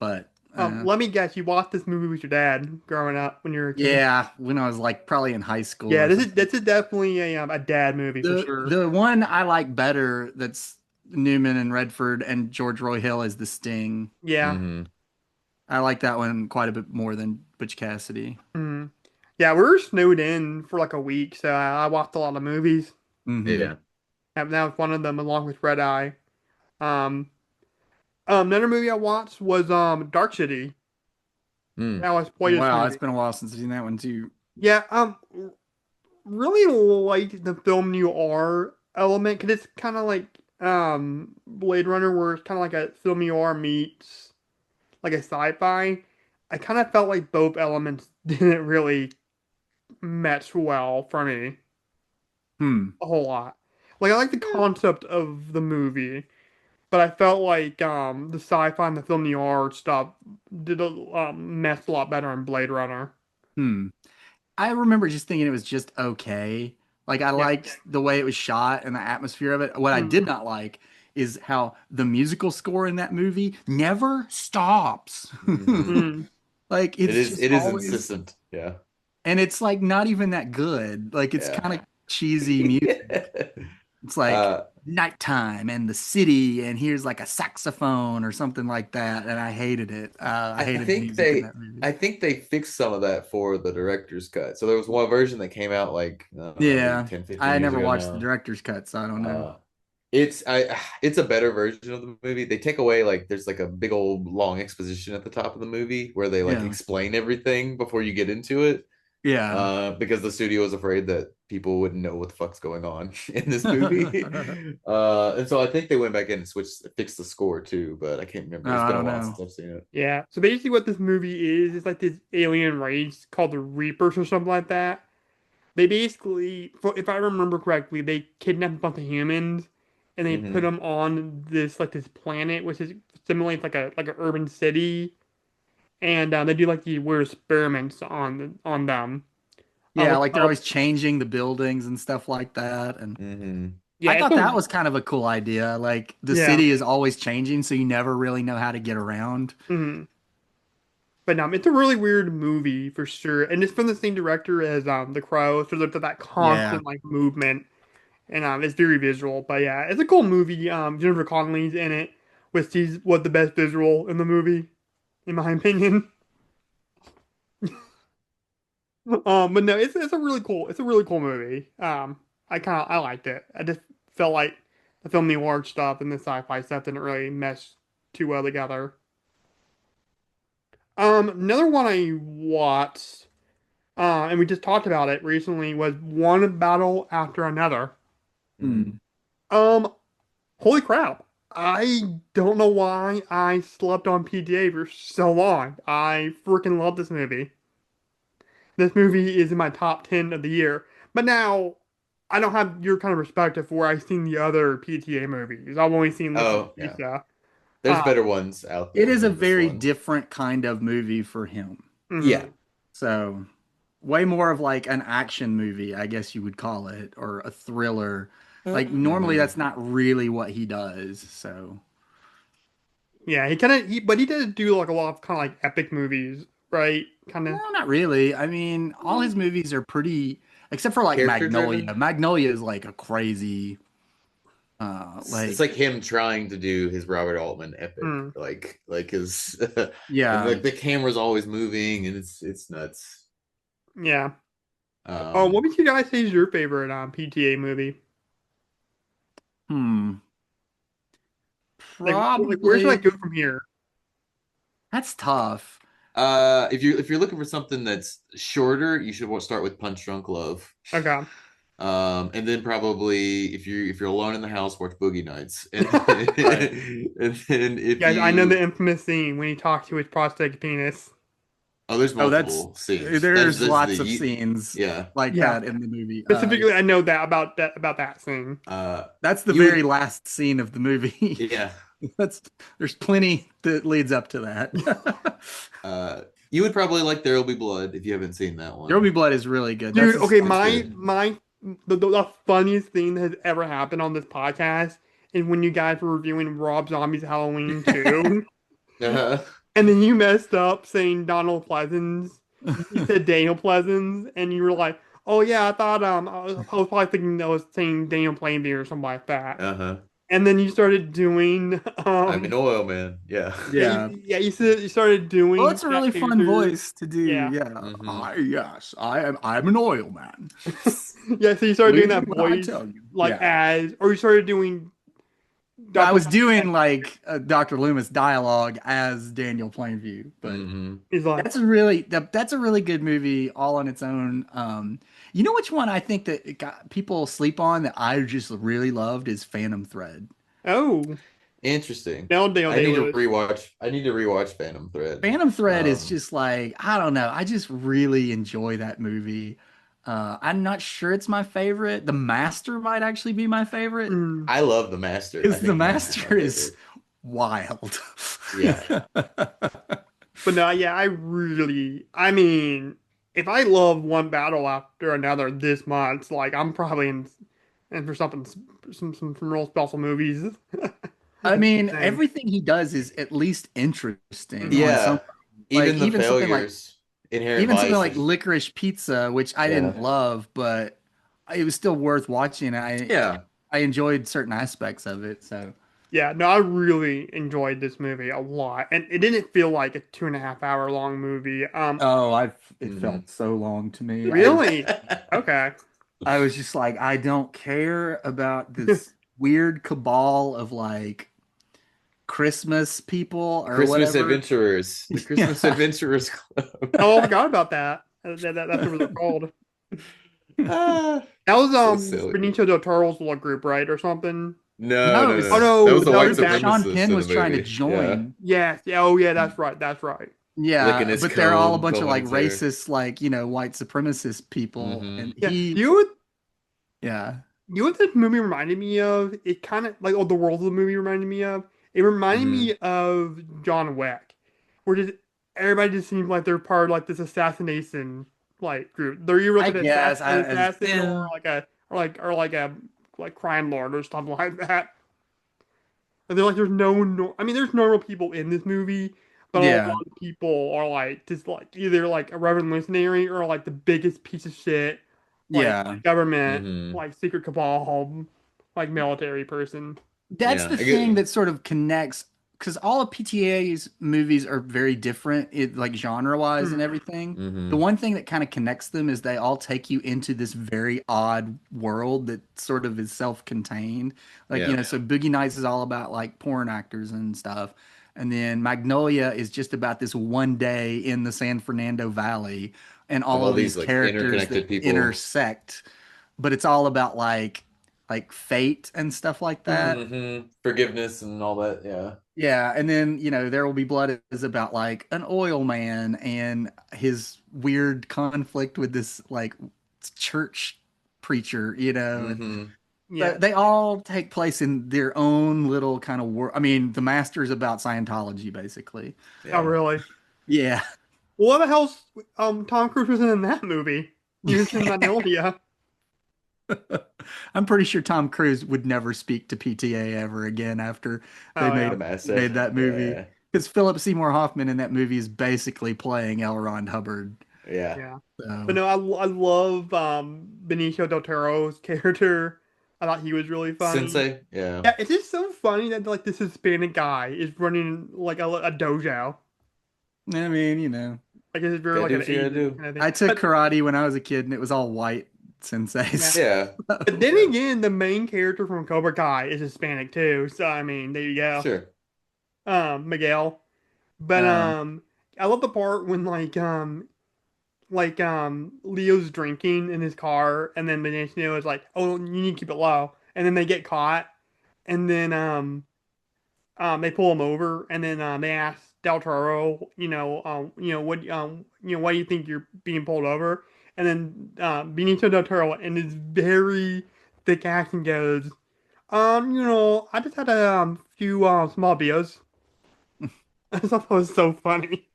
But Let me guess. You watched this movie with your dad growing up when you were a kid. yeah, when I was like probably in high school Yeah, or something. this is definitely a dad movie for sure. The one I like better that's Newman and Redford and George Roy Hill is The Sting. Yeah. Hmm. I like that one quite a bit more than Butch Cassidy. Mm. Yeah, we were snowed in for like a week, so I watched a lot of movies. Hmm. Yeah. That was one of them, along with Red Eye. Um, Another movie I watched was Dark City. Mm. That was Poya's Wow, it's movie. been a while since I've seen that one too. Yeah, really liked the film noir element because it's kind of like Blade Runner, where it's kind of like a film noir meets like a sci-fi. I kind of felt like both elements didn't really match well for me Hmm. a whole lot. Like I like the concept of the movie, but I felt like the sci-fi and the film noir stuff did a mess a lot better in Blade Runner. Hmm. I remember just thinking it was just okay. Like I Yeah. liked the way it was shot and the atmosphere of it. What I Mm, did not like is how the musical score in that movie never stops. Hmm. mm, Like It it's is just it is always, insistent. Yeah. and it's like not even that good. Like it's Yeah. kind of cheesy music. It's like uh nighttime and the city, and here's like a saxophone or something like that. And I hated it. I I hated the think music in they that movie. I think they fixed some of that for the director's cut. So there was one version that came out like I don't know, maybe Yeah, 10, 15 I years never ago watched the now. director's cut, so I don't know. Uh it's a better version of the movie. They take away like there's like a big old long exposition at the top of the movie where they like Yeah, explain everything before you get into it. yeah. Because the studio was afraid that people wouldn't know what the fuck's going on in this movie. And so I think they went back in and fixed the score too, but I can't remember. No, It's I been a don't while know. since I've seen it. yeah. So basically, what this movie is like this alien race called the Reapers or something like that. They basically, if I remember correctly, they kidnap a bunch of humans and they put Hmm. them on this planet, which is simulates like an urban city, and they do like these weird experiments on them. Yeah, Which like they're help. always changing the buildings and stuff like that. And Hmm. Yeah, I it's thought that a was kind of a cool idea. Like the yeah. city is always changing, so you never really know how to get around. Mhm. But it's a really weird movie for sure, and it's from the same director as The Crow, so there's that Yeah. constant like movement, and it's very visual. But yeah, it's a cool movie. Jennifer Connelly's in it, which is what the best visual in the movie, in my opinion. But no, it's a really cool movie. I liked it. I just felt like the film noir stuff and the sci-fi stuff didn't really mesh too well together. Another one I watched, and we just talked about it recently, was One Battle After Another. Hmm. Hmm. Um, Holy crap! I don't know why I slept on PTA for so long. I freaking love this movie. This movie is in my top 10 of the year. But now, I don't have your kind of perspective where I've seen the other PTA movies. I've only seen Licorice Oh, yeah. Pizza. There's Uh, better ones out It there is a than this very one. different kind of movie for him. Yeah. mhm. So, way more of like an action movie, I guess you would call it, or a thriller. Like normally Mhm. that's not really what he does. So, Yeah, but he does do like a lot of kind of like epic movies, right? Kind of. no, not really. I mean, all his movies are pretty, except for like Character Magnolia. driven. Magnolia is like a crazy, It's like him trying to do his Robert Altman epic, like his, and yeah, like the camera's always moving, and it's nuts. Yeah. Um, What would you guys say is your favorite PTA movie? Hmm. Like where should I Probably. go from here? That's tough. if you're looking for something that's shorter, you should start with Punch Drunk Love. Okay. And then probably if you're alone in the house, watch Boogie Nights, and Right. and then if Guys, I know the you infamous scene when he talks to his prosthetic penis. oh, there's Oh, that's multiple scenes. That's there's that's lots of the scenes yeah. like Yeah. that in the movie. Specifically, I know that about that scene. That's the You very would last scene of the movie. yeah. That's there's plenty that leads up to that. Uh, you would probably like There Will Be Blood if you haven't seen that There Will one. Be Blood is really good. Dude, okay, It's my good. my the funniest thing that has ever happened on this podcast is when you guys were reviewing Rob Zombie's Halloween 2, Uh-huh. and then you messed up saying Donald Pleasance. You said Daniel Pleasance, and you were like, "Oh yeah, I thought I was probably thinking that was saying Daniel Plainview or something like that." Uh-huh. And then you started doing I'm an oil man. Yeah. Yeah. you said you started Well, doing it's a that really fun character. voice to do. Yeah. Yeah. Hmm. Yes, I'm an oil man. Yeah, so you started doing Believe me that when I voice tell you. like Yeah. or you started doing I Dr. was doing like Dr. Loomis dialogue as Daniel Plainview, but Hmm. He's like, that's a really good movie all on its own. You know which one I think that people sleep on that I just really loved is Phantom Thread. oh, Interesting. Dale I Day need to Lewis. rewatch. I need to rewatch Phantom Thread. Phantom Thread is Um, just like, I don't know. I just really enjoy that movie. I'm not sure it's my favorite. The Master might actually be my favorite Mm. I love The Master. I because The think Master's my Master is favorite. wild. Yeah. But no, yeah, I mean, if I love one battle after another this month, like I'm probably in for something, some real special movies. I mean, Thing. everything he does is at least interesting Mhm. on some Yeah. like Even the failures, Inherent even something Vice. like Licorice Pizza, which I Yeah. didn't love, but it was still worth watching. Yeah. I enjoyed certain aspects of it. So, Yeah, no, I really enjoyed this movie a lot, and it didn't feel like a 2.5 hour long movie. oh, I it Hmm. felt so long to me. Really? Okay. I was just like, I don't care about this weird cabal of like Christmas people or Christmas whatever. Adventurers. The Christmas Yeah. Adventurers Club. Oh, I forgot about that. That's what they're called. Ah, That was so silly. Benicio del Toro's little group, right, or something? No, No, no, Oh no. it's That no, was the the that was white group that that. Sean supremacist Penn in the was trying to movie. Yeah. join. Yes, yeah, oh yeah, that's right, that's right. Yeah, Licking his but they're all a comb, bunch of combing like his hair. racist, like, white supremacist people. Hmm. And Yeah, he, yeah. you know what this movie reminded me of? It kind of like the world of the movie reminded me of. It reminded Hmm. me of John Wick, where just everybody just seems like they're part of like this assassination like group. They're either like I guess an as assassin or yeah. like a like crime lord or something like that. And they're like, there's no, I mean, there's normal people in this movie, but a Yeah. lot of people are like just like either like a revolutionary or like the biggest piece of shit, like Yeah. government, Hmm. like secret cabal, like military person. That's Yeah. the I thing get. that sort of connects because all of PTA's movies are very different, like genre wise and Mm, everything. The Hmm. one thing that kind of connects them is they all take you into this very odd world that sort of is self-contained. Like, Yeah. so Boogie Nights is all about like porn actors and stuff. And then Magnolia is just about this one day in the San Fernando Valley and Of all all of these these like characters that interconnected people. intersect, but it's all about like fate and stuff like mm, that. Forgiveness and all that. Yeah. Yeah, and then, There Will Be Blood is about like an oil man and his weird conflict with this like church preacher, and Hmm. yeah. they all take place in their own little kind of world. I mean, The Master is about Scientology, basically. Oh, Yeah. really? Yeah. Well, what the hell's Tom Cruise was in that movie? You mentioned Magnolia. I'm pretty sure Tom Cruise would never speak to PTA ever again after they Oh The yeah, Master. made that movie. Yeah. Because Philip Seymour Hoffman in that movie is basically playing L. Ron Hubbard. Yeah. yeah. But So no, I love Benicio del Toro's character. I thought he was really funny. Sensei. Yeah. Yeah, it's just so funny that like this Hispanic guy is running like a dojo. I mean. Like it's very Gotta like do an what you gotta Asian do. kind of thing. I took But karate when I was a kid, and it was all white yeah. senseis. Yeah, But then yeah, again, the main character from Cobra Kai is Hispanic too. So I mean, there you go. sure. Miguel. But Um, I love the part when Leo's drinking in his car, and then Benicio is like, "Oh, you need to keep it low," and then they get caught, and then they pull him over, and then they ask Del Toro, why do you think you're being pulled over? And then Benicio del Toro, in his very thick accent, goes, I just had a few small beers. I thought that was so funny.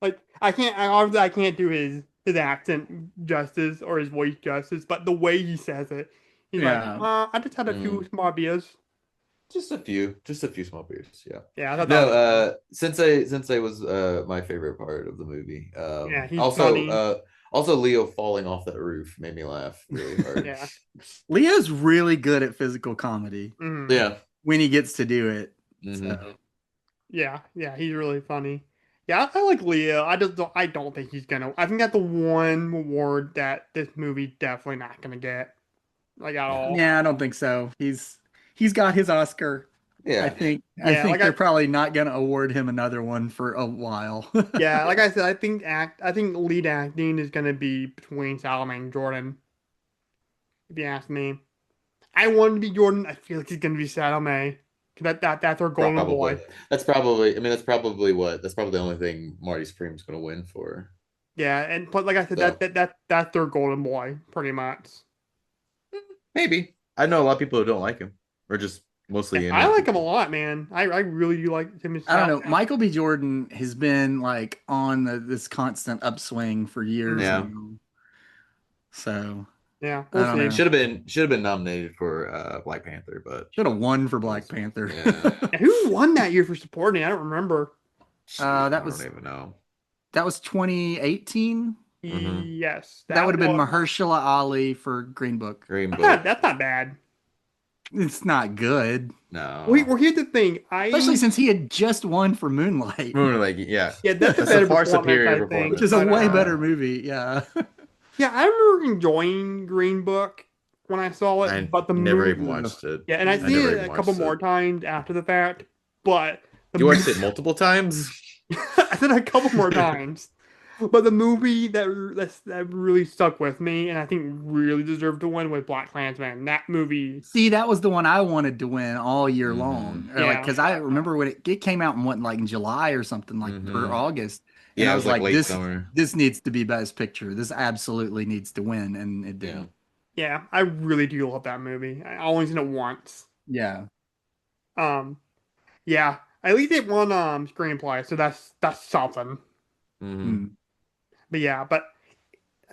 Like obviously I can't do his accent justice or his voice justice, but the way he says it, he's like, yeah. I just had a few Mm. small beers. Just a few small beers. Yeah. Yeah, I thought that No, was funny. Sensei was my favorite part of the movie. Yeah, he's Also, funny. also Leo falling off that roof made me laugh really hard. Yeah. Leo's really good at physical comedy Hmm. Yeah. when he gets to do it. Hmm. So Yeah, he's really funny. Yeah, I like Leo. I don't think he's gonna. I think that's the one award that this movie definitely not gonna get, like at Yeah. all. yeah, I don't think so. He's got his Oscar. I Yeah. think I Yeah, think they're probably not going to award him another one for a while. like I said, I think lead acting is gonna be between Salome and Jordan. If you ask me, I want him to be Jordan. I feel like he's gonna be Salome. 'Cause that's our golden Probably. boy. I mean, that's probably the only thing Marty Supreme's gonna win for. Yeah, and but like I said, So that's their golden boy, pretty much. maybe. I know a lot of people who don't like him, or just Yeah, mostly I internet like him a people. lot, man. I really do like him as I don't know. Salome. Michael B. Jordan has been like on this constant upswing for years Mhm. Yeah. now. So Yeah, I we'll don't see. know. Should have been nominated for Black Panther, but Should have won for Black was Panther. yeah. Yeah, who won that year for supporting? I don't remember. Jeez, That I don't was even know. 2018. Hmm. Yes, That would that have been was. Mahershala Ali for Green Book. Green Book. That's not bad. It's not good, No. Well, here's the thing. especially since he had just won for Moonlight, Like, yeah. Yeah, that's a That's a better far performance, superior I which think. performance. is a But way better movie. Yeah. yeah, I remember enjoying Green Book when I saw it, I but the never even movie, Ugh. watched it. yeah, and I I seen never it even a couple watched more it. times after the fact, but the You watched it movie, multiple times? I said it a couple more times. But the movie that really stuck with me, and I think really deserved to win, was Black Klansman. That movie, See, that was the one I wanted to win all year long. Hmm. Or like, yeah, because I remember when it came out in what, like in July or something, like or Hmm. August, and Yeah, I it was was like like, late this summer. this needs to be Best Picture. This absolutely needs to win, and it Yeah. didn't. yeah, I really do love that movie. I only seen it once. Yeah. Um, yeah, at least it won screenplay, so that's something. Hmm. Hmm. But yeah, but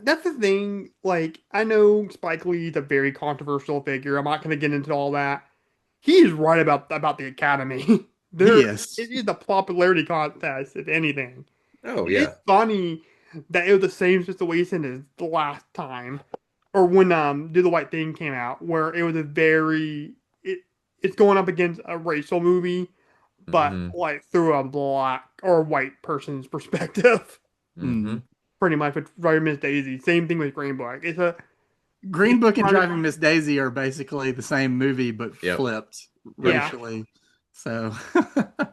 that's the thing. Like, I know Spike Lee's a very controversial figure. I'm not going to get into all that. He's right about the Academy. He There, is. it is a popularity contest, if anything. Oh It is yeah. funny that it was the same situation as the last time, or when Do the White Thing came out, where it was it's going up against a racial movie, but Hmm. like through a black or white person's perspective. Hmm. Hmm. Pretty much with Driving Miss Daisy. Same thing with Green Book. It's Green Book and trying to, Driving Miss Daisy are basically the same movie, but Yep. flipped yeah, racially. So,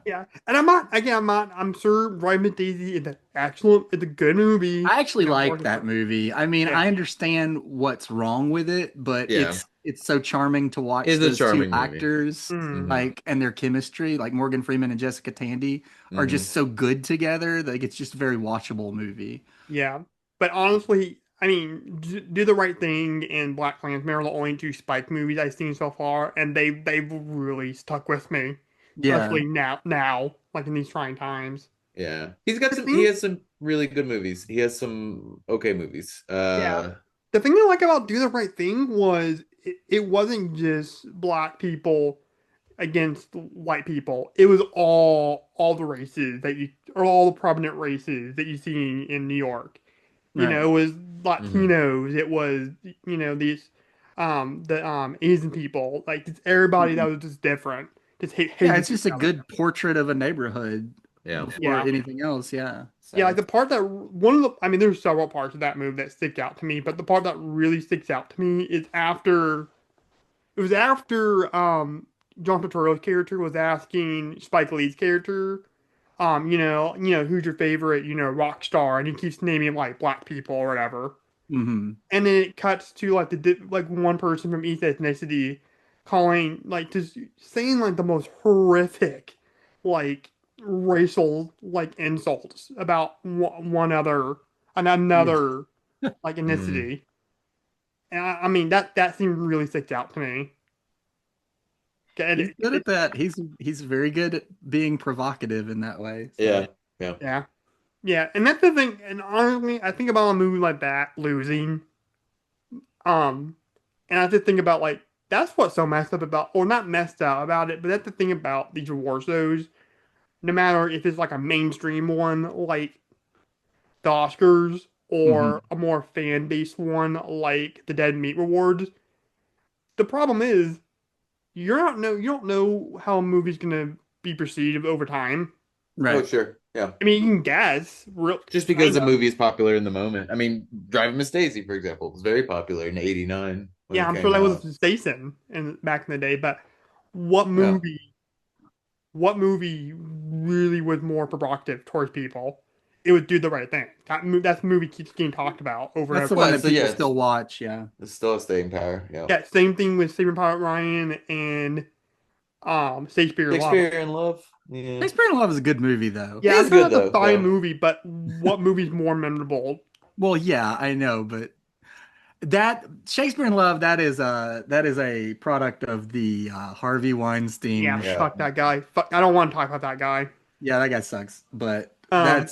yeah. And I'm not again. I'm sure Driving Miss Daisy is an excellent. It's a good movie. I actually And I'm like working that for. movie. I mean, Yeah. I understand what's wrong with it, but Yeah. it's so charming to watch It's a those two charming movie. actors Mm, Hmm. like and their chemistry, like Morgan Freeman and Jessica Tandy, are Hmm. just so good together. Like it's just a very watchable movie. yeah. But honestly, I mean, Do the Right Thing and Black Klansman are the only two Spike movies I've seen so far, and they've really stuck with me, Yeah. especially like in these trying times. Yeah. The He thing, has some really good movies. He has some okay movies. yeah. The thing I like about Do the Right Thing was it wasn't just black people against white people. It was all the races that you or all the prominent races that you see in New York. Right. It was Hmm. Latinos, it was these the Asian people, like just everybody that Mhm. was just different. Just Yeah, hated it's each just a other. good portrait of a neighborhood. Yeah. before Yeah. anything else. Yeah. Yeah, like So the part that one of the, I mean, there's several parts of that movie that stick out to me, but the part that really sticks out to me is after it was after John Turturro's character was asking Spike Lee's character, who's your favorite, rock star, and he keeps naming like black people or whatever. mhm. And then it cuts to like like one person from each ethnicity calling like just saying like the most horrific like racial like insults about one other and Yeah. another like Mm, ethnicity. And I mean that scene really sticks out to me. He's Okay, good at that. He's very good at being provocative in that way. yeah. So Yeah. yeah, yeah, and that's the thing. And honestly, I think about a movie like that losing, um, and I just think about like that's what's so messed up about, or not messed up about it, but that's the thing about these award shows. No matter if it's like a mainstream one like the Oscars or mhm. a more fan based one like the Dead Meat Awards, the problem is you don't know how a movie's gonna be perceived over time. Oh, Right. sure. Yeah. I mean, you can guess, real Just because kind the of. movie is popular in the moment. I mean, Driving Miss Daisy, for example, was very popular in '89 when Yeah, it I'm sure came that was a out. sensation in back in the day, but what Yeah. movie what movie really was more provocative towards people? It would Do the Right Thing. That movie keeps getting talked about over and That's the over one Well, again. that so people yeah, still watch. Yeah. it's still a staying power. Yeah. Yeah, same thing with Saving Private Ryan and Shakespeare in Love. Shakespeare in Love. Yeah. Shakespeare in Love is a good movie, though. It Yeah, I is thought good that's a though. fine Yeah. movie, but what movie's more memorable? Well, yeah, I know, but that Shakespeare in Love, that is a product of the Harvey Yeah, Weinstein. Yeah. fuck that guy. Fuck, I don't want to talk about that guy. Yeah, that guy sucks. But Um,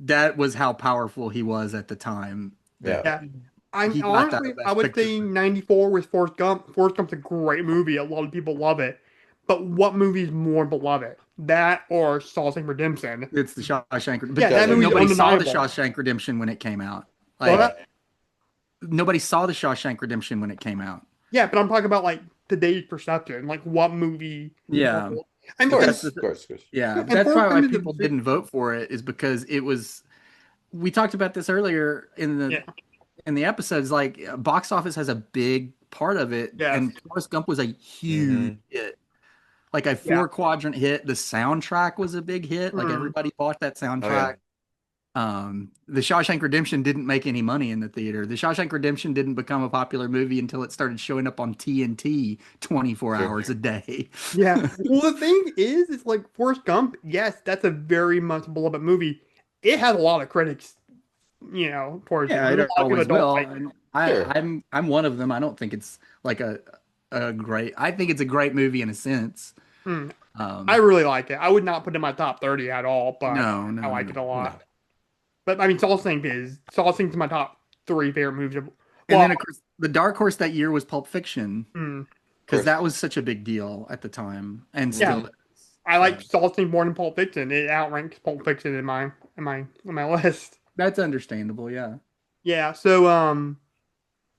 that was how powerful he was at the time. That Yeah. yeah, I he got that honestly I Best would Picture. say '94 was Forrest Gump. Forrest Gump's a great movie. A lot of people love it, but what movie's more beloved? That or Shawshank Redemption? It's the Shawshank, but Yeah, that Shawshank movie's nobody saw the Redemption. undeniable. Shawshank Redemption when it came out. Well, Like Yeah. that nobody saw the Shawshank Redemption when it came out. yeah, but I'm talking about like today's perception. Like what movie is more Yeah, beloved? And but Of and, that's course. the Of course. Of course. yeah, but and that's Forrest probably why Gump is a people bit didn't vote for it is because it was. We talked about this earlier yeah in the episodes. Like box office has a big part of it, yes and Forrest Gump was a huge Hmm. hit, like a yeah. four quadrant hit. The soundtrack was a big hit. Like Mm. everybody bought that Oh yeah. soundtrack. The Shawshank Redemption didn't make any money in the theater. The Shawshank Redemption didn't become a popular movie until it started showing up on TNT 24 Sure. hours a day. Yeah. Well, the thing is, it's like Forrest Gump. Yes, that's a very much beloved movie. It has a lot of critics, towards it. Yeah, There's a it lot of people always that don't will. like And Sure. I'm one of them. I don't think it's like a great. I think it's a great movie in a sense. it. Mm. I Um, really like it. I would not put it in my top 30 at all, but no, I no, like it a no. No. lot. But I mean, Shawshank's my top three favorite movies. And Well, then of course the dark horse that year was Pulp Fiction mm, Of because course. that was such a big deal at the time and yeah, still Hmm. is. I like So Shawshank more than Pulp Fiction. It outranks Pulp Fiction in my list. that's understandable. Yeah. Yeah. So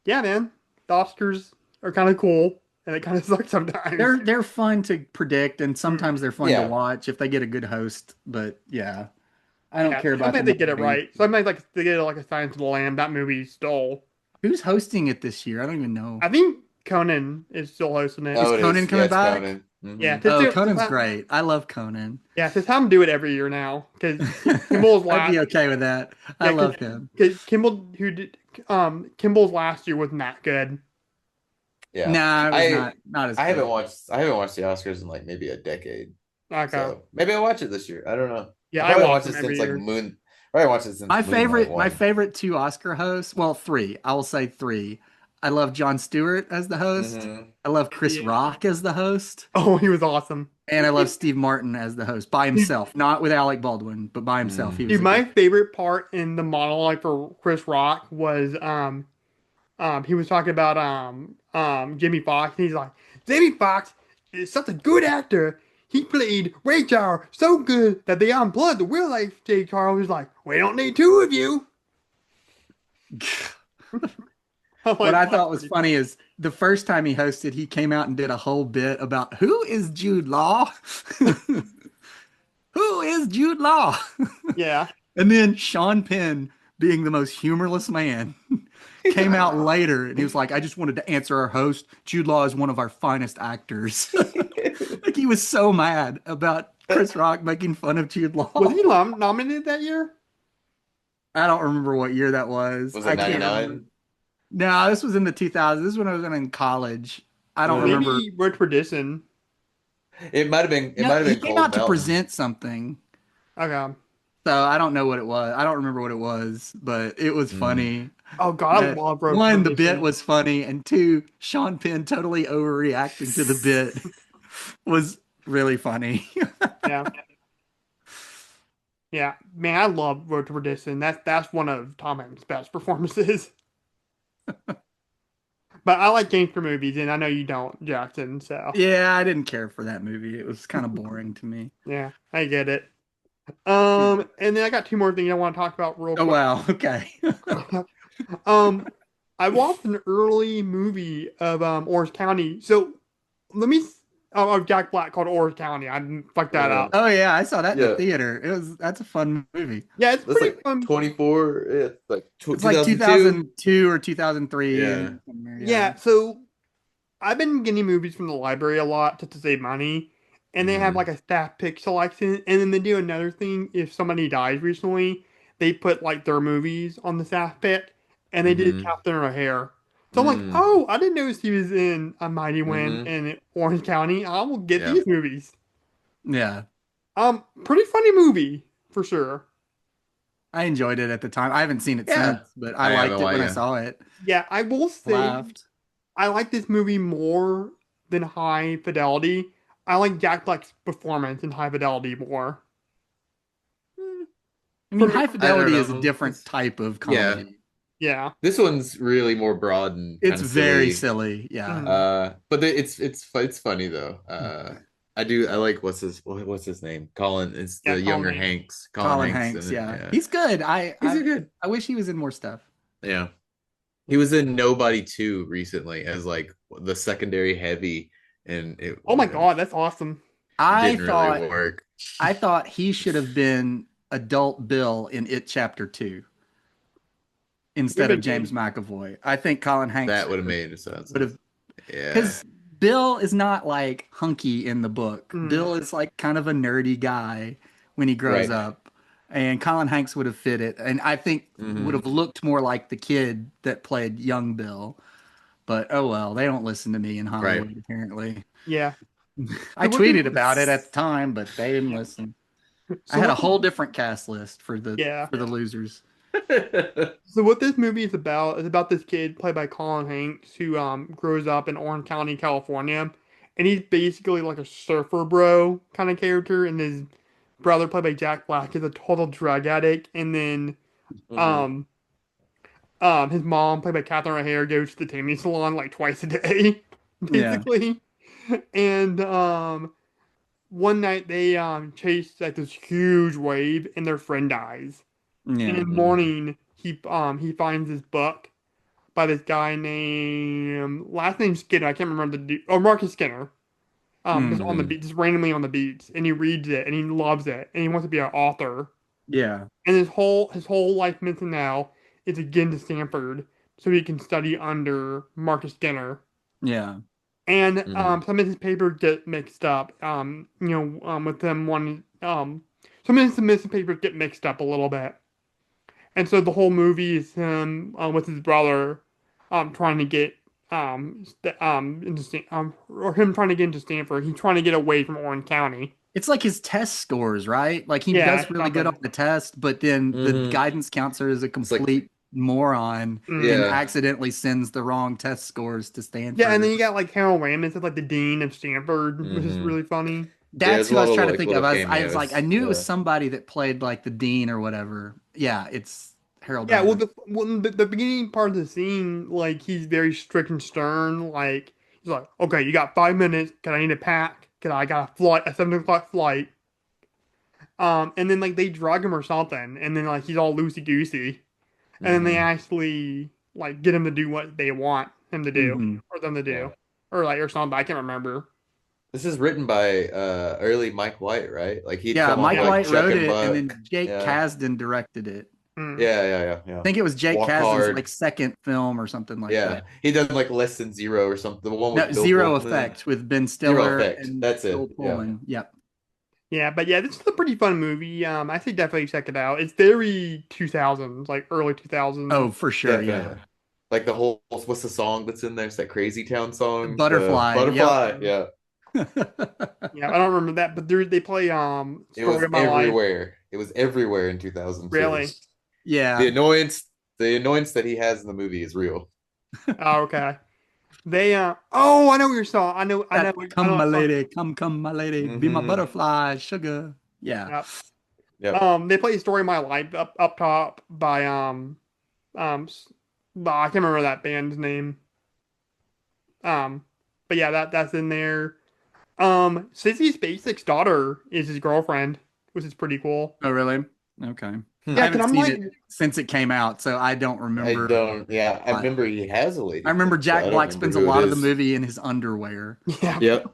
yeah, man, the Oscars are kind of cool, and it kind of sucks sometimes. They're fun to predict and Mm. sometimes they're fun to Yeah. watch if they get a good host. But yeah, I don't Yeah, care about sometimes them they get it already. right. Sometimes like they get it like a Silence of the Lamb. That movie stole. Who's hosting it this year? I don't even know. I think Conan is still hosting it. Is Oh, it Conan is. Yeah, coming it's back? Conan. Yeah, Hmm. Oh, Conan's great. I love Conan. yeah, just have him do it every year now because Kimmel's I'd last. be okay with that. I Yeah, love him. because Kimball's last year was not good. Yeah. Nah, it was I not as I haven't good. watched I haven't watched the Oscars in like maybe a decade. Like So maybe I'll watch it this year. I don't know. yeah, I I probably watch watched them it every since like year. Moon. Probably watched it since My Moonlight favorite, my one. favorite two Oscar hosts, well, three. I will say three. I love Jon Stewart as the host. Hmm. I love Chris Yeah. Rock as the host. Oh, he was awesome. And I love Steve Martin as the host by Dude, himself, not with Alec Baldwin, but by himself. He was dude, a my good. favorite part in the monologue for Chris Rock was he was talking about Jimmy Fox, and he's like, Jamie Foxx is such a good actor. He played Ray Charles so good that they unplugged the real life J. Charles. He's like, we don't need two of you. I'm What like, I that's thought was pretty funny is the first time he hosted, he came out and did a whole bit about who is Jude Law. Who is Jude Law? Yeah. And then Sean Penn, being the most humorless man, came out later and he was like, I just wanted to answer our host. Jude Law is one of our finest actors. Like he was so mad about Chris Rock making fun of Jude Was Law. he nominated that year? I don't remember what year that was. Was it I can't remember. 99? No, this was in the 2000s. This is when I was in college. I don't Uh, remember. Maybe Road Perdition. it No, might have he been came Cold out to Mountain. present something. Okay. So I don't know what it was. I don't remember what it was, but it was Mm. funny. Oh God, I That love Road one, the bit Perdition. was funny, and two, Sean Penn totally overreacting to the bit was really funny. Yeah. Yeah. Man, I love Road to Perdition. That's one of Tom Hanks' best performances. But I like gangster movies, and I know you don't, Jackson. So Yeah, I didn't care for that movie. It was kind of boring to me. yeah, I get it. And then I got two more things I want to talk about real Oh quick. wow, okay. Um, I watched an early movie of Orange County. So let me of Jack Black called Orange County. I didn't fuck that Uh, up. Oh yeah, I saw that in the yeah, theater. That's a fun movie. Yeah, it's that's pretty like fun. 24. Yeah, it's like It's like 2002. 2002 or 2003 Yeah. and somewhere, yeah. Yeah, so I've been getting movies from the library a lot just to save money, and they have Hmm. like a staff pick selection, and then they do another thing. If somebody dies recently, they put like their movies on the staff pick, and they did Hmm. Captain O'Hare. So I'm like, Mm. oh, I didn't notice he was in A Mighty Wind Hmm. in Orange County. I will get Yeah. these movies. Yeah. Pretty funny movie for sure. I enjoyed it at the time. I haven't seen it Yeah. since, but I I haven't. liked it Why? when I Yeah. saw it. Yeah, I will say Laughed. I like this movie more than High Fidelity. I like Jack Black's performance in High Fidelity more. I For mean, me, High I don't Fidelity is a know. different type of Yeah. comedy. yeah. This one's really more broad and It's kind of very silly. silly. Yeah. Mhm. But it's funny though. I like what's his name? Colin. It's Yeah, the Colin younger Hanks. Hanks. Colin Colin Hanks Hanks. and Yeah. yeah. He's good. He's a good. I wish he was in more stuff. Yeah. He was in Nobody 2 recently as like the secondary heavy and Oh my God, that's awesome. it I didn't really thought work. I thought he should have been adult Bill in It Chapter 2 Would have instead of been James good. McAvoy. I think Colin Hanks That would have made sense. would have Yeah. because Bill is not like hunky in the book. Mm. Bill is like kind of a nerdy guy when he grows Right. up. And Colin Hanks would have fit it. And I think would Hmm. have looked more like the kid that played young Bill. But oh well, they don't listen to me in Right. Hollywood, apparently. Yeah. I So what this tweeted about it at the time, but they didn't yeah. listen. I So had a what whole this different cast list yeah. for the losers. So what this movie is about this kid played by Colin Hanks who grows up in Orange County, California, and he's basically like a surfer bro kind of character, and his brother played by Jack Black is a total drug addict, and then Hmm. um his mom played by Catherine O'Hare goes to the tanning salon like twice a day, Yeah. basically, and one night they chase like this huge wave and their friend dies. And in Yeah. the Hmm. morning he finds this book by this guy named last name Skinner. I can't remember the dude. Oh, Marcus Skinner. Just on the Hmm. Hmm. beach, just randomly on the beach, and he reads it and he loves it and he wants to be an author. Yeah. And his whole life mission now is to get into Stanford so he can study under Marcus Skinner. Yeah. And Hmm. some of his papers get mixed up. With them one some of his papers get mixed up a little bit. And so the whole movie is him with his brother trying to get into or him trying to get into Stanford. He's trying to get away from Orange County. It's like his test scores, right? Like he Yeah, does really good on something. the test, but then the Hmm. guidance counselor is a It's like, complete moron and Mm. yeah. accidentally sends the wrong test scores to Yeah, and then Stanford. you got like Harold Ramis as like the dean of Stanford, which is Hmm. really funny. Yeah, That's there's a who I lot was of trying to like think of. little I was like, I cameos. knew it was Yeah. somebody that played like the dean or whatever. Yeah, it's Harold Yeah, well, Ramis. the beginning part of the scene, like he's very strict and stern. Like he's like, "Okay, you got 5 minutes. Cause I need to pack. Cause I got a 7 o'clock flight." And then like they drug him or something, and then like he's all loosey goosey, and then they Hmm. actually like get him to do what they want him to do Hmm. or them to Yeah. do, or something. I can't remember. This is written by early Mike White, right? Like he'd Yeah, come off Mike of like White Chuck wrote and it, and Buck. then Jake Yeah. Kasdan directed it. Hmm. Yeah. I think it was Jake Walk Kasdan's Hard. like second film or something like that. Yeah. He done like Less Than Zero or something. The one No, with Bill Zero Pullman. Effect with Ben Zero Stiller Effect. and That's Bill it. Yeah. Pullman. Yep. Yeah, but yeah, this is a pretty fun movie. I say definitely check it out. It's very 2000s, like early 2000s. Oh, for sure. Yeah. Definitely. Like the whole what's the song that's in there? It's that Crazy Town song. The Butterfly. Yep. Butterfly. Yeah. Yeah, I don't remember that, but they play It Story was of My Life. everywhere. It was everywhere in 2002. Really? The Yeah. annoyance, the annoyance that he has in the movie is real. Oh, okay. They oh, I know what you're saying. That I come know my what song. lady, come my lady, be my Hmm. butterfly, sugar. Yeah. Yeah. Yep. They play Story of My Life up top by I can't remember that band's name. Um, but yeah, that's in there. Sissy Spacek's daughter is his girlfriend, which is pretty cool. Oh, really? Okay. I Yeah, Hmm. cause haven't I'm seen like, it since it came out, so I don't I remember don't. Yeah, I a lot. remember he has a I lady remember friend, but Jack I don't Black remember spends a who it lot of the is. movie in his underwear. yeah. Yep.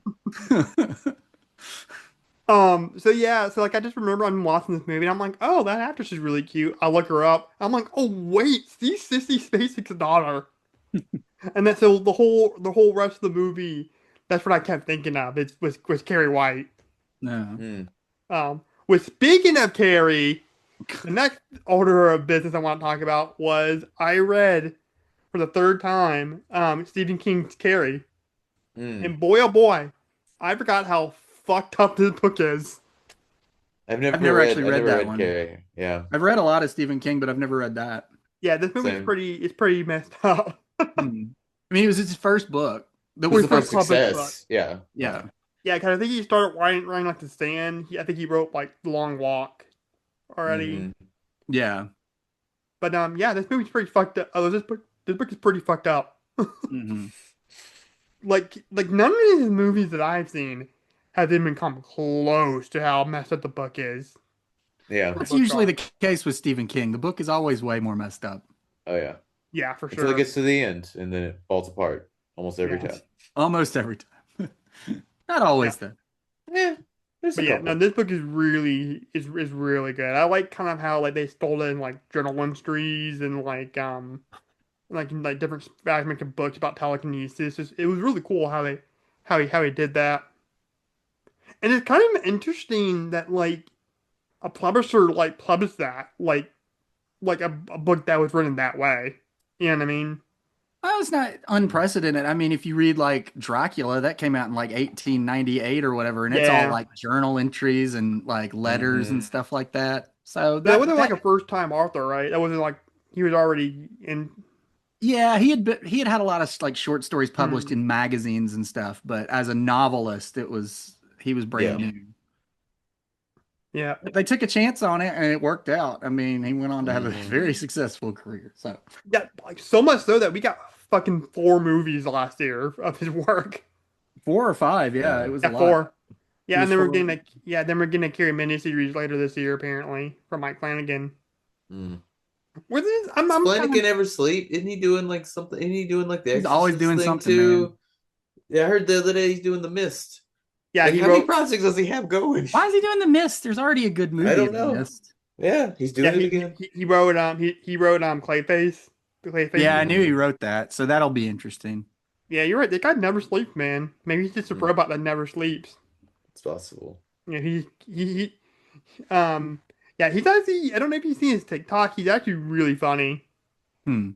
So yeah, so like I just remember I'm watching this movie and I'm like, oh, that actress is really cute. I look her up. I'm like, oh wait, see Sissy Spacek's daughter. And that's so the whole rest of the movie, that's what I kept thinking of. It was Carrie White. No. Hmm. With speaking of Carrie, the next order of business I want to talk about was I read for the third time Stephen King's Carrie, Hmm. and boy oh boy, I forgot how fucked up this book is. I've never actually I read never that read one. Carrie. Yeah. I've read a lot of Stephen King, but I've never read that. Yeah, this movie's Same. pretty messed up. Hmm. I mean, it was his first book. That It was was His the the first first first. published book. success. Yeah. Yeah. Yeah. Yeah, because I think he started writing like The Stand. I think he wrote like The Long Walk already. Hmm. Yeah. But yeah, this movie's pretty fucked up. Oh, this book is pretty fucked up. Hmm. Like none of his movies that I've seen have even come close to how messed up the book is. Yeah. The That's books usually are. the case with Stephen King. The book is always way more messed up. Oh yeah. Yeah, for Until it sure. gets to the end, and then it falls apart almost every Yeah, time. Almost every time. Not yeah. always, though. Yeah. There's a But yeah, no, couple. this book is really good. I like kind of how like they stole in like journal entries and like different fragmented books about telekinesis. It was really cool how he did that. And it's kind of interesting that like a publisher like published that like a book that was written that way. You know what I mean? Well, it's not unprecedented. I mean, if you read like Dracula, that came out in like 1898 or whatever, and it's all Yeah. like journal entries and like letters and Hmm. stuff like that. So But that that wasn't like that a first time author, right? That wasn't like he was already in. yeah, he had a lot of like short stories published Hmm. in magazines and stuff, but as a novelist, he was brand Yeah. new. Yeah. But they took a chance on it and it worked out. I mean, he went on to have a Hmm. very successful career. So Yeah, like so much so that we got fucking four movies last year of his work. 4 or 5, yeah, it Yeah. was a Yeah, lot. four. It Yeah, and was then we're for getting a Carrie miniseries later this year, apparently, from Mike Flanagan. Mm. With this, Does I'm kind of Flanagan ever sleep? Isn't he doing like something? Isn't he doing like the he's always Exorcist doing thing something, man. too? Yeah, I heard the other day he's doing the Mist. yeah. Like, He how many wrote projects does he have going? Why is he doing The Mist? There's already a good I movie don't of The know. Mist. Yeah, he's yeah doing it again. he wrote he wrote Clayface, the Clayface Yeah, I knew movie. he Hmm. wrote that, so that'll be interesting. Yeah, you're right. The guy never sleeps, man. Maybe he's just a Hmm. robot that never sleeps. It's possible. Yeah, um yeah, he's actually I don't know if you've seen his TikTok. He's actually really funny. Hmm.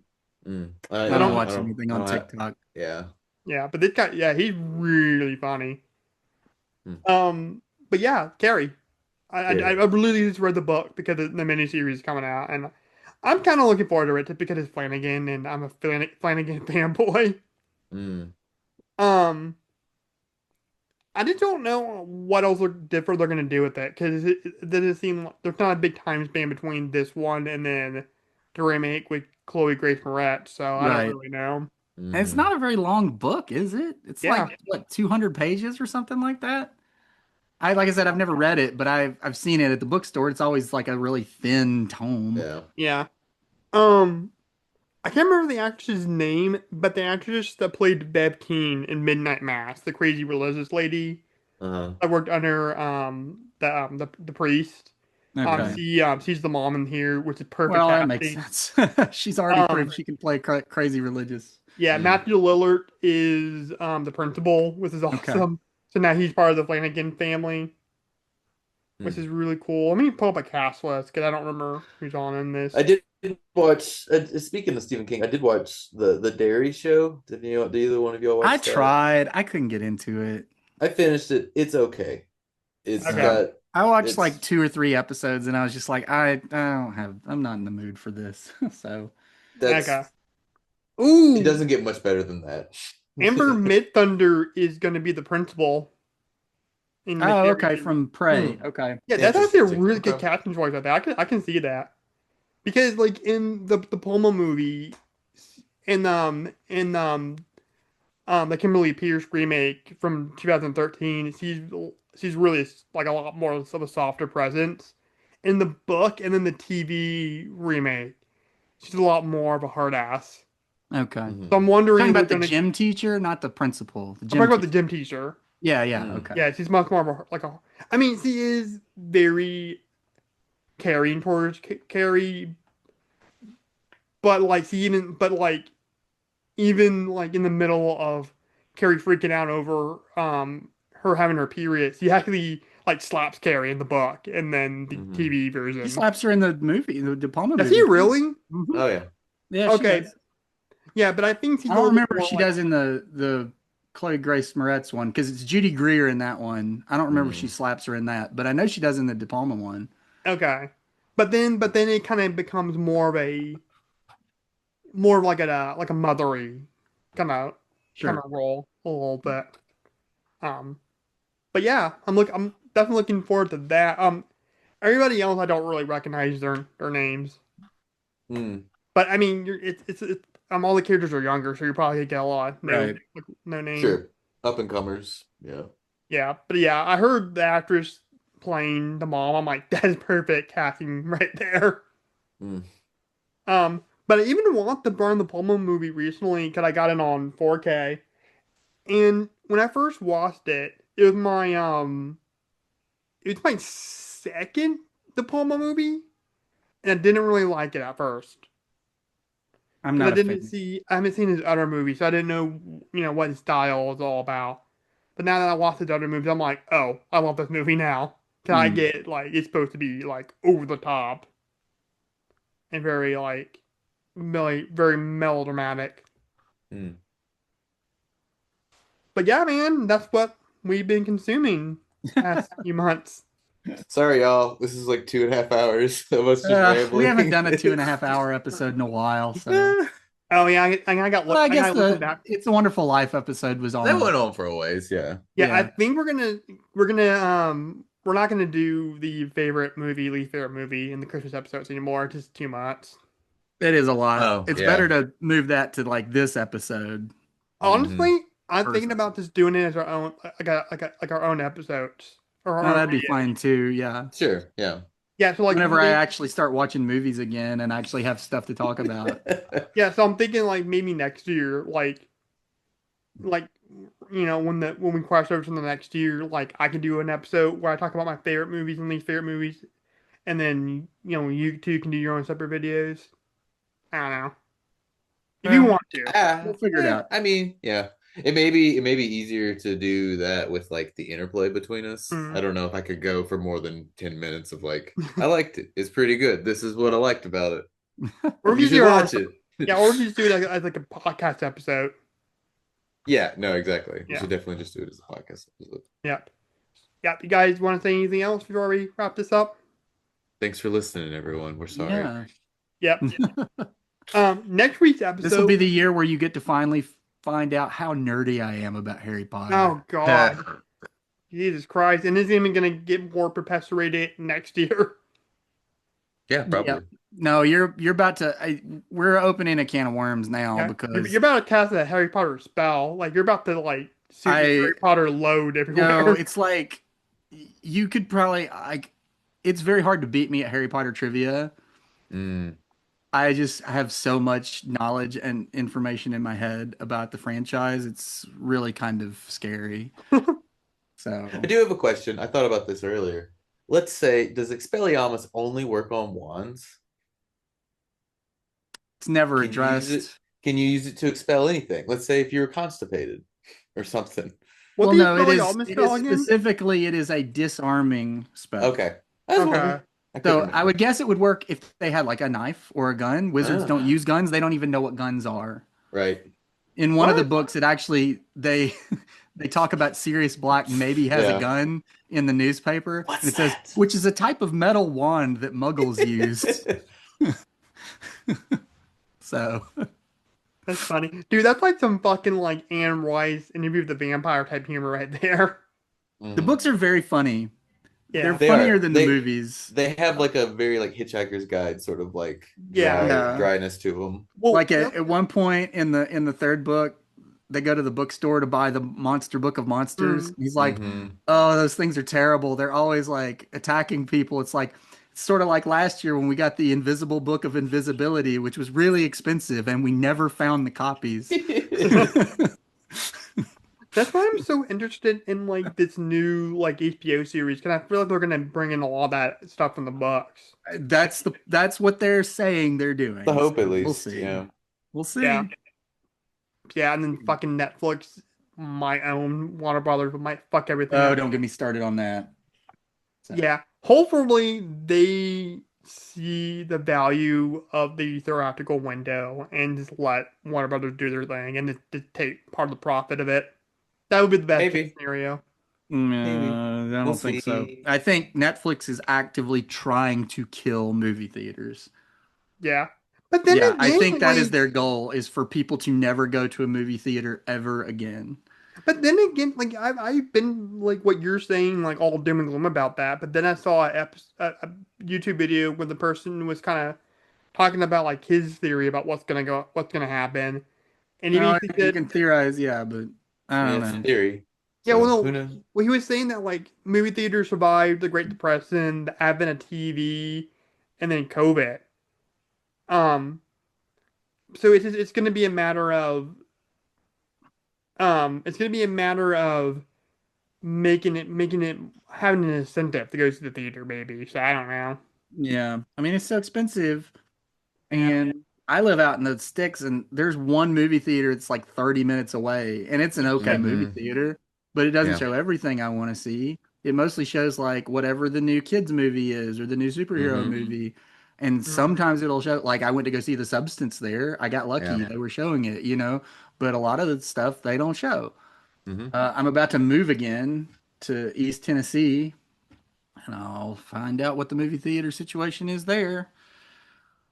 Mm. I I don't don't watch anything I on don't have, TikTok. yeah. yeah, but this guy yeah, he's really funny. Hmm. But yeah, Carrie. I Carrie. literally just read the book because the miniseries is coming out, and I'm kind of looking forward to it just because it's Flanagan, and I'm a Flanagan fanboy. Mm. Um, I just don't know what else different they're gonna do with it because it doesn't seem like there's not a big time span between this one and then the remake with Chloe Grace Moretz, so I don't Right. really know. And it's Hmm. not a very long book, is it? It's Yeah, like what, 200 pages or something like that? I like I said, I've never read it, but I've seen it at the bookstore. It's always like a really thin tome. Yeah. yeah. Um, I can't remember the actress's name, but the actress that played Bev Keane in Midnight Mass, the crazy religious lady. Uh-huh. I worked under the priest. Okay. Mm. She's the mom in here, which is perfect Well, that makes casting. sense. She's already proved Um, she can play crazy religious. yeah, Mm. Matthew Lillard is the principal, which is Okay. awesome. So now he's part of the Flanagan family, which Mm. is really cool. Let me pull up a cast list because I don't remember who's on in I this. did watch. Speaking of Stephen King, I did watch the Dairy Show. Did either one of y'all I watch that? tried. I couldn't get into it. I finished it. It's okay. It's Okay, Um, got I watched like it's 2 or 3 episodes and I was just like, I'm not in the mood for this. So, okay. that's it Ooh, doesn't get much better than that. Amber Midthunder is going to be the principal in oh, okay, McDarian. from Hmm. Prey. Okay. Yeah, that's actually a Interesting. really good Okay. casting choice. I can see that because like in the Palma movie, in the Kimberly Pierce remake from 2013, she's really like a lot more of a softer presence. In the book and then the TV remake, she's a lot more of a hard ass. Okay. So Hmm. I'm Talking wondering they're about the gonna. gym teacher, not the principal. The I'm gym talking about the teacher. gym teacher. Yeah, yeah, Mm. okay. Yeah, she's much more of a like a. I mean, she is very caring towards Carrie, but like even like in the middle of Carrie freaking out over her having her period, she actually like slaps Carrie in the book and then the Hmm. TV He version. slaps her in the movie, the De Palma Does he movie too. really? Hmm. Oh yeah. Yeah, she Okay, does. yeah, but I think she's I a don't little bit remember if more she like does in the Chloe Grace Moretz one because it's Judy Greer in that one. I don't remember if she Mm. slaps her in that, but I know she does in the De Palma one. okay, but then it kind of becomes more of like a mothery kind of kind Sure. of role a little bit. Um, but yeah, I'm definitely looking forward to that. Everybody else I don't really recognize their names. Mm. But I mean, it's all the characters are younger, so you're probably gonna get a lot of Right. no name. Sure. Up and comers. Yeah. Yeah, but yeah, I heard the actress playing the mom. I'm like, that is perfect casting right there. Mm. But I even watched the Brian De Palma movie recently because I got it on 4K, and when I first watched it, it was my second De Palma movie, and I didn't really like it at first. I'm Because not a fan. I haven't seen his other movies, so I didn't know, what his style is all about. But now that I watched his other movies, I'm like, oh, I love this movie now. Can I Mm. get like it's supposed to be like over the top and very like very melodramatic. Mm. But yeah, man, that's what we've been consuming past few months. Sorry, y'all. This is like 2.5 hours of us just We haven't rambling. done a 2.5 hour episode in a while, so. Oh yeah, Well, I I guess gotta listen the back. It's a Wonderful Life episode was That almost. went on for a ways, yeah. Yeah, I Yeah, think we're not gonna do the favorite movie, least favorite movie in the Christmas episodes anymore. It's just too much. it is a lot. Oh, It's better yeah. to move that to like this episode Hmm. Honestly, I'm thinking personally. about just doing it as our own, like our own episodes or Oh, our own that'd be videos. fine too. Yeah. Sure, yeah. Yeah, so like Whenever I maybe, actually start watching movies again and actually have stuff to talk about. yeah, so I'm thinking like maybe next year, like when we cross over to the next year, like I can do an episode where I talk about my favorite movies and least favorite movies, and then you two can do your own separate videos. I don't know if you Well, want to. we'll figure it out. I mean, yeah. It may be easier to do that with like the interplay between us. I Mm. don't know if I could go for more than 10 minutes of like, I liked it. It's pretty good. This is what I liked about it. Or we You just should do our watch it. yeah, or we just do it as like a podcast episode. Yeah, no, exactly. We Yeah, should definitely just do it as a podcast episode. yep, yep. You guys want to say anything else before we wrap this up? Thanks for listening, everyone. We're sorry. Yeah. Yep. Next week's This will be episode. the year where you get to finally find out how nerdy I am about Harry Potter. Oh God, Jesus Christ! And it's even gonna get more perpetuated next year. Yeah, Yep. probably. No, you're about to. We're opening a can of worms now Yeah, you're because about to cast a Harry Potter spell. Like you're about to like shoot this I Harry Potter load no, everywhere. it's like you could probably like. It's very hard to beat me at Harry Potter trivia. Mm, I just have so much knowledge and information in my head about the franchise. It's really kind of scary. I So do have a question. I thought about this earlier. Let's say, does Expelliarmus only work on wands? it's never Can you use it? addressed. Can you use it to expel anything? Let's say if you were constipated or something. What Well, the no, Expelliarmus it spell is again? specifically it is a disarming spell. Okay, I was wondering. Okay. I couldn't So I remember. would guess it would work if they had like a knife or a gun. Wizards don't Ah, use guns. They don't even know what guns are. right. In one of the What? books, it actually they they talk about Sirius Black maybe has a Yeah. gun in the newspaper, and What's it says that? which is a type of metal wand that Muggles use. So That's funny. Dude, that's like some fucking like Anne Rice interview with the vampire type humor right there. the Mhm. books are very funny. They're Yeah. They funnier are. than the movies. They have like a very like Hitchhiker's Guide sort of like Yeah. Yeah. dryness to them. Well, Like at one point in the third book, they go to the bookstore to buy the Monster Book of Monsters. mm, He's like, Mm-hmm. "Oh, those things are terrible. They're always like attacking people." It's sort of like last year when we got the Invisible Book of Invisibility, which was really expensive, and we never found the copies. that's why I'm so interested in like this new like HBO series because I feel like they're gonna bring in a lot of that stuff from the books. That's what they're saying they're The doing. So hope at we'll least, see. yeah. We'll Yeah. see. Yeah, and then fucking Netflix, my own Warner Brothers might fuck everything Oh, up. don't get me started on that. So Yeah. Hopefully they see the value of the theoretical window and just let Warner Brothers do their thing and just take part of the profit of it. That would be the best case Maybe. scenario. Maybe. No, I We'll don't think so. see. I think Netflix is actively trying to kill movie theaters. Yeah. But then Yeah, I again, think that is like their goal is for people to never go to a movie theater ever again. but then again, like I've been like what you're saying, like all doom and gloom about that. But then I saw a YouTube video where the person was kind of talking about like his theory about what's gonna happen, and he Oh, basically you said, can theorize, yeah, but I I mean, don't it's a know. theory. yeah, So well, who no, knows? well, he was saying that like movie theaters survived the Great Depression, the advent of TV, and then COVID. Um, so it's gonna be a matter of it's gonna be a matter of making it having an incentive to go to the theater, maybe. So I don't know. Yeah, I mean it's so expensive, Yeah. and I live out in the sticks, and there's one movie theater that's like 30 minutes away, and it's an okay movie Mm-hmm. theater, but it doesn't Yeah. show everything I want to see. It mostly shows like whatever the new kids movie is or the new superhero Mm-hmm. movie. And Mm, sometimes it'll show, like I went to go see The Substance there. I got Yeah. lucky, they were showing it, but a lot of the stuff they don't show. Mm-hmm. I'm about to move again to East Tennessee, and I'll find out what the movie theater situation is there.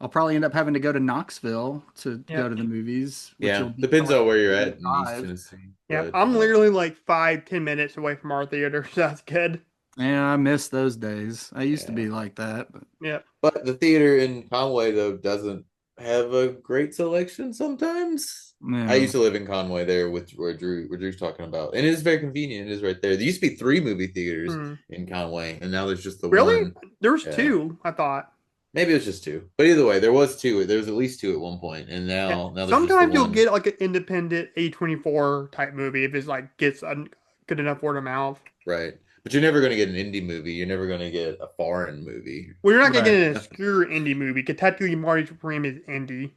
I'll probably end up having to go to Knoxville to go yep. to the movies, which will Yeah. be Depends like on where you're at in East 45. Tennessee. Yep. But I'm literally like 5, 10 minutes away from our theater, so that's good. Yeah, I miss those days. I used to yeah. be like that, but Yep. But the theater in Conway though doesn't have a great selection sometimes. I yeah, used to live in Conway there with where Drew's talking about. And it is very convenient. It is right there. There used to be three movie theaters Hmm. in Conway, and now there's just the Really? one. There's Yeah. two, I thought. Maybe it was just two. But either way, there was two. There was at least two at one point, and Yeah. now there's just the Sometimes you'll one. get like an independent A24 type movie if it's like gets good enough word of mouth. Right. But you're never gonna get an indie movie. You're never gonna get a foreign movie. Well, you're not gonna right. get an obscure indie movie. Because technically, Marty Supreme is indie.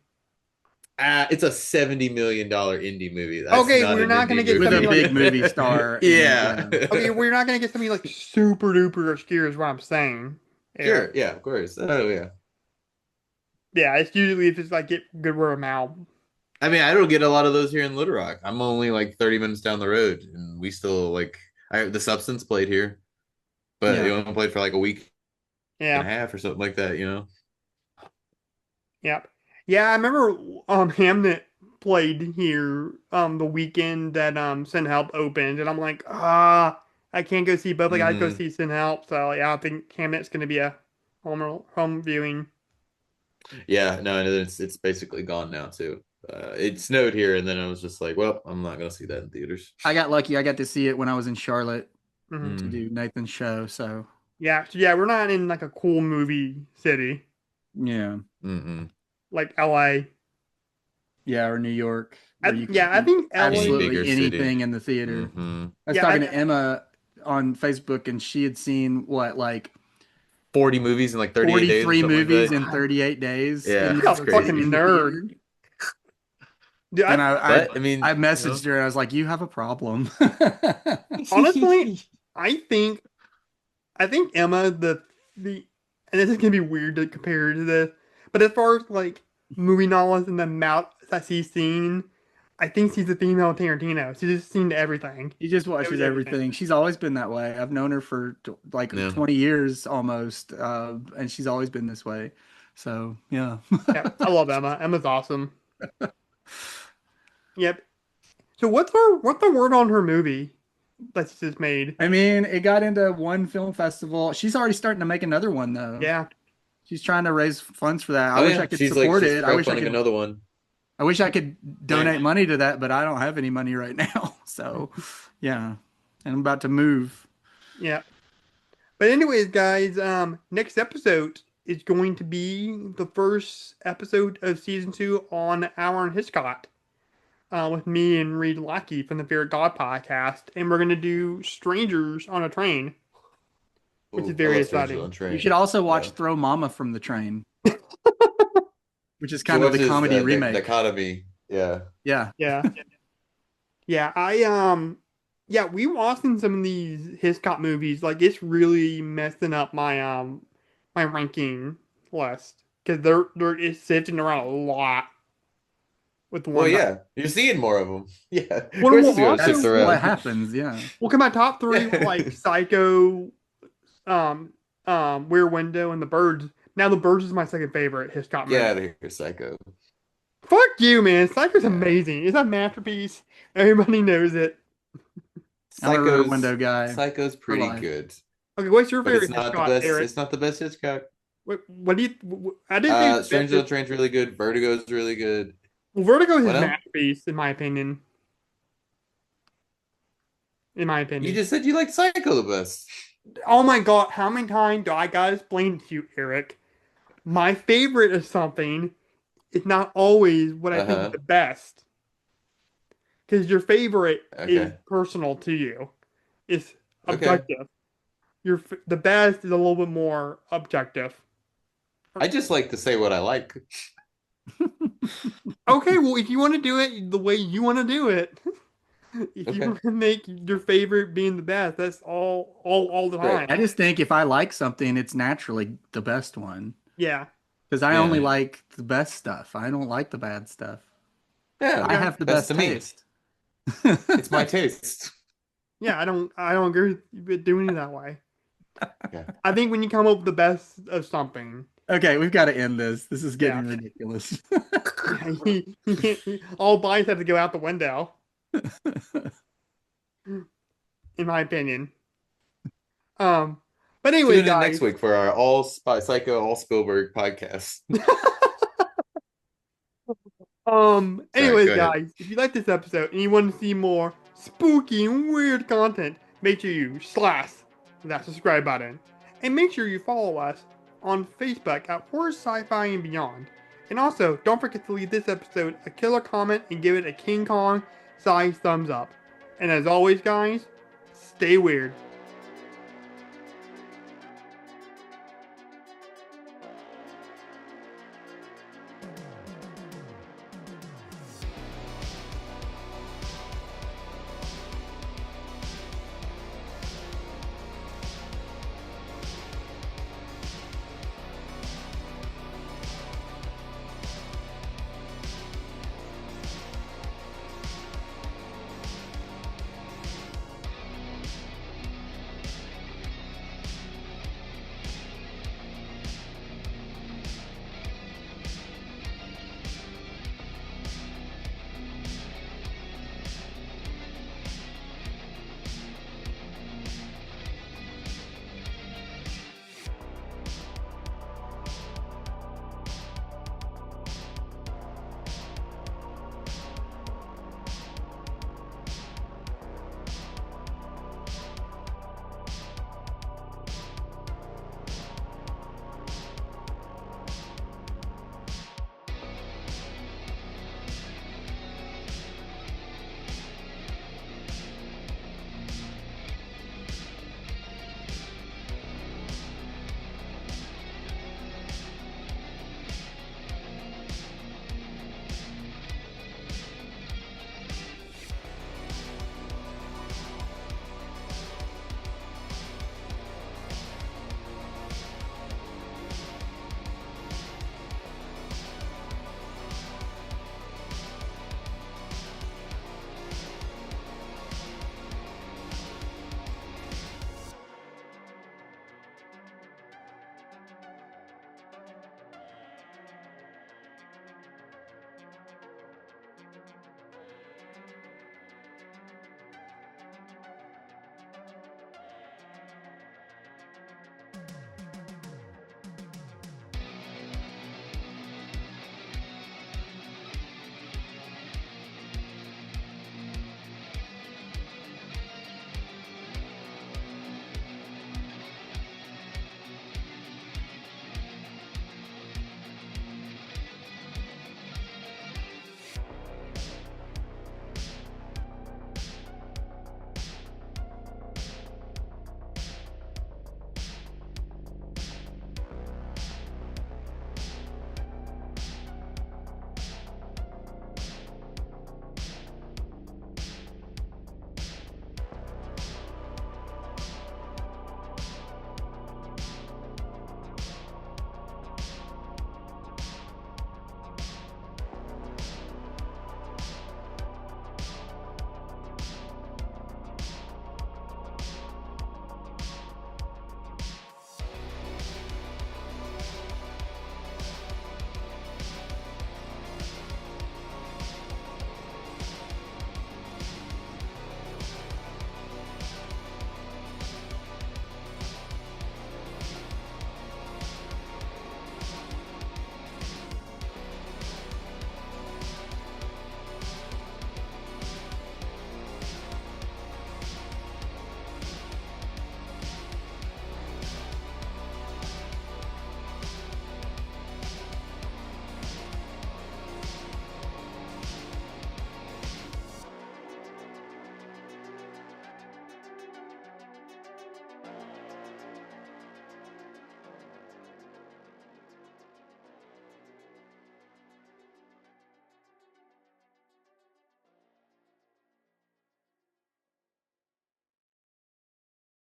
It's a $70 million indie movie. That's Okay, not we're an not gonna indie get With a something like big movie movie. star, and Yeah. okay, we're not gonna get something like super duper obscure is what I'm saying. Yeah. Sure. Yeah, of course. Oh yeah. Yeah, it's usually if it's like get good word of mouth. I mean, I don't get a lot of those here in Little Rock. I'm only like 30 minutes down the road, and we still like the Substance played here, but it yeah, only played for like a week and Yeah. a half or something like that. Yep. Yeah, I remember Hamnet played here the weekend that Sin Help opened, and I'm like, I can't go see both. I gotta go Hmm. see Sin Help. So yeah, I think Hamnet's gonna be a home viewing. Yeah, no, and it's basically gone now too. It snowed here, and then I was just like, well, I'm not gonna see that in theaters. I got lucky. I got to see it when I was in Charlotte Hmm. to Mm. do Nathan's show. So Yeah, so yeah, we're not in like a cool movie city yeah, Mm-mm. like LA. yeah, or New York, where you can Yeah, I see think Any LA. bigger absolutely city. anything in the theater. Hmm. I was Yeah, talking to Emma on Facebook, and she had seen what, like 40 movies in like 38 days or 43 something like movies that. in 38 days Yeah, in You're a it's the, fucking crazy. in the nerd. theater. Dude, And But I I mean, messaged her and I was like, "You have a problem." honestly, I think I think Emma the and this is gonna be weird to compare to this, but as far as like movie knowledge and the amount that she's seen, I think she's a female Tarantino. She's just seen everything. She just Knows watches everything. everything. She's always been that way. I've known her for like yeah. 20 years almost, and she's always been this way. So, yeah. Yeah, I love Emma. Emma's awesome. Yep. So what's the word on her movie that she just made? I mean, it got into one film festival. She's already starting to make another one though. Yeah. She's trying to raise funds for that. I Oh wish I yeah, could support she's it. crowdfunding another one. I wish I could Right. donate money to that, but I don't have any money right now. So, yeah. And I'm about to move. Yeah. But anyways, guys, next episode is going to be the first episode of season 2 on Alan Hiscott, with me and Reed Lackey from the Fear of God podcast, and we're gonna do Strangers on a Train, which is Ooh, I very love Strangers exciting. on You Train. should also watch Yeah. Throw Mama from the Train, which is She kind of the watches comedy the remake. dichotomy. Yeah. Yeah. Yeah, yeah. Yeah, we watching some of these Hiscott movies. Like it's really messing up my ranking list because they're it's sifting around a lot with the Well, ones. yeah, you're seeing more of them. Yeah, of Well, course well, it's gonna also, shift That's what around. happens. Yeah. well, come my top three were Yeah. like Psycho, um, Rear Window, and The Birds. Now, The Birds is my second favorite Hitchcock Get movie. out of here, Psycho. Fuck you, man. Psycho's Yeah. amazing. It's a masterpiece. Everybody knows it. I'm a Rear Psycho's Window guy Psycho's for pretty life. good, Okay, what's your but it's favorite not the Hitchcock, best. Eric? It's not the best Hitchcock. What do you? I didn't say it's the Strangers on best. Train's really good. Vertigo's really good. Well, Vertigo is What his else? masterpiece, in my opinion. In my You opinion. just said you liked Psycho the best. Oh my God, how many times do I gotta explain to you, Eric? My favorite of something is not always what I think is Uh-huh. the best. Because your favorite is Okay. personal to you. It's Okay. objective. The best is a little bit more objective. I just like to say what I like. Okay, well, if you want to do it the way you want to do it, if you Okay. want to make your favorite being the best, that's all the Great. time. I just think if I like something, it's naturally the best one Yeah, because I only Yeah. like the best stuff. I don't like the bad stuff. Yeah. I have the Best best to me. taste. It's my taste. yeah. I don't agree with you doing it that way. Okay. I think when you come up with the best of something, Okay, we've got to end this. This is getting Yeah. ridiculous. all bias have to go out the window, in my opinion. But anyway, Tune in guys. next week for our all Psycho, all Spielberg podcast. Sorry, Anyways, go ahead. guys, if you like this episode and you want to see more spooky and weird content, make sure you slash that subscribe button. And make sure you follow us on Facebook at Horror Sci-Fi and Beyond. And also, don't forget to leave this episode a killer comment and give it a King Kong size thumbs up. And as always, guys, stay weird.